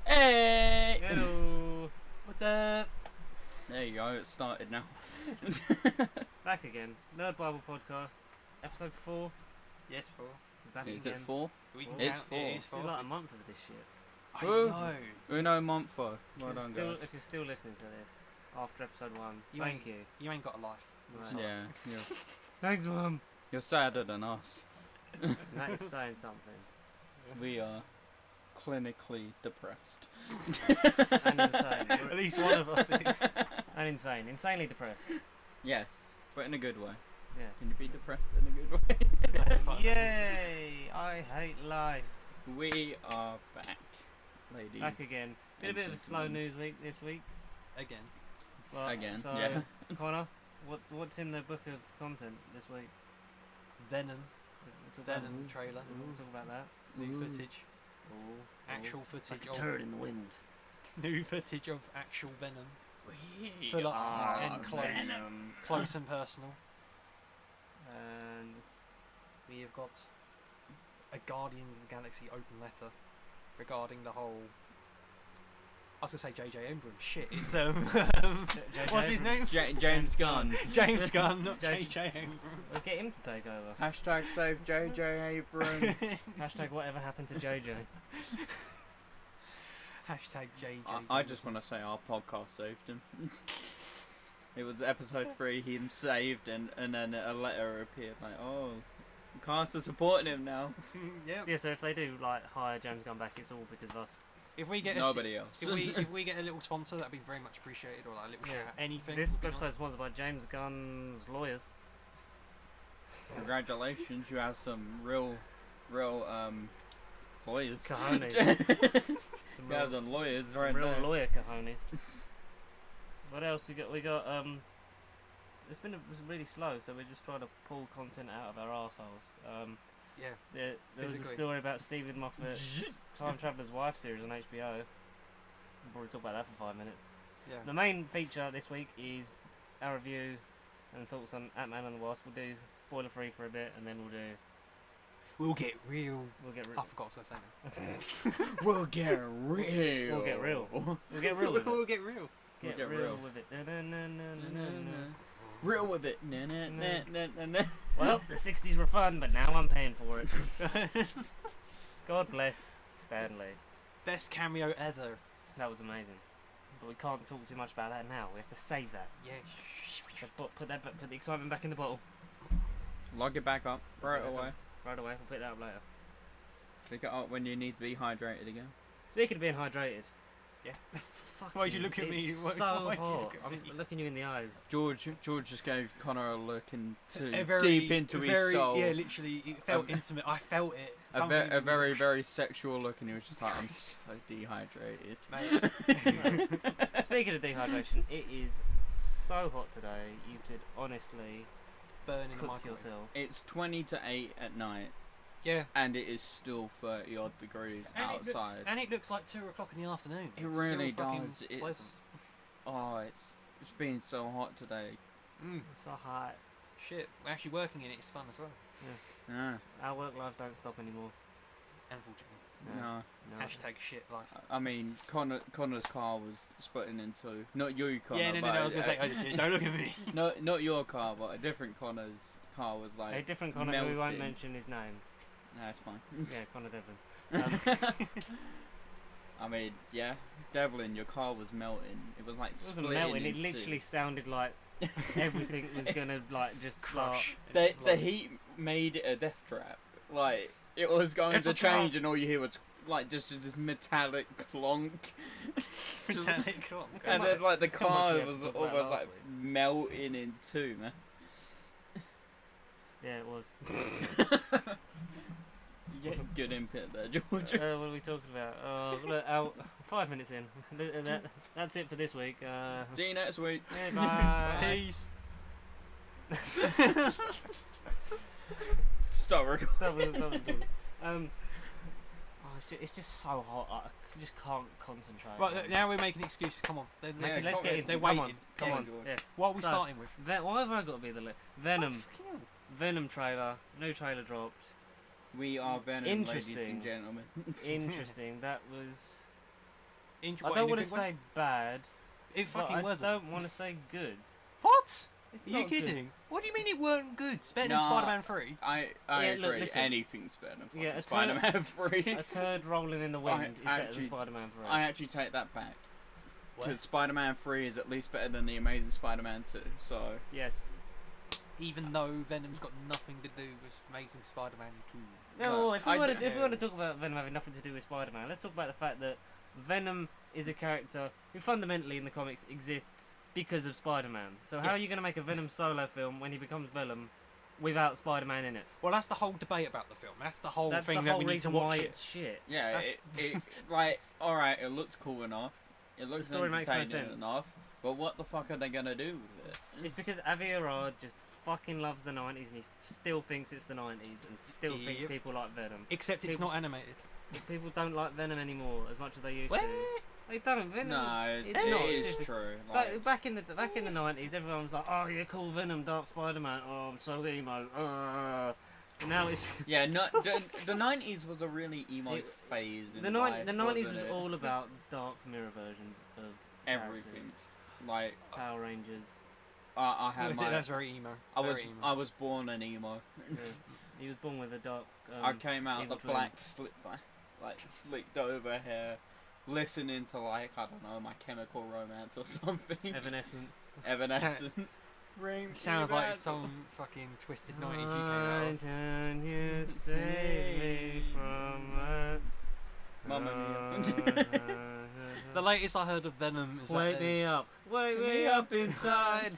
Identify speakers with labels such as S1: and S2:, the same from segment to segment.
S1: Hey!
S2: Hello!
S3: What's up?
S1: There you go, it started now.
S2: Back again. Nerd Bible Podcast, episode 4.
S3: Yes, 4.
S2: We're back
S1: Is
S2: again.
S1: it 4?
S3: We can
S1: It's
S3: count-
S1: 4.
S3: It is
S2: This
S3: 4.
S2: is like a month of this shit.
S3: I
S1: Woo.
S3: know.
S1: Uno Monfo. Well
S2: If
S1: done,
S2: you're
S1: guys.
S2: if you're still listening to this after episode 1,
S3: You
S2: thank you.
S3: You ain't got a life.
S2: Right.
S1: Yeah,
S2: Thanks, Mum!
S1: you're sadder than us.
S2: That is saying something.
S1: We are clinically depressed.
S2: And insane.
S3: At least one of us is.
S2: And insane. Insanely depressed.
S1: Yes, but in a good way.
S2: Yeah.
S1: Can you be depressed in a good way?
S2: Yay! I hate life.
S1: We are back, ladies.
S2: Back again. Been a bit of a slow news week this week.
S3: Again.
S2: But,
S1: Again,
S2: so,
S1: yeah.
S2: Connor, what's in the book of content this week?
S3: Venom.
S2: We'll talk about-
S3: Venom trailer.
S2: We'll talk about that.
S3: New
S1: Ooh.
S3: footage.
S2: Ooh,
S3: Actual footage
S2: like a
S3: of.
S2: turd in the wind.
S3: New footage of actual Venom.
S1: We
S3: Full up
S1: are
S3: and close.
S1: Venom.
S3: Close and personal.
S2: And
S3: We have got a Guardians of the Galaxy open letter regarding the whole. I was gonna say J.J. Abrams. Shit, it's what's his name?
S1: James Gunn.
S3: James Gunn, not
S2: J-
S3: J.J. Abrams.
S2: let's get him to take over.
S1: Hashtag save JJ Abrams.
S2: Hashtag whatever happened to JJ.
S3: Hashtag J.J.
S1: I just want to say our podcast saved him. It was episode 3, him saved, and then a letter appeared like, oh, cast are supporting him now.
S3: Yep.
S2: Yeah, so if they do like hire James Gunn back, it's all because of us.
S3: If we get
S1: Nobody else.
S3: if we get a little sponsor, that'd be very much appreciated, or like a little
S2: Yeah.
S3: shout, anything.
S2: This
S3: would be
S2: episode
S3: nice.
S2: is sponsored by James Gunn's lawyers.
S1: Congratulations, you have some real lawyers.
S2: Cojones. Some
S1: You have some lawyers
S2: some
S1: right
S2: real
S1: there.
S2: lawyer cojones. What else we got? We got it's been really slow, so we're just trying to pull content out of our arseholes.
S3: Yeah.
S2: There was a
S3: Physically.
S2: story about Stephen Moffat's Time Traveller's Wife series on HBO. We'll probably talk about that for 5 minutes.
S3: Yeah.
S2: The main feature this week is our review and thoughts on Ant-Man and the Wasp. We'll do spoiler free for a bit, and then
S3: We'll get real.
S2: we'll get
S3: I forgot what I was gonna say now.
S1: We'll get real.
S2: We'll get real. We'll get real with
S3: We'll
S2: it.
S3: get real.
S2: Get
S1: get
S2: real
S1: real.
S2: with it. Na-na-na-na-na-na.
S1: Real with it. Na, na, na, na, na, na.
S2: Well, the 60s were fun, but now I'm paying for it. God bless Stanley.
S3: Best cameo ever.
S2: That was amazing. But we can't talk too much about that now. We have to save that.
S3: Yeah.
S2: So put the excitement back in the bottle.
S1: Log it back up right away.
S2: Right away. We'll pick that up later.
S1: Pick it up when you need to be hydrated again.
S2: Speaking of being hydrated,
S3: Yes.
S2: it's fucking.
S3: Why'd you look at me?
S2: It's
S3: Why-
S2: so
S3: why'd you
S2: hot.
S3: look at me?
S2: I'm looking you in the eyes.
S1: George just gave Connor a look into
S3: A very-
S1: deep into
S3: a
S1: his
S3: very-
S1: soul.
S3: Yeah, literally, it felt intimate. I felt it.
S1: A
S3: Something
S1: very, very sexual look, and he was just like, I'm so dehydrated.
S3: Mate.
S2: Speaking of dehydration, it is so hot today. You could honestly
S3: Burn in the
S2: cook
S3: microwave.
S2: yourself.
S1: It's 20 to 8 at night,
S3: Yeah.
S1: and it is still 30 odd degrees outside.
S3: It looks like 2 o'clock in the afternoon.
S1: It
S3: It's
S1: really
S3: still fucking
S1: does.
S3: pleasant.
S1: It's been so hot today.
S2: It's so hot.
S3: Shit, we're actually working in it. It's fun as well.
S1: Yeah.
S2: Our work lives don't stop anymore.
S3: Unfortunately.
S1: No.
S2: No.
S3: Hashtag shit life.
S1: I mean, Connor's car was splitting in two. Not you, Connor.
S3: Yeah, no,
S1: but,
S3: I was gonna say, don't look at me.
S1: not your car, but a different Connor's car was like.
S2: A different Connor, who we won't
S1: melting.
S2: mention his name.
S1: That's fine.
S2: Yeah, Connor Devlin.
S1: I mean, yeah, Devlin, your car was melting. It was like
S2: It wasn't
S1: splitting
S2: melting. It
S1: in
S2: literally
S1: two.
S2: sounded like everything was gonna like just
S3: Crush.
S1: The heat made it a death trap. Like it was going
S3: It's
S1: to
S3: a trap.
S1: change, and all you hear was like just this metallic clonk.
S3: Metallic clock.
S1: And then like the
S2: How much
S1: car
S2: we had
S1: was
S2: to talk about
S1: almost
S2: last
S1: like
S2: week.
S1: melting in two, man.
S2: Yeah, it was.
S1: You get good input there, George.
S2: What are we talking about? Look, 5 minutes in. That's it for this week.
S1: See you next week.
S2: Yeah, bye.
S3: Peace.
S1: Stop recording.
S2: Stop. It's just so hot. I just can't concentrate.
S3: Right, now we're making excuses. Come on.
S2: let's
S1: Yeah,
S2: get into
S3: they're
S2: it. Come on.
S3: waiting.
S2: Come
S1: Yes.
S2: on. Yes.
S3: What are we
S2: So,
S3: starting with?
S2: Why have I got to be the Venom?
S3: Oh, fucking hell.
S2: Venom trailer. New trailer dropped.
S1: We are Venom, ladies
S2: Interesting.
S1: and gentlemen.
S2: Interesting. That was I don't want to say bad.
S3: It
S2: But
S3: fucking
S2: I
S3: wasn't.
S2: don't want to say good.
S3: What?
S2: It's
S3: Are you
S2: not good.
S3: kidding? What do you mean it weren't good? It's better than
S1: Nah.
S3: Spider-Man 3.
S1: I
S2: Yeah,
S1: agree.
S2: look, listen.
S1: Anything's better than fucking
S2: Yeah, a
S1: Spider-Man 3.
S2: A turd rolling in the wind is better
S1: actually-
S2: than Spider-Man 3.
S1: I actually take that back.
S3: What?
S1: Because Spider-Man 3 is at least better than the Amazing Spider-Man 2. So
S2: Yes.
S3: Even though Venom's got nothing to do with Amazing Spider-Man 2.
S2: No,
S1: No,
S2: if we
S1: I
S2: want
S1: d-
S2: to talk about Venom having nothing to do with Spider-Man, let's talk about the fact that Venom is a character who fundamentally in the comics exists because of Spider-Man. So how are you
S3: Yes.
S2: going to make a Venom solo film when he becomes Venom without Spider-Man in it?
S3: Well, that's the whole debate about the film. That's the whole
S2: That's
S3: thing
S2: the
S3: that
S2: whole
S3: we need to
S2: reason
S3: watch
S2: why
S3: it.
S2: it's shit.
S1: yeah,
S2: That's-
S1: it like alright, it looks cool enough. It looks
S2: The story makes no
S1: entertaining
S2: sense.
S1: enough. But what the fuck are they gonna do with it?
S2: It's because Avi Arad just fucking loves the 90s and he still thinks it's the 90s and still thinks
S3: Yep.
S2: people like Venom.
S3: Except it's
S2: People-
S3: not animated.
S2: People don't like Venom anymore as much as they used
S3: What?
S2: to. They don't. Venom.
S1: No,
S2: it's
S1: it
S2: not.
S1: is
S2: Seriously.
S1: true. Like,
S2: Back in the 90s, everyone was like, "Oh yeah, cool Venom, Dark Spider-Man. Oh, I'm so emo." And now it's
S1: yeah, no, the 90s was a really emo
S2: It-
S1: phase in
S2: the
S1: life,
S2: 90s
S1: wasn't
S2: was
S1: it?
S2: all about dark mirror versions of
S1: everything.
S2: characters.
S1: Like
S2: Power Rangers.
S1: I had my
S3: That's very emo.
S1: I
S3: Very
S1: was born an emo.
S2: Yeah. He was born with a dark.
S1: I came out
S2: evil
S1: the
S2: twin.
S1: black slicked over hair, listening to like I don't know, My Chemical Romance or something.
S2: Evanescence.
S1: Evanescence. Ring
S3: Sounds
S1: me
S3: like
S1: back.
S3: some fucking twisted 90s UK
S2: Why
S3: album.
S2: don't you save me from that?
S1: Mamma
S3: The latest I heard of Venom is
S2: Wake me up. Wake me up inside.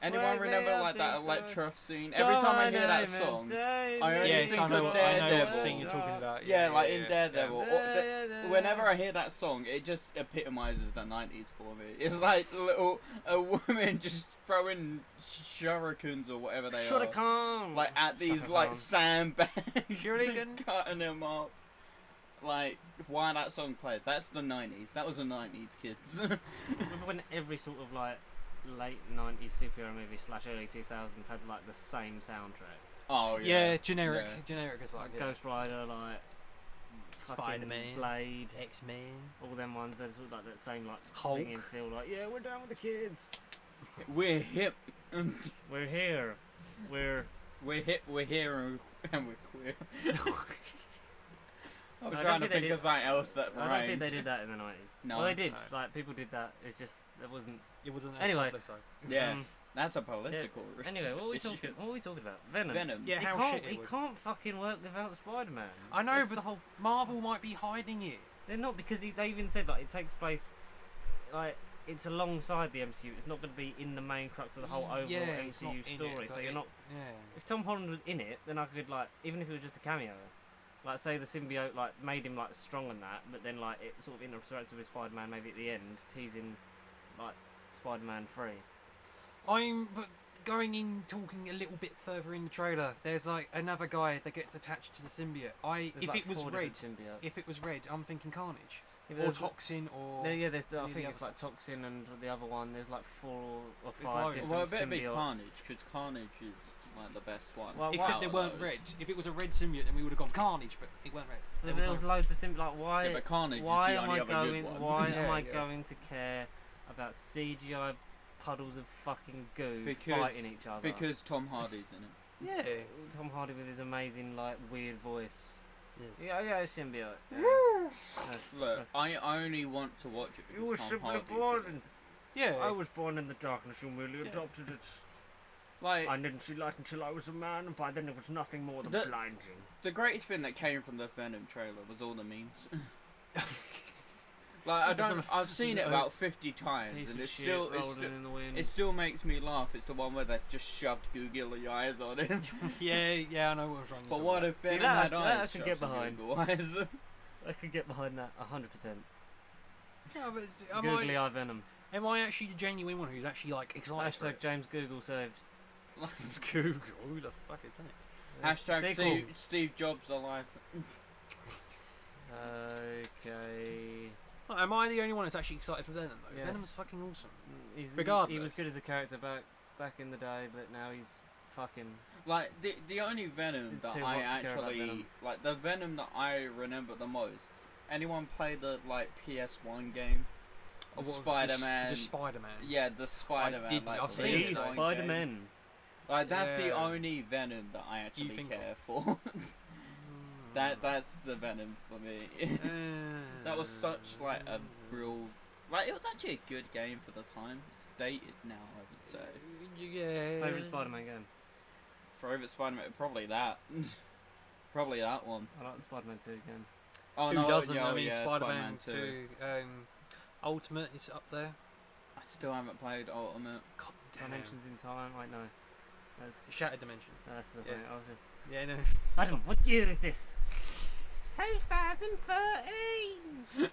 S1: Anyone
S2: Wake me
S1: remember
S2: up
S1: like that
S2: inside.
S1: Electra scene? Every time I hear that song, I only
S3: Yes,
S1: think
S3: I know,
S1: of
S3: I know
S1: Daredevil.
S3: what scene you're talking about.
S1: Yeah, like in Daredevil.
S3: Yeah.
S1: Whenever I hear that song, it just epitomizes the 90s for me. It's like a woman just throwing shurikens or whatever they are.
S2: Shuriken.
S1: Like at these
S2: Shuriken.
S1: like sandbags,
S3: Shuriken.
S1: just cutting them up. Like why that song plays? That's the 90s. That was the 90s, kids.
S2: Remember when every sort of like late 90s superhero movie / early 2000s had like the same soundtrack?
S1: Oh
S3: Yeah, generic.
S1: Yeah.
S3: Generic as fuck.
S2: Like
S3: Yeah.
S2: Ghost Rider, like fucking
S3: Spider-Man.
S2: Blade,
S3: X-Men.
S2: all them ones. They're sort of like that same like
S3: Hulk.
S2: thing and feel like yeah, we're down with the kids.
S1: We're hip.
S2: We're here. We're
S1: We're hip. We're here, and we're queer. I was
S2: I don't
S1: trying to
S2: think they
S1: think of
S2: did-
S1: something else that
S2: I don't think
S1: rhymed.
S2: they did that in the 90s.
S1: No.
S2: Well, they did.
S3: No.
S2: Like people did that. It's just it wasn't.
S3: It wasn't as
S2: Anyway.
S3: publicised.
S1: Yeah,
S2: Um,
S1: that's a political.
S2: anyway, what are we
S1: issue.
S2: talking? What are we talking about? Venom.
S1: Venom.
S3: Yeah,
S2: He
S3: how
S2: can't.
S3: shit it
S2: He
S3: was.
S2: can't fucking work without Spider-Man.
S3: I know,
S2: That's
S3: but
S2: the whole.
S3: Marvel might be hiding it.
S2: They're not because they even said like it takes place, like it's alongside the MCU. It's not going to be in the main crux of the whole overall
S3: Yeah, it's not
S2: MCU
S3: in
S2: story.
S3: it,
S2: So
S3: but
S2: you're
S3: it-
S2: not.
S3: Yeah.
S2: If Tom Holland was in it, then I could like even if it was just a cameo, like say the symbiote like made him like strong and that, but then like it sort of interacted with Spider-Man maybe at the end, teasing like Spider-Man 3.
S3: I'm but going in talking a little bit further in the trailer. There's like another guy that gets attached to the symbiote.
S2: There's
S3: If
S2: like
S3: it was
S2: 4
S3: red,
S2: different symbiotes.
S3: if it was red, I'm thinking Carnage
S2: Yeah, but
S3: or
S2: there's-
S3: Toxin or
S2: Yeah, there's. I
S3: any of
S2: think
S3: the
S2: it's
S3: other
S2: like Toxin and the other one. There's like 4 or 5
S3: loads.
S2: different
S1: Well, it better be
S2: symbiotes.
S1: Carnage, because Carnage is like the best one.
S2: Well,
S3: Except
S1: out
S3: they
S1: of
S3: weren't
S1: those.
S3: red. If it was a red symbiote, then we would have gone Carnage, but it weren't red.
S2: There was loads of symbiotes. Like why?
S1: Yeah, but Carnage
S2: why
S1: is the
S2: am
S1: only
S2: I
S1: other
S2: going?
S1: good one.
S2: Why am
S3: Yeah,
S2: I
S3: yeah.
S2: going to care about CGI puddles of fucking goo
S1: Because-
S2: fighting each other?
S1: Because Tom Hardy's in it.
S3: Yeah.
S2: Tom Hardy with his amazing like weird voice.
S3: Yes.
S2: Yeah, symbiote.
S1: Look, I only want to watch it
S2: You were
S1: because Tom
S2: simply
S1: Hardy's
S2: born.
S1: in it.
S3: Yeah.
S2: I was born in the darkness. You merely
S1: Yeah.
S2: adopted it.
S1: Like,
S2: I didn't see light until I was a man, and by then it was nothing more than
S1: The-
S2: blinding.
S1: the greatest thing that came from the Venom trailer was all the memes. Like, I don't. I've seen it about 50 times,
S2: Piece
S1: and
S2: of
S1: it's
S2: shit
S1: still,
S2: rolling in the wind.
S1: it still makes me laugh. It's the one where they just shoved googly eyes on it.
S3: yeah, I know what was wrong.
S1: But what if
S2: See,
S1: Venom
S2: that-
S1: had
S2: that I
S1: eyes?
S2: can
S1: shoved
S2: get
S1: some
S2: behind.
S1: Google eyes.
S2: I could get behind that 100%.
S3: Yeah, but am
S2: Googly
S3: I,
S2: eye Venom.
S3: am I actually the genuine one who's actually like excited for
S2: Hashtag
S3: it?
S2: James Google saved.
S3: It's Google. Who the fuck is that?
S1: Hashtag
S2: Sequel.
S1: Steve Jobs alive.
S2: Okay.
S3: Like, am I the only one that's actually excited for Venom though?
S2: Yes.
S3: Venom's fucking awesome.
S2: He was
S3: Regardless.
S2: good as a character back in the day, but now he's fucking.
S1: Like the only Venom
S2: It's
S1: that
S2: too
S1: I
S2: hot to care about
S1: actually
S2: Venom.
S1: like, the Venom that I remember the most. Anyone play the like PS1 game
S3: Oh, what,
S1: Spider-Man.
S3: Just Spider-Man.
S1: Yeah, the Spider-Man.
S3: did-
S1: like,
S3: I've
S1: the
S3: seen
S1: really
S3: it.
S2: The
S1: long
S2: Spider-Man.
S1: game. Like that's the
S3: Yeah.
S1: only Venom that I actually
S3: think
S1: care for. That's the Venom for me. That was such like a real, like it was actually a good game for the time. It's dated now, I would say.
S3: Yeah.
S2: Favourite Spider-Man game?
S1: Favorite Spider-Man, probably that. Probably that one.
S2: I like the Spider-Man 2 game.
S1: Oh
S3: Who
S1: no,
S3: doesn't?
S1: yeah,
S3: I mean,
S1: yeah,
S3: Spider-Man 2.
S1: 2.
S3: Ultimate is up there.
S1: I still haven't played Ultimate.
S3: God damn.
S2: Dimensions in Time. Wait, no. That's
S3: Shattered Dimensions.
S2: that's the
S3: Yeah.
S2: thing. I was.
S3: Yeah, no.
S2: Adam, what year is this? 2013.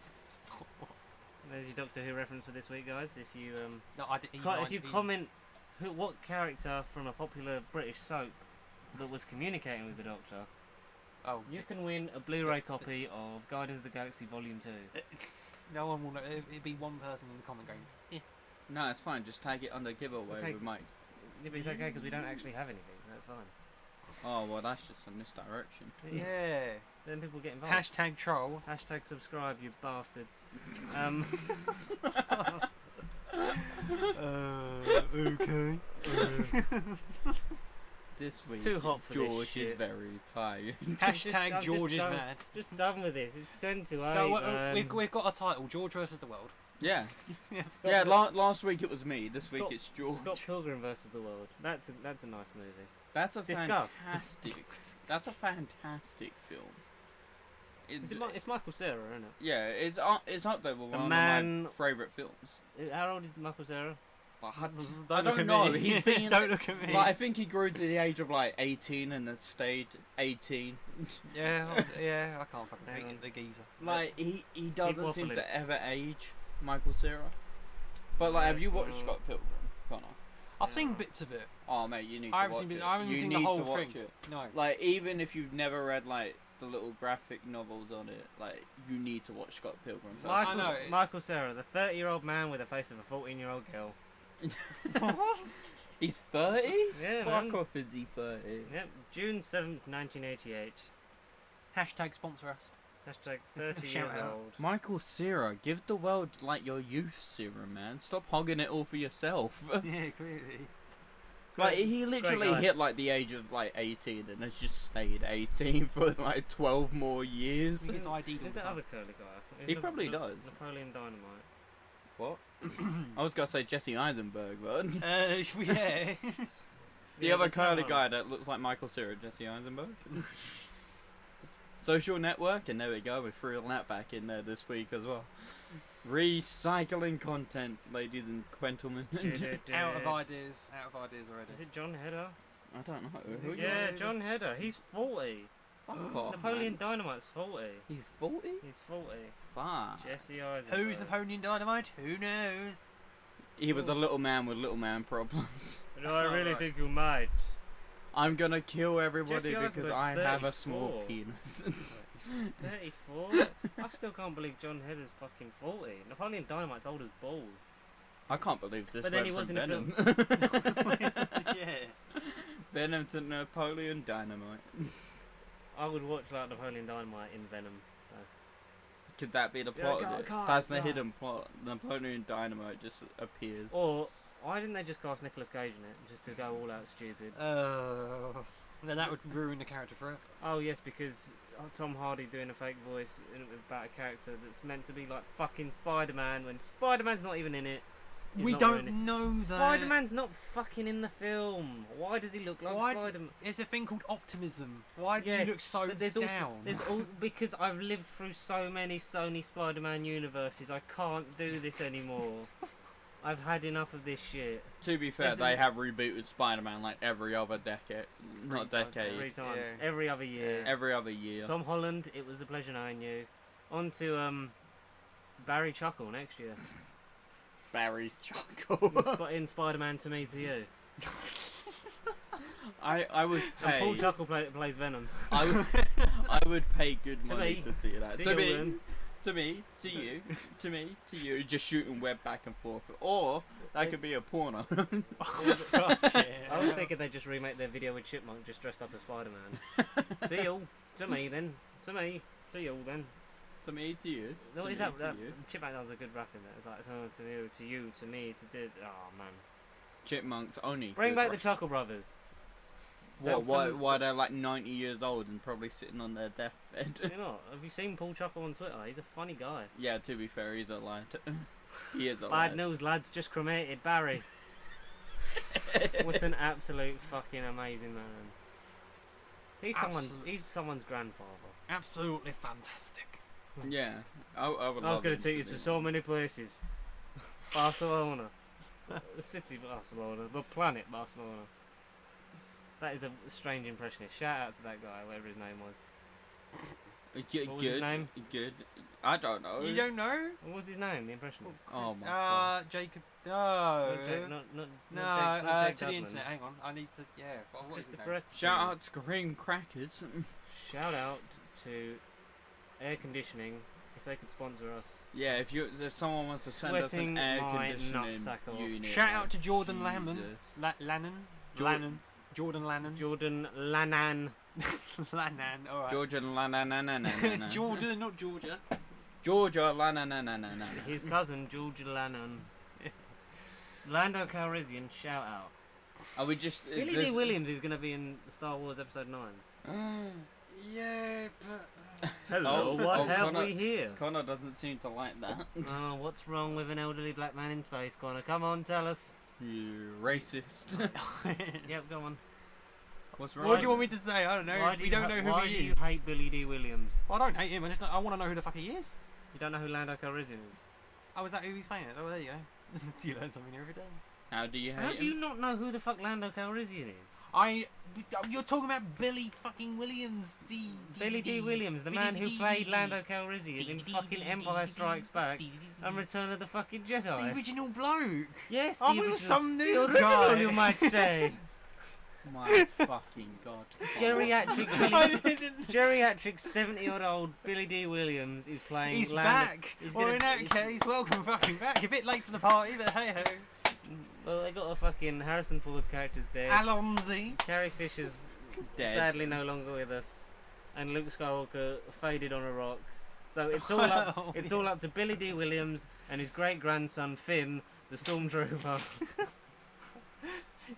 S2: There's your Doctor Who reference for this week, guys. If you
S3: No, I did.
S2: if you comment what character from a popular British soap that was communicating with the Doctor,
S3: Oh,
S2: you can win a Blu-ray copy of Guardians of the Galaxy Volume 2.
S3: no one will know. It'd be one person in the comment going, "Yeah."
S1: No, it's fine. Just tag it under giveaway
S2: okay.
S1: with Mike.
S2: Yeah, but it's okay because we don't actually have anything. So that's fine.
S1: Oh well, that's just a misdirection.
S2: It is.
S3: Yeah.
S2: Then people get involved.
S3: Hashtag troll.
S2: Hashtag subscribe, you bastards.
S3: Okay.
S1: This
S2: It's
S1: week,
S2: too hot for this
S1: George is
S2: shit.
S1: very tired.
S3: Hashtag
S2: I'm just
S3: George is
S2: done-
S3: mad.
S2: Just done with this. It's 10 to 8.
S3: No, we've got a title: George versus the world.
S1: Yeah,
S3: Yes.
S1: yeah. Last week it was me. This week
S2: Scott-
S1: it's George.
S2: Scott Pilgrim versus the World. That's a nice movie.
S1: That's a
S2: Discuss.
S1: fantastic. That's a fantastic film.
S2: It's Michael Cera, isn't it?
S1: Yeah, it's up there with
S2: The
S1: one
S2: man-
S1: of my favourite films.
S2: How old is Michael Cera?
S1: But
S3: Don't
S1: I
S3: look
S1: don't
S3: at
S1: know.
S3: me.
S1: He's been.
S3: Don't look at me.
S1: Like, I think he grew to the age of like 18 and then stayed 18.
S3: Yeah, I can't fucking
S2: Hang on.
S3: think the geezer.
S1: Like he doesn't seem
S2: waffling.
S1: to ever age, Michael Cera. But like, have you watched
S2: Michael-
S1: Scott Pilgrim, Connor?
S3: I've seen bits of it.
S1: Oh mate, you need to
S3: I haven't
S1: watch
S3: seen
S1: it.
S3: I haven't
S1: You
S3: seen
S1: need
S3: the whole
S1: to watch
S3: thing.
S1: it.
S3: No.
S1: Like even if you've never read like the little graphic novels on it, like you need to watch Scott Pilgrim first.
S3: I know, it's-
S2: Michael Cera, the 30-year-old man with the face of a 14-year-old girl.
S1: He's 30?
S2: Yeah,
S1: Fuck
S2: man.
S1: off, is he 30?
S2: Yep, June 7th, 1988.
S3: Hashtag sponsor us.
S2: Hashtag 30
S3: Shout
S2: years
S3: out.
S2: old.
S1: Michael Cera, give the world like your youth serum, man. Stop hogging it all for yourself.
S3: Yeah, clearly.
S1: Like he literally
S2: guy.
S1: hit like the age of like 18 and has just stayed 18 for like 12 more years.
S3: He gets ID'd all
S2: Who's
S3: the
S2: that
S3: time.
S2: other curly guy?
S1: He probably does.
S2: Napoleon Dynamite.
S1: What? I was gonna say Jesse Eisenberg, but
S3: Yeah.
S1: the
S2: Yeah,
S1: other
S2: that's not
S1: curly
S2: one.
S1: guy that looks like Michael Cera, Jesse Eisenberg. Social Network, and there we go. We threw that back in there this week as well. Recycling content, ladies and gentlemen.
S3: Out of ideas. Out of ideas already.
S2: Is it John Heder?
S1: I don't know. Who you
S2: Yeah,
S1: are?
S2: John Heder. He's 40.
S1: Fuck off.
S2: Napoleon
S1: man.
S2: Dynamite's 40.
S1: He's 40?
S2: He's 40.
S1: Fuck.
S2: Jesse Eisenberg.
S3: Who's Napoleon Dynamite? Who knows?
S1: He was a little man with little man problems.
S2: Do I really
S3: Right.
S2: think you might?
S1: I'm gonna kill everybody
S2: Jesse
S1: because
S2: Eisenberg's
S1: I have a small
S2: 34.
S1: penis.
S2: 34? I still can't believe John Heder's fucking 40. Napoleon Dynamite's old as balls.
S1: I can't believe this.
S2: But then
S1: went
S2: he was
S1: from
S2: in a
S1: Venom.
S3: Yeah.
S1: Venom to Napoleon Dynamite.
S2: I would watch like Napoleon Dynamite in Venom.
S1: Could that be the
S2: Yeah,
S1: plot
S2: God,
S1: of it?
S2: God,
S1: That's the
S2: God.
S1: hidden plot. Napoleon Dynamite just appears.
S2: Or why didn't they just cast Nicolas Cage in it just to go all out stupid?
S3: Then that would ruin the character forever.
S2: Oh yes, because Tom Hardy doing a fake voice about a character that's meant to be like fucking Spider-Man when Spider-Man's not even in it. He's
S3: We
S2: not
S3: don't
S2: ruining it.
S3: know that.
S2: Spider-Man's not fucking in the film. Why does he look like
S3: Why
S2: Spider-Man?
S3: There's a thing called optimism. Why do
S2: Yes,
S3: you look so
S2: but there's
S3: down?
S2: also there's all because I've lived through so many Sony Spider-Man universes. I can't do this anymore. I've had enough of this shit.
S1: To be fair,
S2: There's
S1: they
S2: a-
S1: have rebooted Spider-Man like every other decade. Not decade.
S2: 3 times,
S3: Yeah.
S2: every other year.
S1: Every other year.
S2: Tom Holland, it was a pleasure knowing you. On to Barry Chuckle next year.
S1: Barry Chuckle.
S2: in Spider-Man To Me To You.
S1: I would
S2: And Paul
S1: pay.
S2: Chuckle plays Venom.
S1: I would pay good
S2: To
S1: money
S2: me.
S1: to see that.
S2: See
S1: To
S2: you
S1: me,
S2: then.
S1: to me, to you, to me, to you, just shooting web back and forth. Or that could be a porno.
S2: I was thinking they'd just remake their video with Chipmunk just dressed up as Spider-Man. See you. To me then. To me. See you then.
S1: To me, to you.
S2: What
S1: to
S2: is
S1: me,
S2: that?
S1: to
S2: that
S1: you.
S2: Chipmunk does a good rap in there. It's like to you, to me, to did. Oh man.
S1: Chipmunks only.
S2: Bring
S1: good
S2: back
S1: rap.
S2: the Chuckle Brothers.
S1: What?
S2: That's
S1: Why?
S2: them-
S1: Why they're like 90 years old and probably sitting on their deathbed?
S2: You know, have you seen Paul Chuckle on Twitter? He's a funny guy.
S1: Yeah. To be fair, he's a lad. He is a
S2: Bad
S1: lad.
S2: news, lads. Just cremated Barry. What an absolute fucking amazing man. He's someone's grandfather.
S3: Absolutely fantastic.
S1: Yeah. I would
S2: I was
S1: love
S2: going
S1: him
S2: to take you
S1: be
S2: to so
S1: one.
S2: many places. Barcelona. The city Barcelona. The planet Barcelona. That is a strange impressionist. Shout out to that guy, whatever his name was.
S1: Good.
S2: What was his name?
S1: Good. I don't know.
S3: You don't know?
S2: What was his name, the impressionist?
S1: Oh my god.
S3: Jacob. No.
S2: Not Jake, not
S3: No,
S2: not Jake
S3: to the
S2: Dudley.
S3: internet. Hang on, I need to. Yeah, what is his
S2: Christopher
S3: name?
S1: Shout out to Green Crackers.
S2: Shout out to air conditioning. If they could sponsor us.
S1: Yeah, if someone wants to send us
S2: Sweating
S1: an air
S2: my
S1: conditioning
S2: nutsack off.
S1: unit.
S3: Shout out
S1: like,
S3: to Jordan Lannan.
S1: Jesus.
S3: Lannan.
S1: Jordan-
S3: Lannan. Jordan Lannan.
S2: Jordan Lannan.
S3: Lannan. All right.
S1: Georgia Lananananana.
S3: Jordan, not Georgia.
S1: Georgia Lananananana.
S2: His cousin, George Lannan. Lando Calrissian, shout out.
S1: Are we just
S2: Billy D. Williams is going to be in Star Wars Episode 9.
S3: Yeah, but.
S2: Hello,
S1: Oh,
S2: what
S1: oh,
S2: have
S1: Connor-
S2: we here?
S1: Connor doesn't seem to like that.
S2: Oh, what's wrong with an elderly black man in space, Connor? Come on, tell us.
S1: You racist.
S2: Yep, go on.
S1: What's wrong?
S3: What do you want me to say? I don't know. We don't know who
S2: why
S3: he
S2: do you
S3: is.
S2: hate Billy D. Williams?
S3: Well, I don't hate him. I want to know who the fuck he is.
S2: You don't know who Lando Calrissian is?
S3: Oh, is that who he's playing? Oh, there you go. Do you learn something every day?
S1: How do you
S2: How
S1: hate
S2: do you
S1: him?
S2: not know who the fuck Lando Calrissian is?
S3: You're talking about Billy fucking Williams.
S2: Billy D. Williams, the man who played Lando Calrissian in fucking Empire Strikes Back and Return of the fucking
S3: The
S2: Jedi.
S3: original bloke.
S2: Yes,
S3: Oh,
S2: the
S3: we were
S2: original,
S3: some
S2: the
S3: new
S2: original,
S3: guy.
S2: you might say.
S1: My fucking god.
S2: Geriatric
S3: I
S2: Billy,
S3: didn't.
S2: geriatric 70-year-old Billy D. Williams is playing.
S3: He's
S2: Lando,
S3: back.
S2: he's
S3: Well,
S2: gonna-
S3: in that
S2: he's-
S3: case, welcome fucking back. A bit late to the party, but hey ho.
S2: Well, they got a fucking Harrison Ford's character's dead.
S3: Alonzi.
S2: Carrie Fisher's
S1: Dead.
S2: sadly no longer with us, and Luke Skywalker faded on a rock. So it's all up.
S3: Well,
S2: It's
S3: yeah.
S2: all up to Billy D. Williams and his great grandson Finn, the stormtrooper.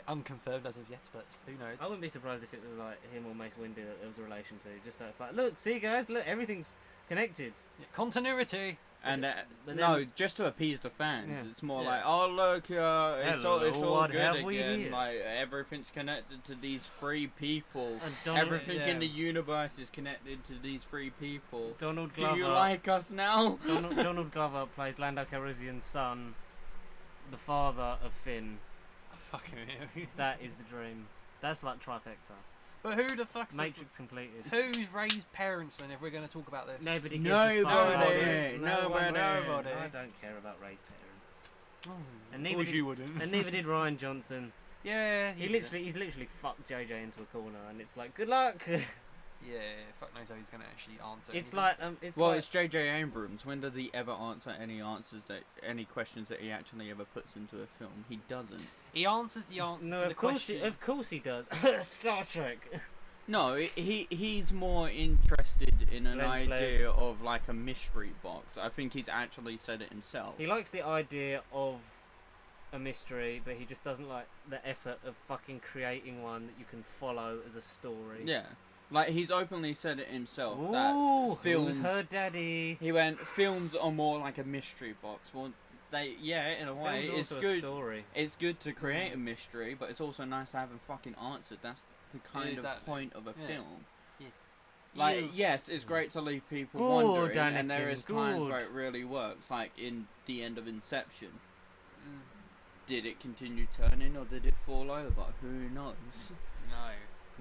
S3: Unconfirmed as of yet, but who knows?
S2: I wouldn't be surprised if it was like him or Mace Windu that there was a relation to. Just so it's like, look, see guys, look, everything's connected.
S3: Yeah, continuity.
S1: And
S2: But
S1: no,
S2: then-
S1: just to appease the fans.
S2: Yeah.
S1: It's more
S2: Yeah.
S1: like, oh look, it's
S2: Hello,
S1: all
S2: what
S1: good
S2: have we
S1: again.
S2: here?
S1: Like everything's connected to these three people.
S2: And Donald,
S1: Everything in
S3: yeah.
S1: the universe is connected to these three people.
S2: Donald
S1: Do
S2: Glover.
S1: you like us now?
S2: Donald Glover plays Lando Calrissian's son, the father of Finn.
S3: Fucking hell.
S2: That is the dream. That's like trifecta.
S3: But who the fuck's
S2: Matrix completed.
S3: who's raised parents then? If we're going to talk about this,
S2: Nobody gives a fuck
S1: Nobody.
S2: about it.
S1: Nobody.
S3: Nobody.
S2: I don't care about raised parents.
S3: Oh,
S2: And
S3: of
S2: neither
S3: course
S2: did-
S3: you wouldn't.
S2: And neither did Ryan Johnson.
S3: Yeah,
S2: He's literally fucked JJ into a corner, and it's like, good luck.
S3: Yeah, fuck knows how he's going to actually answer.
S2: It's
S3: anything.
S2: like it's
S1: Well,
S2: like
S1: it's J.J. Abrams. When does he ever answer any questions that he actually ever puts into a film? He doesn't.
S3: He answers the answers
S2: no,
S3: to the
S2: of course
S3: question.
S2: he does. Star Trek.
S1: No, he's more interested in an
S2: Lens
S1: idea
S2: flares.
S1: of like a mystery box. I think he's actually said it himself.
S2: He likes the idea of a mystery, but he just doesn't like the effort of fucking creating one that you can follow as a story.
S1: Yeah, like he's openly said it himself
S2: Ooh,
S1: that
S2: who's
S1: films.
S2: her daddy?
S1: He went, films are more like a mystery box. Well, in a way,
S2: Film's
S1: it's
S2: also a
S1: good.
S2: story.
S1: It's good to create a mystery, but it's also nice to have them fucking answered. That's the kind of
S3: Exactly.
S1: point of a
S3: Yeah.
S1: film.
S3: Yes.
S1: Like, yes, it's great to leave people
S2: Good,
S1: wondering, and there
S2: Anakin,
S1: is times
S2: good.
S1: where it really works, like in the end of Inception.
S3: Mm.
S1: Did it continue turning, or did it fall over? Who knows?
S3: No.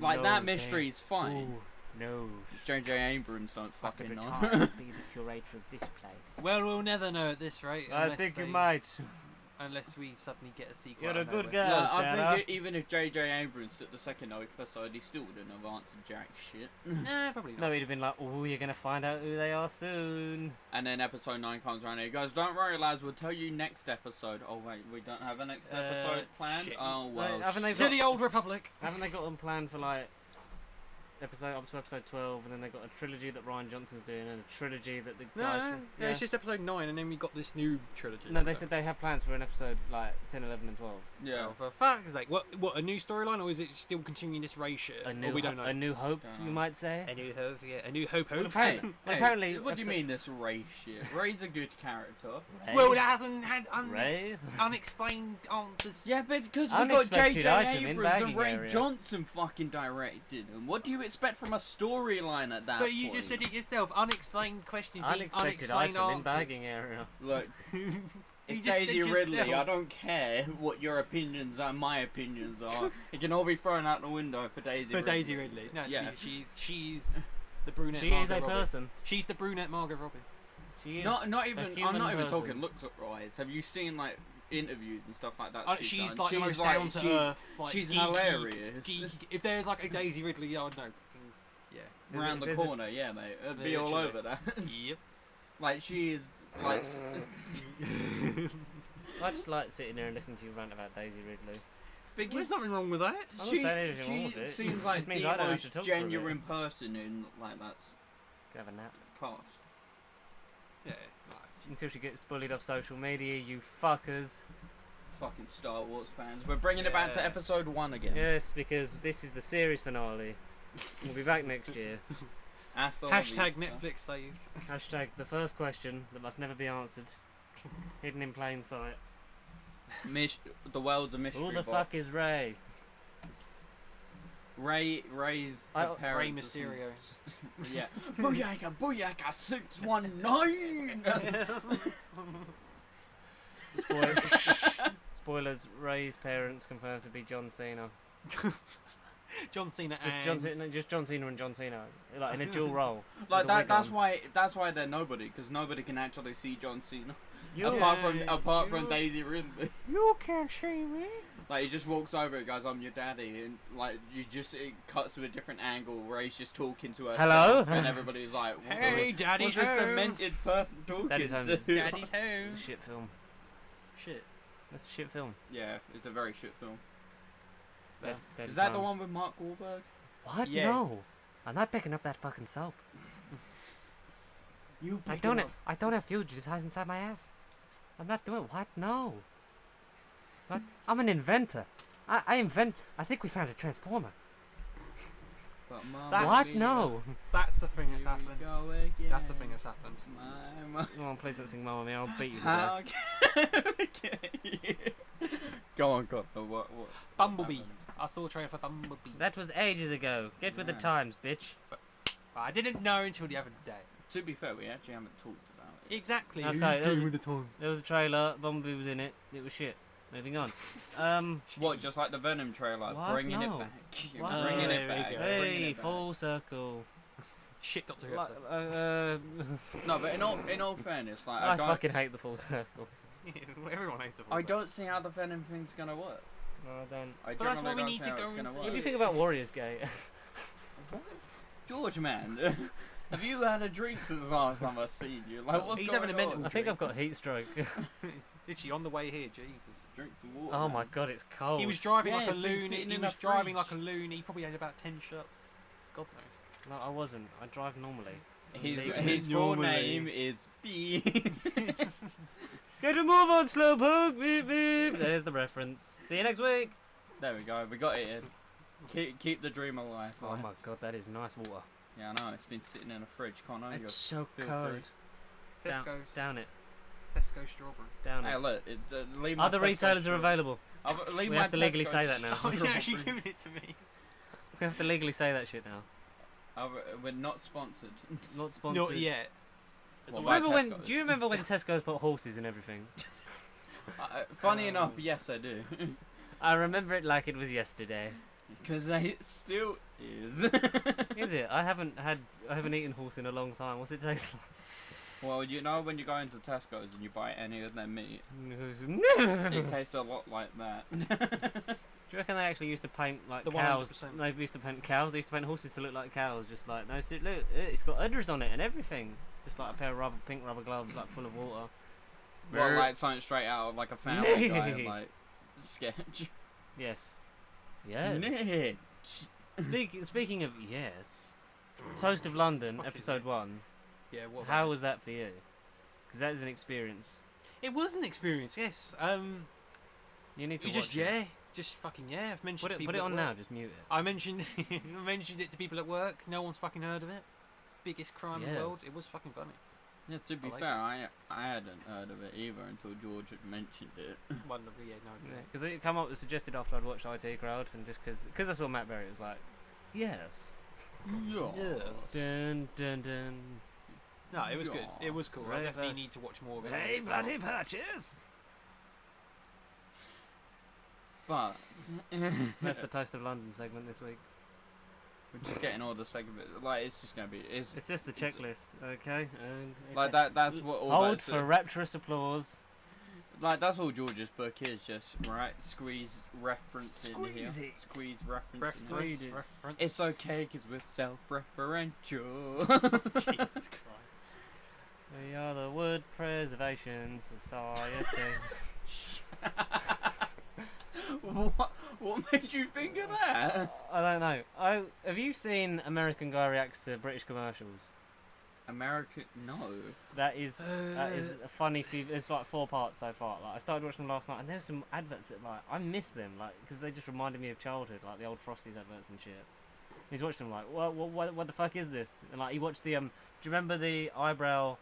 S1: Like,
S2: No,
S1: that
S2: Jane.
S1: mystery's fine.
S2: Ooh, no.
S1: J.J. Abrams don't
S2: I could
S1: fucking know.
S2: retire and be the curator of this place.
S3: Well, we'll never know at this rate.
S2: I
S3: unless
S2: think you
S3: they-
S2: might.
S3: Unless we suddenly get a sequel.
S2: You're
S3: out
S2: a
S3: of
S2: good
S3: nowhere.
S2: girl.
S1: Like, I
S2: Sarah.
S1: think even if J.J. Abrams took the second episode, he still wouldn't have answered jack shit.
S3: Nah, probably not.
S2: No, he'd have been like, oh, you're going to find out who they are soon.
S1: And then episode 9 comes around and he goes, don't worry lads, we'll tell you next episode. Oh wait, we don't have a next episode planned?
S3: shit.
S1: Oh well.
S2: Haven't they
S3: To
S2: got,
S3: the old republic.
S2: haven't they got them planned for like episode up to episode 12, and then they got a trilogy that Ryan Johnson's doing, and a trilogy that the
S3: No,
S2: guys
S3: no,
S2: from,
S3: no, it's just episode 9, and then we got this new trilogy.
S2: no, they said they have plans for an episode like 10, 11, and 12.
S1: Yeah.
S3: Oh, for fuck's sake. What, a new storyline, or is it still continuing this Ray shit?
S2: A
S3: we don't know.
S2: A new hope, you might say.
S3: A new hope, yeah. A new hope.
S2: Well,
S1: Hey,
S2: apparently,
S1: what do you mean this Ray shit? Ray's a good character.
S2: Ray?
S3: Well, it hasn't had
S2: Ray?
S3: unexplained answers.
S1: Yeah, but because we got
S2: Unexpected
S1: J.J.
S2: item in
S1: Abrams and
S2: bagging
S1: Ray
S2: area.
S1: Johnson fucking directed them. What do you expect from a storyline at that
S3: But
S1: point?
S3: you just said it yourself. Unexplained questions.
S2: Unexpected
S3: unexplained
S2: item in
S3: answers.
S2: bagging area.
S1: Look, it's
S3: just said
S1: Daisy Ridley.
S3: yourself.
S1: I don't care what your opinions are, my opinions are. It can all be thrown out the window for Daisy Ridley.
S3: For Daisy Ridley. No,
S1: Yeah.
S3: she's the brunette.
S2: She
S3: Margot
S2: is a
S3: Robbie.
S2: person.
S3: She's the brunette Margot Robbie.
S2: She is
S1: Not
S2: a
S1: even. I'm
S2: human
S1: not even
S2: person.
S1: talking looks wise. Have you seen like interviews and stuff like that?
S3: She's
S1: done?
S3: like the most
S1: like,
S3: down to earth. Like,
S1: she's
S3: geeky,
S1: hilarious.
S3: geeky. If there's like a Daisy Ridley, I don't know. Yeah.
S1: Around the
S2: There's a-
S1: corner, yeah, mate. It'd be all
S3: Literally.
S1: over that.
S3: Yep.
S1: Like she is like.
S2: I just like sitting there and listening to you rant about Daisy Ridley.
S1: Because
S3: There's nothing wrong with that.
S2: I'm not
S1: she,
S2: saying anything wrong with
S1: she
S2: it.
S1: seems
S2: It
S1: like
S2: just means
S1: the
S2: I don't have
S1: most
S2: to talk for a bit.
S1: genuine person in like that's
S2: Go have a nap.
S1: cast.
S3: Yeah.
S2: Until she gets bullied off social media, you fuckers.
S1: Fucking Star Wars fans. We're bringing it back to
S3: Yeah.
S1: episode 1 again.
S2: Yes, because this is the series finale. We'll be back next year.
S1: Hasta la
S3: Hashtag
S1: vista.
S3: Netflix save.
S2: Hashtag the first question that must never be answered. Hidden in plain sight.
S1: The world's a mystery
S2: Who the
S1: box.
S2: fuck is Ray?
S1: Ray's
S2: I-
S1: the
S3: Ray
S1: parents of some-
S3: Mysterio.
S1: Yeah. Booyaka, booyaka, 619!
S2: Spoilers, Ray's parents confirmed to be John Cena.
S3: John Cena
S2: Just
S3: and
S2: John Cena and John Cena. Like in a dual role.
S1: Like
S2: with a wig
S1: that's
S2: on.
S1: why they're nobody, because nobody can actually see John Cena.
S2: You-
S1: apart from Daisy Ridley.
S3: You can't see me.
S1: Like he just walks over and goes, "I'm your daddy," and like it cuts to a different angle where he's just talking to her.
S2: Hello?
S1: And everybody's like, what
S3: Hey, Daddy's
S1: what's this
S3: home.
S1: demented person talking
S2: Daddy's home
S1: to?
S2: is-
S3: Daddy's home.
S2: Shit film.
S3: Shit.
S2: That's a shit film.
S1: Yeah, it's a very shit film.
S2: Daddy's
S1: Is that the
S2: home.
S1: one with Mark Wahlberg?
S2: What?
S3: Yes.
S2: No. I'm not picking up that fucking soap.
S1: You
S2: I don't have fugitives inside my ass. I'm not doing what? No. What? I'm an inventor. I invent. I think we found a transformer. What? No.
S3: That's the thing that's happened. That's the thing that's happened.
S2: Oh, please don't sing Mamma Mia. I'll beat you to
S1: How
S2: death.
S1: can you? Go on, what? What?
S3: Bumblebee. I saw a trailer for Bumblebee.
S2: That was ages ago. Get with the
S1: Yeah.
S2: times, bitch.
S3: I didn't know until the other day.
S1: To be fair, we actually haven't talked about it.
S3: Exactly.
S2: Okay,
S3: Who's
S2: there was-
S3: going with the times?
S2: There was a trailer. Bumblebee was in it. It was shit. Moving on.
S1: What? Just like the Venom trailer,
S2: What?
S1: bringing
S2: No.
S1: it back. You're
S2: What?
S1: bringing
S3: There
S1: it
S3: we
S1: back.
S3: go.
S1: bringing
S2: Hey,
S1: it back.
S2: full circle.
S3: Shit, Doctor Who
S2: Like,
S3: episode.
S1: No, but in all fairness, like
S2: I
S1: I don't,
S2: fucking hate the full circle.
S3: Everyone hates it.
S1: I don't see how the Venom thing's gonna work.
S2: No, I don't.
S1: I
S3: But that's
S1: generally
S3: why we
S1: don't
S3: need
S1: see
S3: to
S1: how
S3: go
S1: it's gonna
S3: into-
S1: work.
S2: What do you think about Warriors Gate?
S1: George, man, have you had a drink since last time I've seen you? Like, what's
S3: He's
S1: going
S3: having a
S1: on?
S3: mental
S2: I think I've got heat stroke.
S3: Literally on the way here, Jesus.
S1: Drink some water.
S2: Oh my
S1: man.
S2: god, it's cold.
S3: He was driving
S1: Yeah,
S3: like a
S1: he's been
S3: loon.
S1: sitting
S3: He
S1: in
S3: was
S1: a
S3: driving like a
S1: fridge.
S3: loon. He probably had about 10 shots. God knows.
S2: No, I wasn't. I drive normally.
S1: His full
S3: Normally.
S1: name is B.
S2: Get a move on, slowpoke. Beep beep. There's the reference. See you next week.
S1: There we go. We got it in. Keep the dream alive.
S2: Oh my
S1: lads.
S2: god, that is nice water.
S1: Yeah, I know. It's been sitting in a fridge. Can't know.
S2: It's so
S1: feel
S2: cold.
S1: free.
S2: Down,
S3: Tesco's.
S2: down it.
S3: Tesco strawberry.
S2: Down
S1: Hey,
S2: it.
S1: look. Leave my
S2: Other
S1: Tesco
S2: retailers are
S1: store.
S2: available.
S1: Leave
S2: We
S1: my
S2: have to legally
S1: Tesco
S2: say that now.
S3: Oh, you're
S1: store.
S3: actually giving it to me.
S2: We have to legally say that shit now.
S1: We're not sponsored.
S2: Not sponsored.
S3: Not yet.
S1: Well,
S2: Remember
S1: by
S2: when?
S1: Tesco's.
S2: Do you remember when Tesco's put horses in everything?
S1: Funny enough, yes, I do.
S2: I remember it like it was yesterday.
S1: Because it still is.
S2: Is it? I haven't eaten horse in a long time. What's it taste
S1: Well, you know when you go into Tesco's and you buy any of their meat,
S2: like?
S1: it tastes a lot like that.
S2: Do you reckon they actually used to paint like
S3: The
S2: cows?
S3: 100%.
S2: They used to paint cows. They used to paint horses to look like cows. Just like no, see, look, it's got udders on it and everything. Just like a pair of pink rubber gloves, like full of water.
S1: Well, like something straight out of like a Family Guy like sketch.
S2: Yes. Yes.
S1: Nick.
S2: Speaking of yes, Toast of London,
S3: Fucking
S2: episode
S3: hell.
S2: 1.
S3: Yeah, what?
S2: How was that for you? Because that was an experience.
S3: It was an experience, yes.
S2: You need to
S3: You
S2: watch
S3: just
S2: it.
S3: just fucking yeah. I've mentioned
S2: Put
S3: to
S2: it,
S3: people
S2: put it
S3: at
S2: on
S3: work.
S2: now. Just mute it.
S3: I mentioned I mentioned it to people at work. No one's fucking heard of it. Biggest crime in the world.
S2: Yes.
S3: It was fucking funny.
S1: Yeah, to be
S3: I like
S1: fair, I hadn't heard of it either until George had mentioned it.
S3: One of yeah, no.
S2: Yeah, because it come up was suggested after I'd watched IT Crowd, and just because I saw Matt Berry, it was like, yes.
S3: Yes.
S2: Dun dun dun.
S3: No, it was good. It was cool. I
S2: Right,
S3: definitely
S2: but-
S3: need to watch more of it.
S2: Hey, bloody patches!
S1: But
S2: That's the Toast of London segment this week.
S1: we're just getting all the segments. Like it's just gonna be.
S2: It's just the checklist, okay? And
S1: Like
S2: okay.
S1: that. That's what all.
S2: Hold
S1: that's,
S2: for rapturous applause.
S1: Like that's all George's book is. Just right. Squeeze reference in here.
S2: Squeeze it.
S1: Squeeze reference. in here.
S2: Read it.
S3: Reference.
S1: It's okay because we're self-referential.
S3: Jesus Christ.
S2: We are the Wood Preservation Society.
S1: What made you think of that?
S2: I don't know. Have you seen American Guy Reacts to British commercials?
S1: American? No.
S2: That is a funny few. It's like 4 parts so far. Like I started watching them last night, and there's some adverts that like I miss them, like because they just reminded me of childhood, like the old Frosties adverts and shit. He's watching them like, what the fuck is this? And like he watched the Do you remember the eyebrow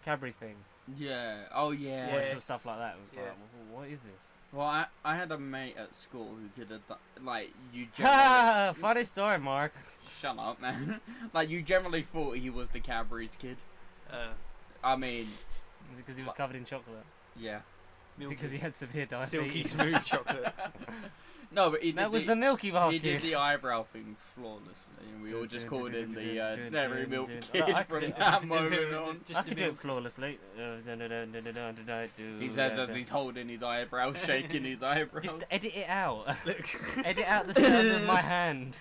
S2: Cadbury thing?
S1: Yeah. Oh yeah.
S2: Watched
S3: Yes.
S2: some stuff like that. It was
S3: Yeah.
S2: like, what is this?
S1: Well, I had a mate at school who could have done, like, you
S2: Ha!
S1: generally...
S2: Funny story, Mark.
S1: Shut up, man. Like, you generally thought he was the Cadbury's kid. I mean,
S2: Is it because he was covered in chocolate?
S1: yeah.
S2: Is it because he had severe diabetes?
S3: Silky smooth chocolate.
S1: No, but he did
S2: That was the Milky Bar
S1: he
S2: kid.
S1: did the eyebrow thing flawlessly, and we all just called him the Dairy Milk
S2: Look,
S1: Kid
S2: I
S1: from
S2: could-
S1: that moment on.
S2: I could do it flawlessly.
S1: He says as he's holding his eyebrows, shaking his eyebrows.
S2: Just edit it out.
S3: Look.
S2: Edit out the sound of my hand.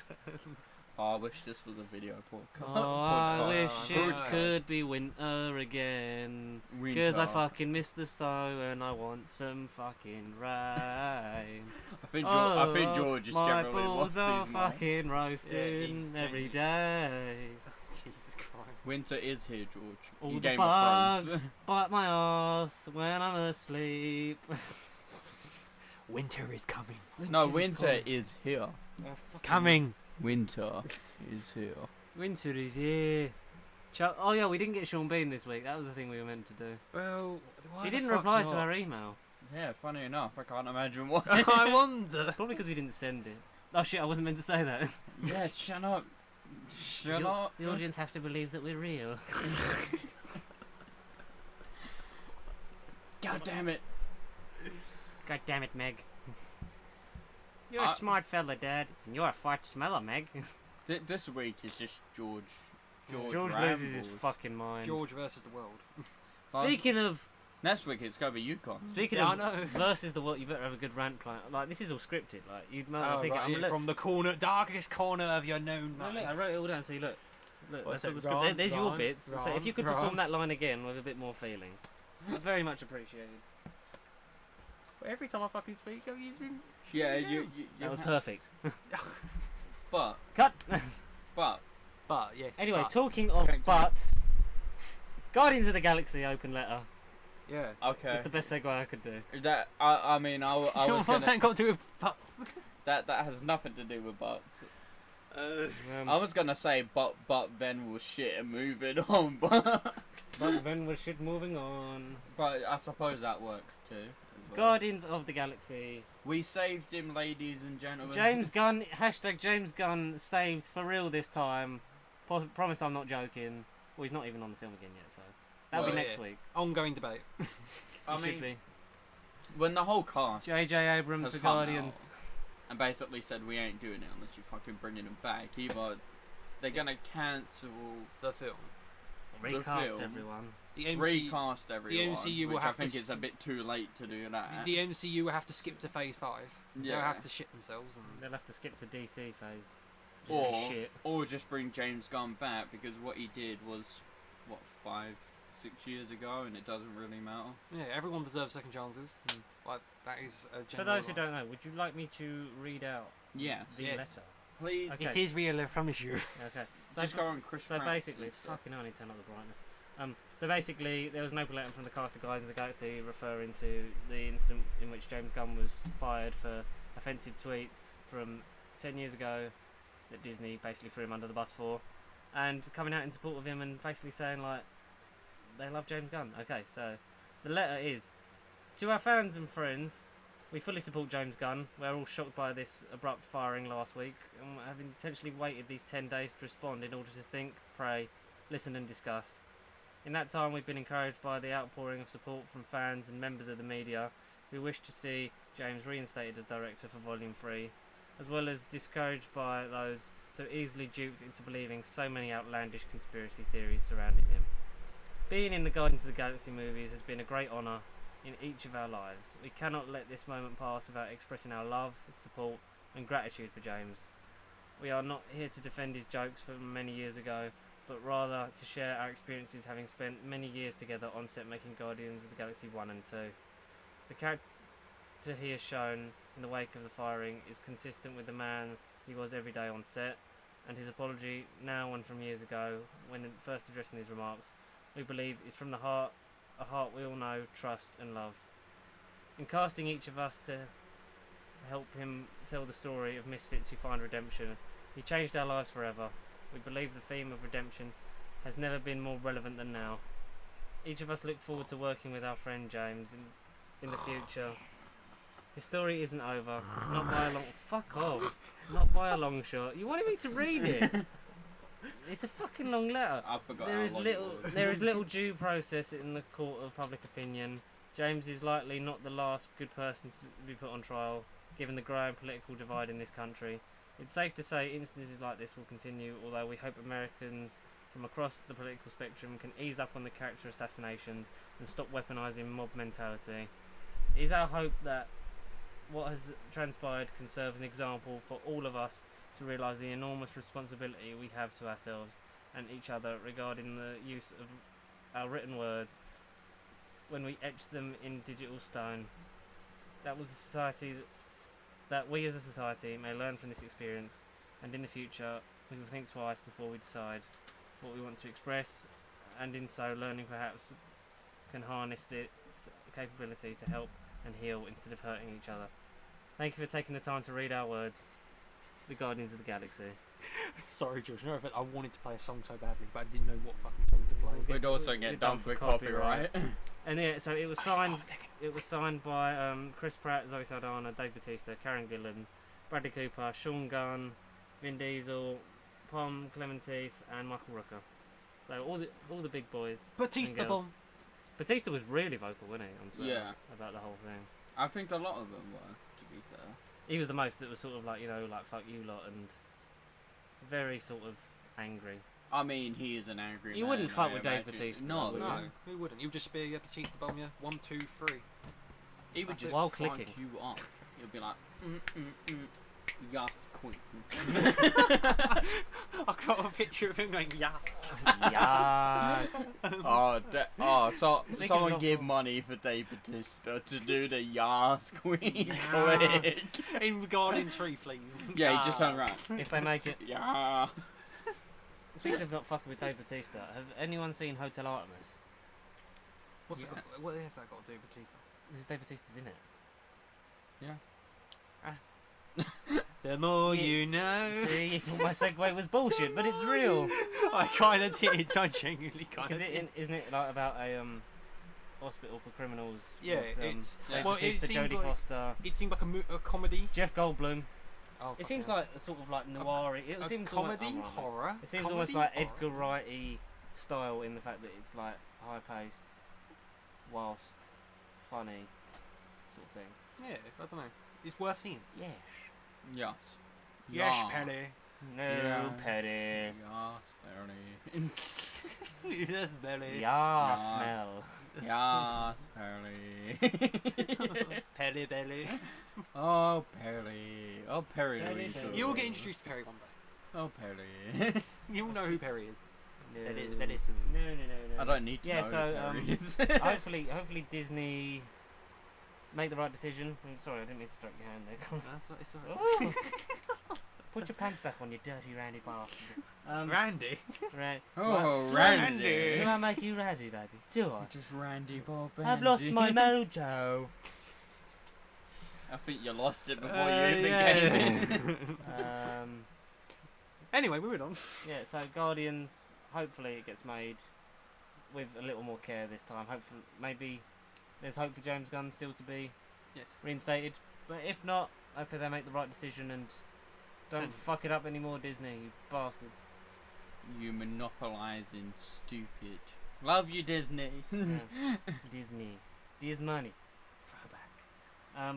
S1: Oh, I wish this was a video podcast.
S2: Oh, I wish
S3: Oh,
S2: it
S3: no.
S2: could be winter again. Because I
S1: Winter.
S2: fucking miss the snow and I want some fucking rain.
S1: I think George is
S2: my
S1: generally
S2: balls
S1: lost
S2: are
S1: his mind.
S2: fucking roasting
S3: he's
S2: every
S3: genuinely-
S2: day.
S3: Jesus Christ.
S1: Winter is here, George.
S2: All
S1: in
S2: the
S1: Game
S2: bugs
S1: of Thrones.
S2: bite my ass when I'm asleep.
S3: Winter is coming.
S1: No, winter is here.
S3: Coming.
S1: Winter is here.
S2: Winter is here. Oh yeah, we didn't get Sean Bean this week. That was the thing we were meant to do.
S3: Well, why
S2: He
S3: the
S2: didn't
S3: fuck
S2: reply
S3: not?
S2: to our email.
S1: Yeah, funny enough, I can't imagine why.
S3: I wonder.
S2: Probably because we didn't send it. Oh shit, I wasn't meant to say that.
S1: Yeah, shut up. Shut up.
S2: The audience have to believe that we're real.
S1: God damn it.
S2: God damn it, Meg. You're a
S1: I-
S2: smart fella, Dad. And you're a fart smeller, Meg.
S1: This week is just George.
S2: George loses his
S1: rambles.
S2: fucking mind.
S3: George versus the world.
S2: Speaking of
S1: Next week it's gonna be Yukon.
S2: yeah, I
S3: I
S2: know.
S3: know.
S2: Versus the world, you better have a good rant client. Like this is all scripted. Like you'd know. I think
S3: right,
S2: I'm look,
S3: from the darkest corner of your known
S2: no,
S3: mind.
S2: look, I wrote it all down. See, look,
S3: What's
S2: that's all
S3: it?
S2: the script.
S3: Ron,
S2: There's your
S3: Ron,
S2: bits. So
S3: Ron,
S2: if you could
S3: Ron.
S2: perform that line again with a bit more feeling, very much appreciated.
S3: But every time I fucking speak, you've been.
S1: Yeah, you
S2: That was perfect.
S1: But
S2: Cut.
S3: But yes.
S2: Anyway,
S3: but,
S2: talking of
S1: Thank you.
S2: butts, Guardians of the Galaxy open letter.
S3: yeah.
S1: okay.
S2: That's the best segue I could do.
S1: That I mean I was
S3: What's
S1: gonna,
S3: that got to do with butts?
S1: that has nothing to do with butts.
S2: Um,
S1: I was gonna say but Ven was shit and moving on, but
S2: but then we're shit moving on.
S1: I suppose that works too. as well.
S2: Guardians of the Galaxy.
S1: We saved him, ladies and gentlemen.
S2: James Gunn, hashtag James Gunn saved for real this time. Promise I'm not joking. Well, he's not even on the film again yet, so that'll
S1: Well,
S2: be next
S3: yeah.
S2: week.
S3: Ongoing debate.
S1: I
S2: It should
S1: mean,
S2: be.
S1: when the whole cast
S2: J.J. Abrams
S1: has
S2: for
S1: come
S2: Guardians.
S1: out and basically said we ain't doing it unless you fucking bringing him back, either they're gonna cancel,
S3: The film.
S2: Recast
S1: film.
S2: everyone.
S3: The MCU.
S1: recast everyone,
S3: MCU will
S1: which
S3: have
S1: I think
S3: to
S1: it's a bit too late to do that.
S3: The MCU will have to skip to Phase 5. They'll
S1: Yeah.
S3: have to shit themselves. And
S2: They'll have to skip to DC phase. Just
S1: Or-
S2: be shit.
S1: Or just bring James Gunn back, because what he did was, what, 5-6 years ago, and it doesn't really matter.
S3: yeah, everyone deserves second chances. Like that is a
S2: For
S3: general
S2: those who
S3: line.
S2: don't know, would you like me to read out
S1: Yes.
S2: the
S3: Yes.
S2: letter?
S1: Please.
S2: Okay.
S3: It is real, I promise you.
S2: Okay. So
S1: Just go on Chris
S2: So
S1: Pratt's
S2: basically,
S1: Insta.
S2: fucking hell, I need to turn up the brightness. So basically, there was an open letter from the cast of Guardians of the Galaxy referring to the incident in which James Gunn was fired for offensive tweets from 10 years ago that Disney basically threw him under the bus for, and coming out in support of him and basically saying like they love James Gunn. Okay, so the letter is to our fans and friends. We fully support James Gunn. We're all shocked by this abrupt firing last week and have intentionally waited these 10 days to respond in order to think, pray, listen and discuss. In that time we've been encouraged by the outpouring of support from fans and members of the media who wish to see James reinstated as director for Volume 3, as well as discouraged by those so easily duped into believing so many outlandish conspiracy theories surrounding him. Being in the Guardians of the Galaxy movies has been a great honour in each of our lives. We cannot let this moment pass without expressing our love, support and gratitude for James. We are not here to defend his jokes from many years ago, but rather to share our experiences having spent many years together on set making Guardians of the Galaxy 1 and 2. The character he has shown in the wake of the firing is consistent with the man he was every day on set, and his apology now and from years ago, when first addressing his remarks, we believe is from the heart, a heart we all know, trust and love. In casting each of us to help him tell the story of misfits who find redemption, he changed our lives forever. We believe the theme of redemption has never been more relevant than now. Each of us look forward to working with our friend James in the future. His story isn't over, not by a long... Fuck off. Not by a long shot. You wanted me to read it. It's a fucking long letter.
S1: I forgot.
S2: There
S1: how
S2: is
S1: long
S2: little.
S1: it was.
S2: There is little due process in the court of public opinion. James is likely not the last good person to be put on trial, given the growing political divide in this country. It's safe to say instances like this will continue, although we hope Americans from across the political spectrum can ease up on the character assassinations and stop weaponising mob mentality. It is our hope that what has transpired can serve as an example for all of us to realise the enormous responsibility we have to ourselves and each other regarding the use of our written words when we etch them in digital stone. That we as a society may learn from this experience, and in the future we will think twice before we decide what we want to express, and in so learning perhaps can harness its capability to help and heal instead of hurting each other. Thank you for taking the time to read our words. The Guardians of the Galaxy.
S3: Sorry, George. No, I wanted to play a song so badly, but I didn't know what fucking song to play.
S1: We'd also get done for copyright.
S2: And yeah, so it was signed. It was signed by Chris Pratt, Zoe Saldana, Dave Bautista, Karen Gillan, Bradley Cooper, Sean Gunn, Vin Diesel, Pom Clemente, and Michael Rooker. So all the big boys.
S3: Batista
S2: and girls.
S3: bomb.
S2: Batista was really vocal, wasn't he, on Twitter
S1: Yeah.
S2: about the whole thing.
S1: I think a lot of them were, to be fair.
S2: He was the most that was sort of like, you know, like fuck you lot and very sort of angry.
S1: I mean, he is an angry
S2: You
S1: man,
S2: wouldn't fuck
S1: I
S2: with Dave
S1: imagine.
S2: Bautista,
S1: No,
S2: would you?
S3: No, who wouldn't? He would just be a Batista bomb, yeah. 1, 2, 3.
S1: He would
S3: That's
S1: just
S3: it.
S2: While
S1: fuck
S2: clicking.
S1: you up. He'll be like, yes, queen.
S3: I got a picture of him going, yeah.
S2: Yeah. Speaking
S1: Someone
S2: of-
S1: give money for Dave Bautista to do the yas queen click.
S3: In Guardians 3, please.
S1: Yeah, he just turned around.
S2: If they make it.
S1: Yeah.
S2: Speaking of not fucking with Dave Bautista, have anyone seen Hotel Artemis?
S3: What's
S1: Yes.
S3: it got, what has that got to do with Batista?
S2: Because Dave Bautista's in it.
S3: The more
S2: Yeah.
S3: you know.
S2: See, you thought my segue was bullshit, but it's real.
S3: I kind of did. I genuinely kind
S2: Because
S3: of did.
S2: isn't it like about a hospital for criminals?
S3: Yeah,
S2: with,
S3: it's...
S2: Dave
S3: well, it
S2: Bautista,
S3: seemed
S2: Jodie
S3: like-
S2: Foster,
S3: It seemed like a comedy.
S2: Jeff Goldblum.
S3: Oh,
S2: It
S3: fuck
S2: seems
S3: yeah.
S2: like a sort of like noir. It
S3: a
S2: seems
S3: comedy
S2: almost,
S3: horror.
S2: It seems
S3: comedy
S2: almost like
S3: horror.
S2: Edgar Wright-y style in the fact that it's like high paced, whilst funny, sort of thing.
S3: Yeah, I don't know. It's worth seeing.
S2: Yes.
S1: Yes.
S3: Yes,
S1: Yeah.
S3: Penny.
S2: No,
S1: Yeah.
S2: Petty.
S1: Yes, Perry.
S3: Yes, Belly.
S2: Yeah,
S1: Yeah.
S2: smell.
S1: Yes, Perry.
S3: Pelly Belly.
S1: Oh, Perry. Oh, Perry.
S2: Perry,
S1: Rico.
S2: Perry.
S3: You will get introduced to Perry one day.
S1: Oh, Perry.
S3: You'll know who Perry is.
S2: No.
S3: That is
S2: No, no, no, no.
S1: I don't need to
S2: Yeah,
S1: know
S2: so,
S1: who Perry is.
S2: hopefully Disney make the right decision. I'm sorry, I didn't mean to strike your hand there.
S3: That's what it's
S2: Oh. Put your pants back on, you dirty randy bastard.
S3: Randy.
S2: Right.
S1: Oh,
S2: What?
S1: Randy.
S2: Do I make you randy, baby? Do I?
S1: Just Randy Bob.
S2: I've lost my mojo.
S1: I think you lost it before you even came in.
S3: Anyway, moving on.
S2: Yeah, so Guardians, hopefully it gets made with a little more care this time. Hopefully, maybe there's hope for James Gunn still to be
S3: Yes.
S2: reinstated. But if not, hopefully they make the right decision and don't fuck it up anymore, Disney, you bastards.
S1: You monopolising stupid. Love you, Disney.
S2: Yeah. Disney. Dis money. Throwback.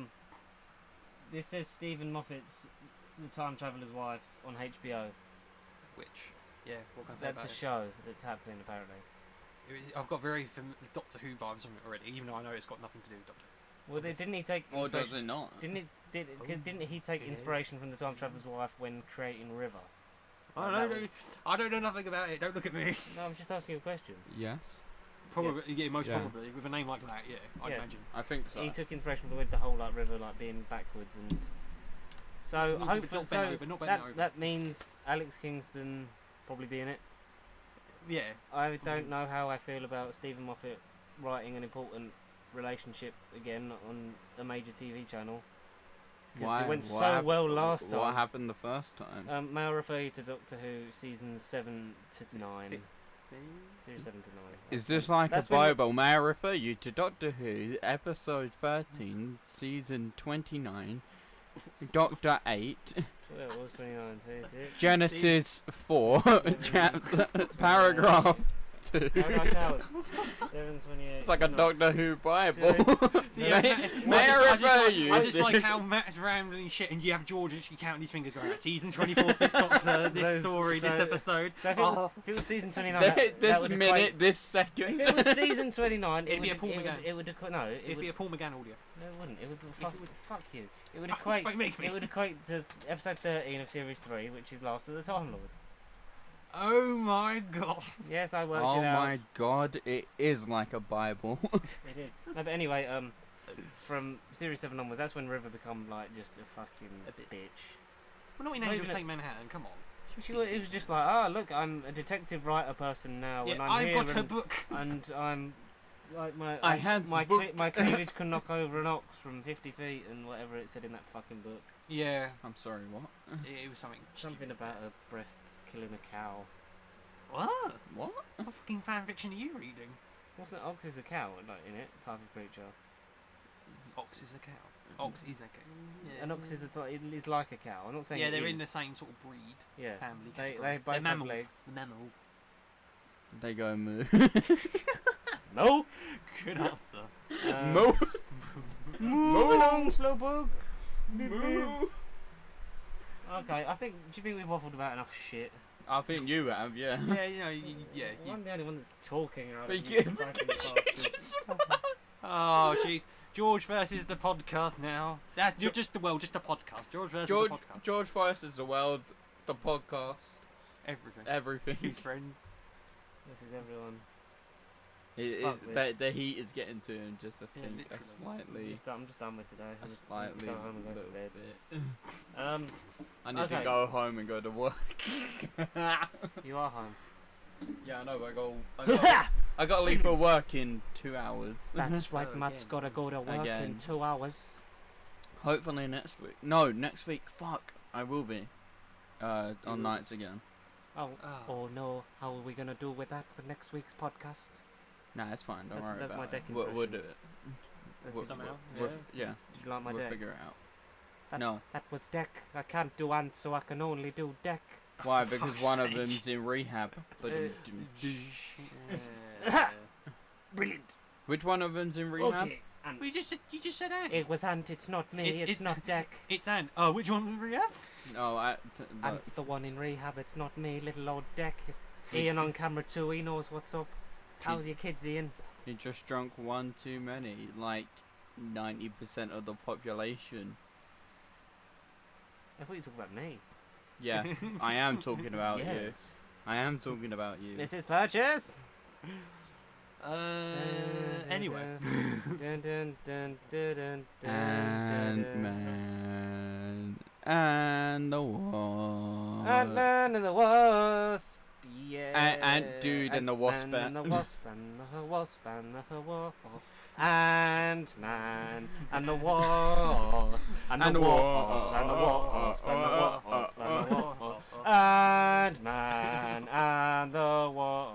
S2: This says Stephen Moffat's The Time Traveller's Wife on HBO.
S3: Which, yeah, what can I say
S2: That's
S3: about
S2: a
S3: it?
S2: show that's happening apparently.
S3: I've got very Doctor Who vibes from it already, even though I know it's got nothing to do with Doctor Who.
S2: Well, didn't he take?
S1: Or does
S2: inspiration-
S1: it not?
S2: Didn't he take inspiration from The Time Traveller's Wife when creating River?
S3: I don't know nothing about it. Don't look at me.
S2: No, I'm just asking you a question.
S1: Yes.
S3: Probably,
S2: Yes.
S3: yeah, most
S1: Yeah.
S3: probably with a name like that. Yeah, I'd
S2: Yeah.
S3: imagine.
S1: I think so.
S2: He took inspiration from the whole like river like being backwards and. So
S3: Not-
S2: hopefully,
S3: not
S2: so
S3: bent over, not bent over.
S2: that means Alex Kingston probably be in it.
S3: Yeah.
S2: I don't know how I feel about Stephen Moffat writing an important relationship again on a major TV channel. Because it went so well last time.
S1: What happened the first time?
S2: May I refer you to Doctor Who seasons 7 to 9? Series 7 to 9.
S1: Is this like
S2: That's
S1: a
S2: when-
S1: Bible? May I refer you to Doctor Who, episode 13, season 29, Doctor 8,
S2: Well, it was 29, 36.
S1: Genesis 4, chapter, paragraph 2.
S2: Paragraph hours. 7:28.
S1: It's like a Doctor Who Bible.
S3: Yeah,
S1: May I refer you?
S3: I just like how Matt's randomly shit, and you have George actually counting his fingers going, season 24, this Doctor, this
S2: So-
S3: story, this
S2: so-
S3: episode.
S2: So if it was season 29,
S1: This
S2: that would
S1: minute,
S2: equate,
S1: this second.
S2: if it was season 29,
S3: It'd be a Paul McGann.
S2: It would equate. No,
S3: It'd be a Paul McGann audio.
S2: No, it wouldn't. It would. Fuck,
S3: it would.
S2: fuck you. It would
S3: Oh,
S2: equate.
S3: fuck, make me.
S2: It would equate to episode 13 of series 3, which is Last of the Time Lords.
S3: Oh my god.
S2: Yes, I worked
S1: Oh
S2: it out.
S1: my god, it is like a Bible.
S2: It is. No, but anyway, from series 7 onwards, that's when River become like just a fucking bitch.
S3: Well, not in
S2: Not
S3: Angels
S2: even
S3: Take Manhattan, come on.
S2: It was just like, oh look, I'm a detective writer person now,
S3: Yeah,
S2: and I'm
S3: I've
S2: here
S3: got a
S2: and,
S3: book.
S2: and I'm like
S1: I had
S2: my
S1: the book.
S2: my cleavage can knock over an ox from 50 feet and whatever it said in that fucking book.
S3: Yeah,
S1: I'm sorry, what?
S3: it was something.
S2: Something about her breasts killing a cow.
S3: What?
S1: What?
S3: What fucking fan fiction are you reading?
S2: What's an ox is a cow, like in it, type of creature.
S3: Ox is a cow. Ox is a cow.
S2: An ox is it is like a cow. I'm not saying
S3: Yeah,
S2: it
S3: they're in
S2: is.
S3: the same sort of breed
S2: Yeah,
S3: family
S2: they
S3: category.
S2: both
S3: They're
S2: have
S3: mammals.
S2: legs.
S3: The mammals.
S1: They go moo.
S2: No.
S3: Good answer.
S1: Moo.
S2: Move along, slowpoke.
S1: Moo.
S2: Okay, I think. Do you think we've waffled about enough shit?
S1: I think you have, yeah.
S3: Yeah, you know, yeah.
S2: Well, I'm the only one that's talking. Right?
S1: But
S2: You
S1: you-
S2: fucking bastards.
S3: Oh, jeez. George versus the podcast now. That's just the podcast. George versus
S1: George,
S3: the podcast.
S1: George versus the world, the podcast,
S3: Everything.
S1: everything.
S3: His friends.
S2: This is everyone.
S1: It,
S2: Fuck this.
S1: the heat is getting to him just a
S3: Yeah,
S1: think, a
S3: literally.
S1: slightly,
S2: I'm just done with today. I
S1: a
S2: just need to
S1: slightly
S2: go home and go to
S1: little
S2: bed.
S1: bit. I need
S2: Okay.
S1: to go home and go to work.
S2: You are home.
S1: Yeah, I know. I got to leave for work in 2 hours.
S2: That's right.
S3: Oh,
S2: Matt's
S3: again.
S2: gotta go to work in
S1: Again.
S2: 2 hours.
S1: Hopefully next week. No, next week. Fuck, I will be. On
S3: will?
S1: nights again.
S2: Oh,
S3: Oh.
S2: oh no! How are we gonna do with that for next week's podcast?
S1: Nah, it's fine. Don't worry
S2: That's
S1: about
S2: my
S1: it.
S2: deck
S1: We'll do
S2: impression.
S1: it.
S2: That's
S1: We'll-
S2: just-
S3: Somehow?
S1: Yeah,
S2: Did you like my
S1: we'll
S2: deck?
S1: figure it out.
S2: That-
S1: No,
S2: That was deck. I can't do ant, so I can only do deck.
S1: why?
S3: For
S1: Because
S3: fuck's
S1: one of
S3: sake.
S1: them's in rehab. But
S2: Brilliant.
S1: which one of them's in rehab?
S2: Okay. And
S3: you just said Ant.
S2: it was ant. It's not me.
S3: It's-
S2: It's not deck.
S3: It's Ant. Oh, which one's in rehab?
S1: No, but
S2: Ant's the one in rehab. It's not me, little old deck. Ian on camera too. He knows what's up. How's your kids, Ian?
S1: he just drunk one too many. Like 90% of the population.
S2: I thought you were talking about me.
S1: Yeah, I am talking about you.
S2: Yes.
S1: I am talking about you.
S2: Mrs. Purchase.
S3: Anyway.
S2: Dun, dun, dun, dun, dun, dun, dun, dun.
S1: Ant-Man. and the Wasp.
S2: Ant-Man and the Wasp. Yeah.
S1: Ant-Dude and the Wasp.
S2: Ant-Man and the Wasp and the Wasp and the Wasp. Ant-Man and the Wasp and the Wasp and the Wasp and the Wasp and the Wasp. Ant-Man and the Wasp.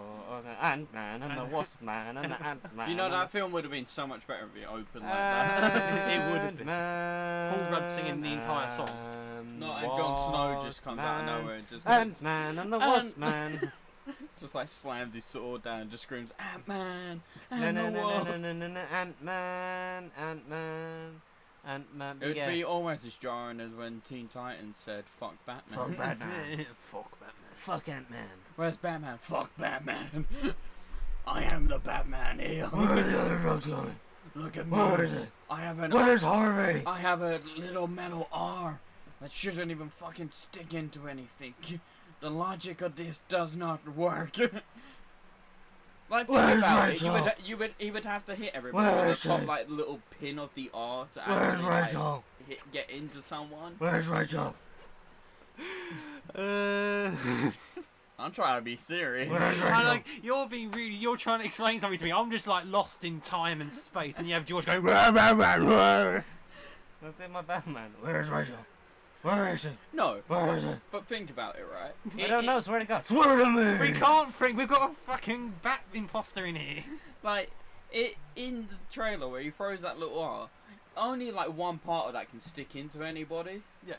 S2: Ant-Man and the Wasp Man and the Ant-Man.
S1: You know, that film would have been so much better if it opened like that.
S3: It would have been. Paul Rudd singing the entire song.
S1: Not and Jon Snow just comes out of nowhere and just goes,
S2: Ant-Man and the Wasp Man.
S1: just like slams his sword down and just screams, Ant-Man
S2: No,
S1: and
S2: no,
S1: the
S2: no,
S1: Wasp.
S2: no, no, no, no, Ant-Man, Ant-Man, Ant-Man.
S1: It would
S2: yeah.
S1: be almost as jarring as when Teen Titans said, fuck Batman.
S2: Fuck Batman.
S3: Fuck Batman.
S2: Fuck Ant-Man.
S1: Where's Batman? Fuck Batman. I am the Batman here.
S2: Where are the other drugs going?
S1: Look at me.
S2: Where is it?
S1: I have an
S2: Where's Harvey?
S1: I have a little metal R that shouldn't even fucking stick into anything. The logic of this does not work. Like, think
S2: Where's
S1: about
S2: Rachel?
S1: it. He would have to hit everybody
S2: Where
S1: with
S2: is
S1: the top
S2: she?
S1: like little pin of the R to
S2: Where's
S1: actually like,
S2: Rachel?
S1: get into someone.
S2: Where's Rachel?
S1: I'm trying to be serious.
S2: Where's
S3: I
S2: Rachel?
S3: like you're trying to explain something to me. I'm just like lost in time and space, and you have George going. Rah, rah, rah, rah.
S2: Let's do my Batman. Where's Rachel? Where is she?
S1: No,
S2: Where is it?
S1: but think about it, right?
S2: I don't know, swear to God. Swear to me!
S3: We can't think. We've got a fucking bat imposter in here.
S1: Like, in the trailer where he throws that little R, only like one part of that can stick into anybody.
S3: Yeah.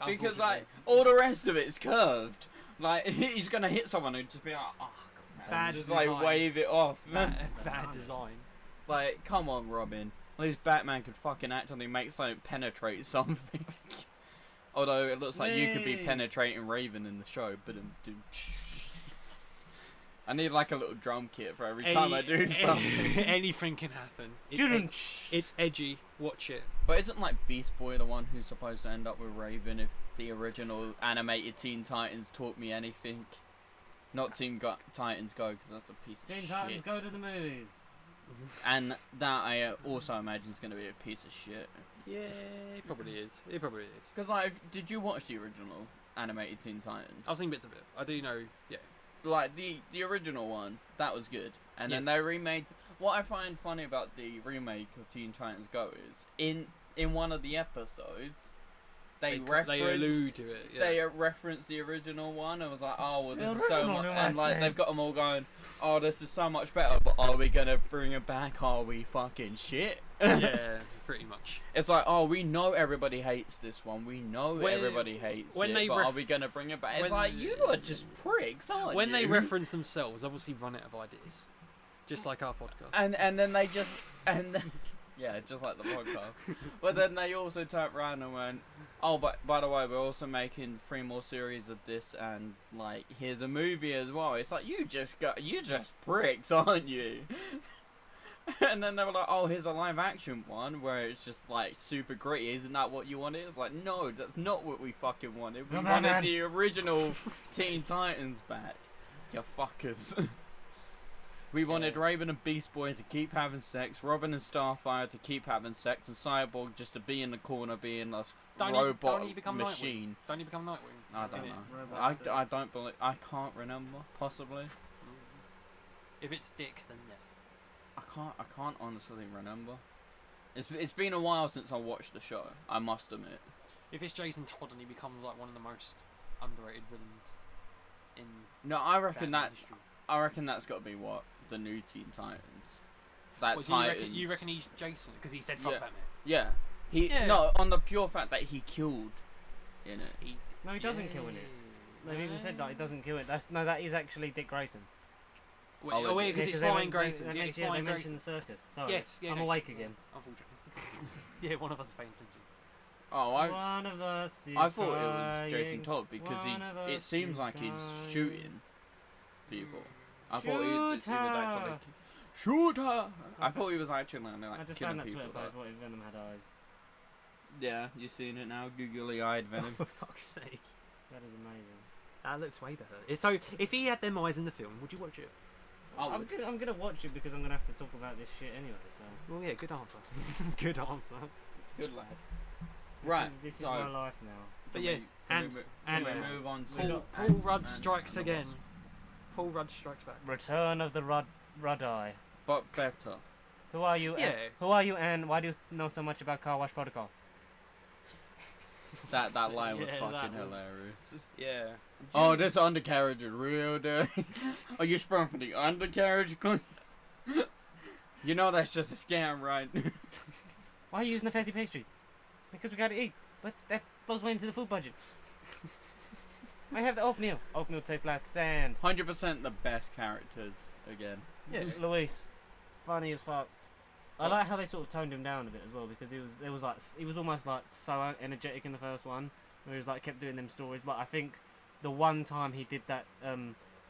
S1: Because like all the rest of it's curved. Like he's gonna hit someone and just be like, oh, man,
S3: Bad
S1: just
S3: design.
S1: like wave it off.
S3: Bad design.
S1: Like, come on, Robin. At least Batman could fucking actually make something penetrate something. Although it looks like you could be
S2: Yay.
S1: penetrating Raven in the show, but I need like a little drum kit for every time I do something.
S3: Anything can happen. It's edgy. Watch it.
S1: But isn't like Beast Boy the one who's supposed to end up with Raven if the original animated Teen Titans taught me anything? Not Titans Go, because that's a piece of
S2: Teen
S1: shit.
S2: Titans go to the movies.
S1: And that I also imagine is going to be a piece of shit.
S3: Yeah, it probably is. It probably is.
S1: Because like, did you watch the original animated Teen Titans?
S3: I've seen bits of it. I do know. Yeah.
S1: Like the original one, that was good. And then
S3: Yes.
S1: they remade. What I find funny about the remake of Teen Titans Go is in one of the episodes, they
S3: allude to it. Yeah.
S1: They referenced the original one. I was like, oh well,
S2: The
S1: this is so
S2: original
S1: much,
S2: one,
S1: and like
S2: actually.
S1: they've got them all going, oh, this is so much better. But are we gonna bring it back? Are we fucking shit?
S3: Yeah, pretty much.
S1: It's like, oh, we know everybody hates this one. We know
S3: When-
S1: everybody hates
S3: when
S1: it.
S3: they
S1: But
S3: ref-
S1: are we gonna bring it back? It's
S3: when-
S1: like you are just pricks, aren't
S3: When
S1: you?
S3: they reference themselves, obviously run out of ideas. Just like our podcast.
S1: and then they just and then, yeah, just like the podcast. But then they also turned around and went, oh, but by the way, we're also making 3 more series of this, and like here's a movie as well. It's like you just pricks, aren't you? And then they were like, oh, here's a live action one where it's just like super gritty. Isn't that what you wanted? It's like, no, that's not what we fucking wanted. We
S2: No,
S1: wanted
S2: man.
S1: the original Teen Titans back. You fuckers. We wanted Raven and Beast Boy to keep having sex, Robin and Starfire to keep having sex, and Cyborg just to be in the corner being a robot
S3: don't he become
S1: machine.
S3: Don't you become Nightwing?
S1: I don't
S3: In it?
S1: know.
S2: Robot
S1: I don't believe. I can't remember. Possibly.
S3: If it's Dick, then yes.
S1: I can't honestly remember. It's been a while since I watched the show. I must admit.
S3: If it's Jason Todd and he becomes like one of the most underrated villains in
S1: No, I reckon
S3: Batman
S1: that.
S3: history.
S1: I reckon that's got to be what the new Teen Titans. That
S3: What, so
S1: Titans.
S3: you reckon he's Jason because he said fuck
S1: Yeah.
S3: Batman?
S1: Yeah. He
S3: Yeah.
S1: no on the pure fact that he killed in it.
S2: No, he doesn't kill in it. They've even said that he doesn't kill it. That is actually Dick Grayson.
S3: Wait,
S1: Oh,
S3: oh,
S1: is
S3: wait,
S1: it?
S3: because it's
S2: they
S3: Flying
S2: men-
S3: Graysons.
S2: They,
S3: Yeah,
S2: they,
S3: it's
S2: yeah, they
S3: Flying
S2: mentioned the
S3: Graysons.
S2: circus. Sorry.
S3: Yes, yeah,
S2: I'm
S3: no,
S2: awake again.
S3: Unfortunately. Yeah, one of us is paying attention.
S1: Oh,
S2: One of us is
S1: I thought it was Jason
S2: flying.
S1: Todd because
S2: One of
S1: it
S2: us
S1: seems
S2: is
S1: like he's
S2: dying.
S1: shooting people. I thought he was
S2: Shoot
S1: actually
S2: her.
S1: shoot her. I thought he was actually like
S2: I just
S1: killing
S2: found that
S1: people.
S2: Twitter post. What if Venom had eyes?
S1: Yeah, you seen it now? Googly-eyed Venom.
S3: For fuck's sake.
S2: That is amazing.
S3: That looks way better. So, if he had them eyes in the film, would you watch it?
S1: I
S2: I'm
S1: would.
S2: gonna watch it because I'm gonna have to talk about this shit anyway. So
S3: Well, yeah, good answer. Good answer.
S1: Good lad. Right.
S2: This is
S1: so,
S2: my life now.
S3: But
S1: can
S3: yes,
S1: can
S3: and
S1: we
S3: Ant-Man.
S1: move on to
S3: Paul
S1: Ant-Man
S3: Rudd
S1: and
S3: strikes
S1: the
S3: again.
S1: Wasp?
S3: Paul Rudd strikes back.
S2: Return of the Rudd-Eye.
S1: But better.
S2: Who are you?
S3: Yeah.
S2: Who are you, and why do you know so much about Car Wash Protocol?
S1: That line was
S3: Yeah,
S1: fucking
S3: that was-
S1: hilarious.
S3: Yeah.
S1: Oh, this undercarriage is real dirty. Are you sprung for the undercarriage? You know that's just a scam, right?
S2: Why are you using the fancy pastries? Because we gotta eat. But that blows way into the food budget. I have the oatmeal. Oatmeal tastes like sand.
S1: 100% the best characters again.
S3: Yeah.
S2: Luis, funny as fuck. I like how they sort of toned him down a bit as well, because he was almost like so energetic in the first one, where he was like kept doing them stories. But I think the one time he did that,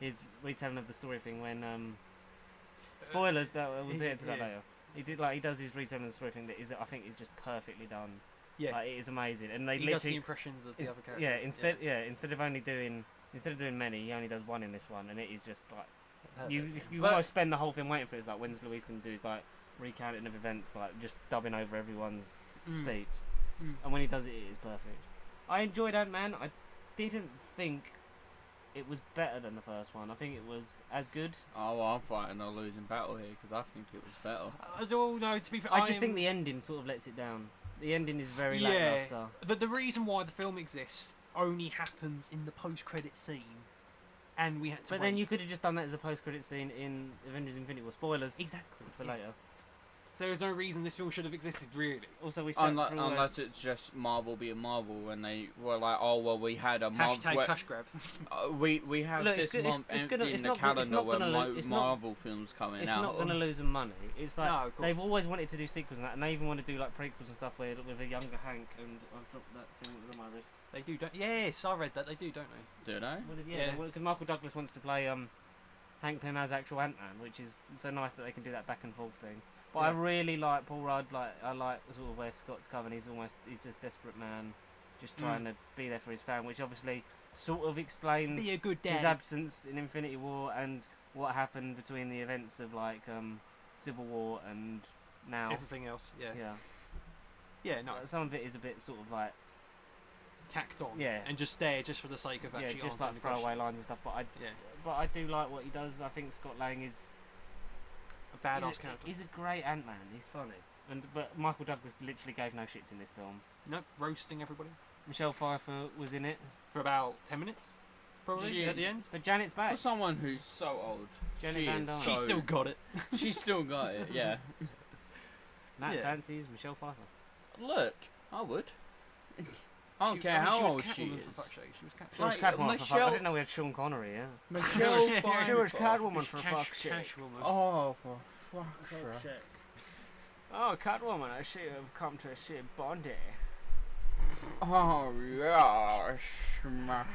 S2: his retelling of the story thing when spoilers, that we'll get into that
S3: yeah.
S2: later. He does his retelling of the story thing that I think is just perfectly done.
S3: Yeah.
S2: Like, it is amazing, and they
S3: He does the
S2: literally
S3: impressions of the other characters.
S2: yeah instead of doing many, he only does one in this one, and it is just like
S3: Perfect,
S2: you
S1: But-
S2: almost spend the whole thing waiting for it. It's like, when's Luis going to do his like recounting of events, like just dubbing over everyone's speech, and when he does it, it is perfect. I enjoyed Ant-Man. I didn't think it was better than the first one. I think it was as good.
S1: Oh, well, I'm fighting a losing battle here because I think it was better.
S3: Oh no, to be fair,
S2: I just think the ending sort of lets it down. The ending is very
S3: Yeah.
S2: lackluster.
S3: the reason why the film exists only happens in the post-credit scene, and we had to.
S2: But then you could have just done that as a post-credit scene in Avengers: Infinity War. Spoilers
S3: exactly
S2: for
S3: yes.
S2: later.
S3: So there's no reason this film should have existed, really.
S2: Also, we sat through
S1: Unless it's just Marvel being Marvel when they were like, oh well, we had a month.
S3: Hashtag cash grab.
S1: We have
S2: Look,
S1: this
S2: it's good- it's-
S1: month
S2: it's
S1: empty
S2: gonna-
S1: in
S2: it's
S1: the
S2: not go- it's
S1: calendar
S2: not
S1: where
S2: gonna lo- it's not-
S1: Marvel films coming
S2: It's
S1: out.
S2: not going to lose them money. It's like
S3: No, of
S2: they've
S3: course.
S2: always wanted to do sequels and that, and they even want to do like prequels and stuff with a younger Hank. And I've dropped that thing that was on my wrist.
S3: They do, don't. Yes, I read that. They do, don't they?
S1: Do they?
S2: Well,
S3: Yeah.
S2: because Michael Douglas wants to play Hank Pym as actual Ant-Man, which is so nice that they can do that back and forth thing. But I
S3: Yeah.
S2: really like Paul Rudd. I like sort of where Scott's coming. He's a desperate man, just trying to be there for his family, which obviously sort of explains
S3: Be a good
S2: his
S3: dad.
S2: absence in Infinity War and what happened between the events of like Civil War and now.
S3: Everything else, yeah.
S2: Yeah.
S3: No,
S2: Some of it is a bit sort of like
S3: tacked on.
S2: Yeah.
S3: And just there, just for the sake of actually
S2: just
S3: answering
S2: like
S3: the
S2: throwaway
S3: questions.
S2: lines and stuff.
S3: Yeah.
S2: But I do like what he does. I think Scott Lang is
S3: A badass
S2: he's
S3: character.
S2: He's a great Ant-Man. He's funny. But Michael Douglas literally gave no shits in this film.
S3: Nope, roasting everybody
S2: Michelle Pfeiffer was in it.
S3: for about 10 minutes, probably,
S1: She
S3: at the
S1: is.
S3: end.
S2: But Janet's back.
S1: For someone who's so old,
S2: Jenny
S1: she
S2: Van
S1: is
S2: Dyne.
S3: She
S1: so-
S3: still got it.
S1: She's still got it. Yeah.
S2: Matt
S3: Yeah.
S2: fancies Michelle Pfeiffer.
S1: Look, I would. I don't care
S3: I mean,
S1: how
S3: was
S1: old she
S3: Catwoman,
S1: is.
S3: For fuck's sake. She was Catwoman.
S2: She was
S1: Right,
S2: Catwoman for fuck. I
S1: Michelle-
S2: didn't know we had Sean Connery, yeah.
S1: Michelle
S2: She was
S1: Pfeiffer.
S2: Catwoman for fuck's sake.
S3: Cashwoman.
S1: Oh, for fuck's sake.
S2: Oh, Catwoman, I should have come to see Bondi.
S1: Oh yeah, smash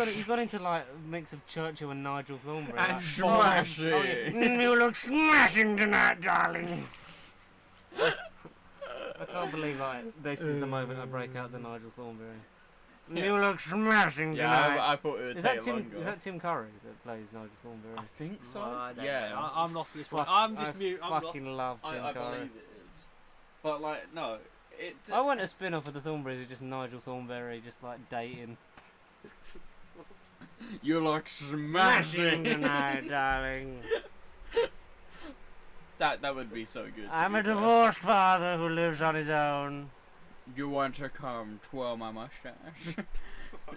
S1: it.
S2: You've got into like a mix of Churchill and Nigel Thornberry.
S3: And
S2: like,
S1: smash
S2: oh, yeah.
S1: it.
S2: You look smashing tonight, darling. I can't believe like this is the moment I break out the Nigel Thornberry. You look smashing tonight.
S1: Yeah, I thought it would
S2: is
S1: take
S2: that Tim?
S1: longer.
S2: Is that Tim Curry that plays Nigel Thornberry?
S1: I think so.
S3: I don't
S1: Yeah.
S3: know. I'm lost at this point.
S2: Fuck,
S3: I'm just
S2: I
S3: mute. I'm lost.
S2: fucking love Tim
S1: I
S2: Curry.
S1: believe it is. But like, no, it.
S2: I want a spin-off of the Thornberrys with just Nigel Thornberry just like dating.
S1: You look
S2: Smashing
S1: smashing.
S2: tonight, darling.
S1: That would be so good. to
S2: I'm
S1: be
S2: a
S1: fair.
S2: divorced father who lives on his own.
S1: You want to come twirl my mustache?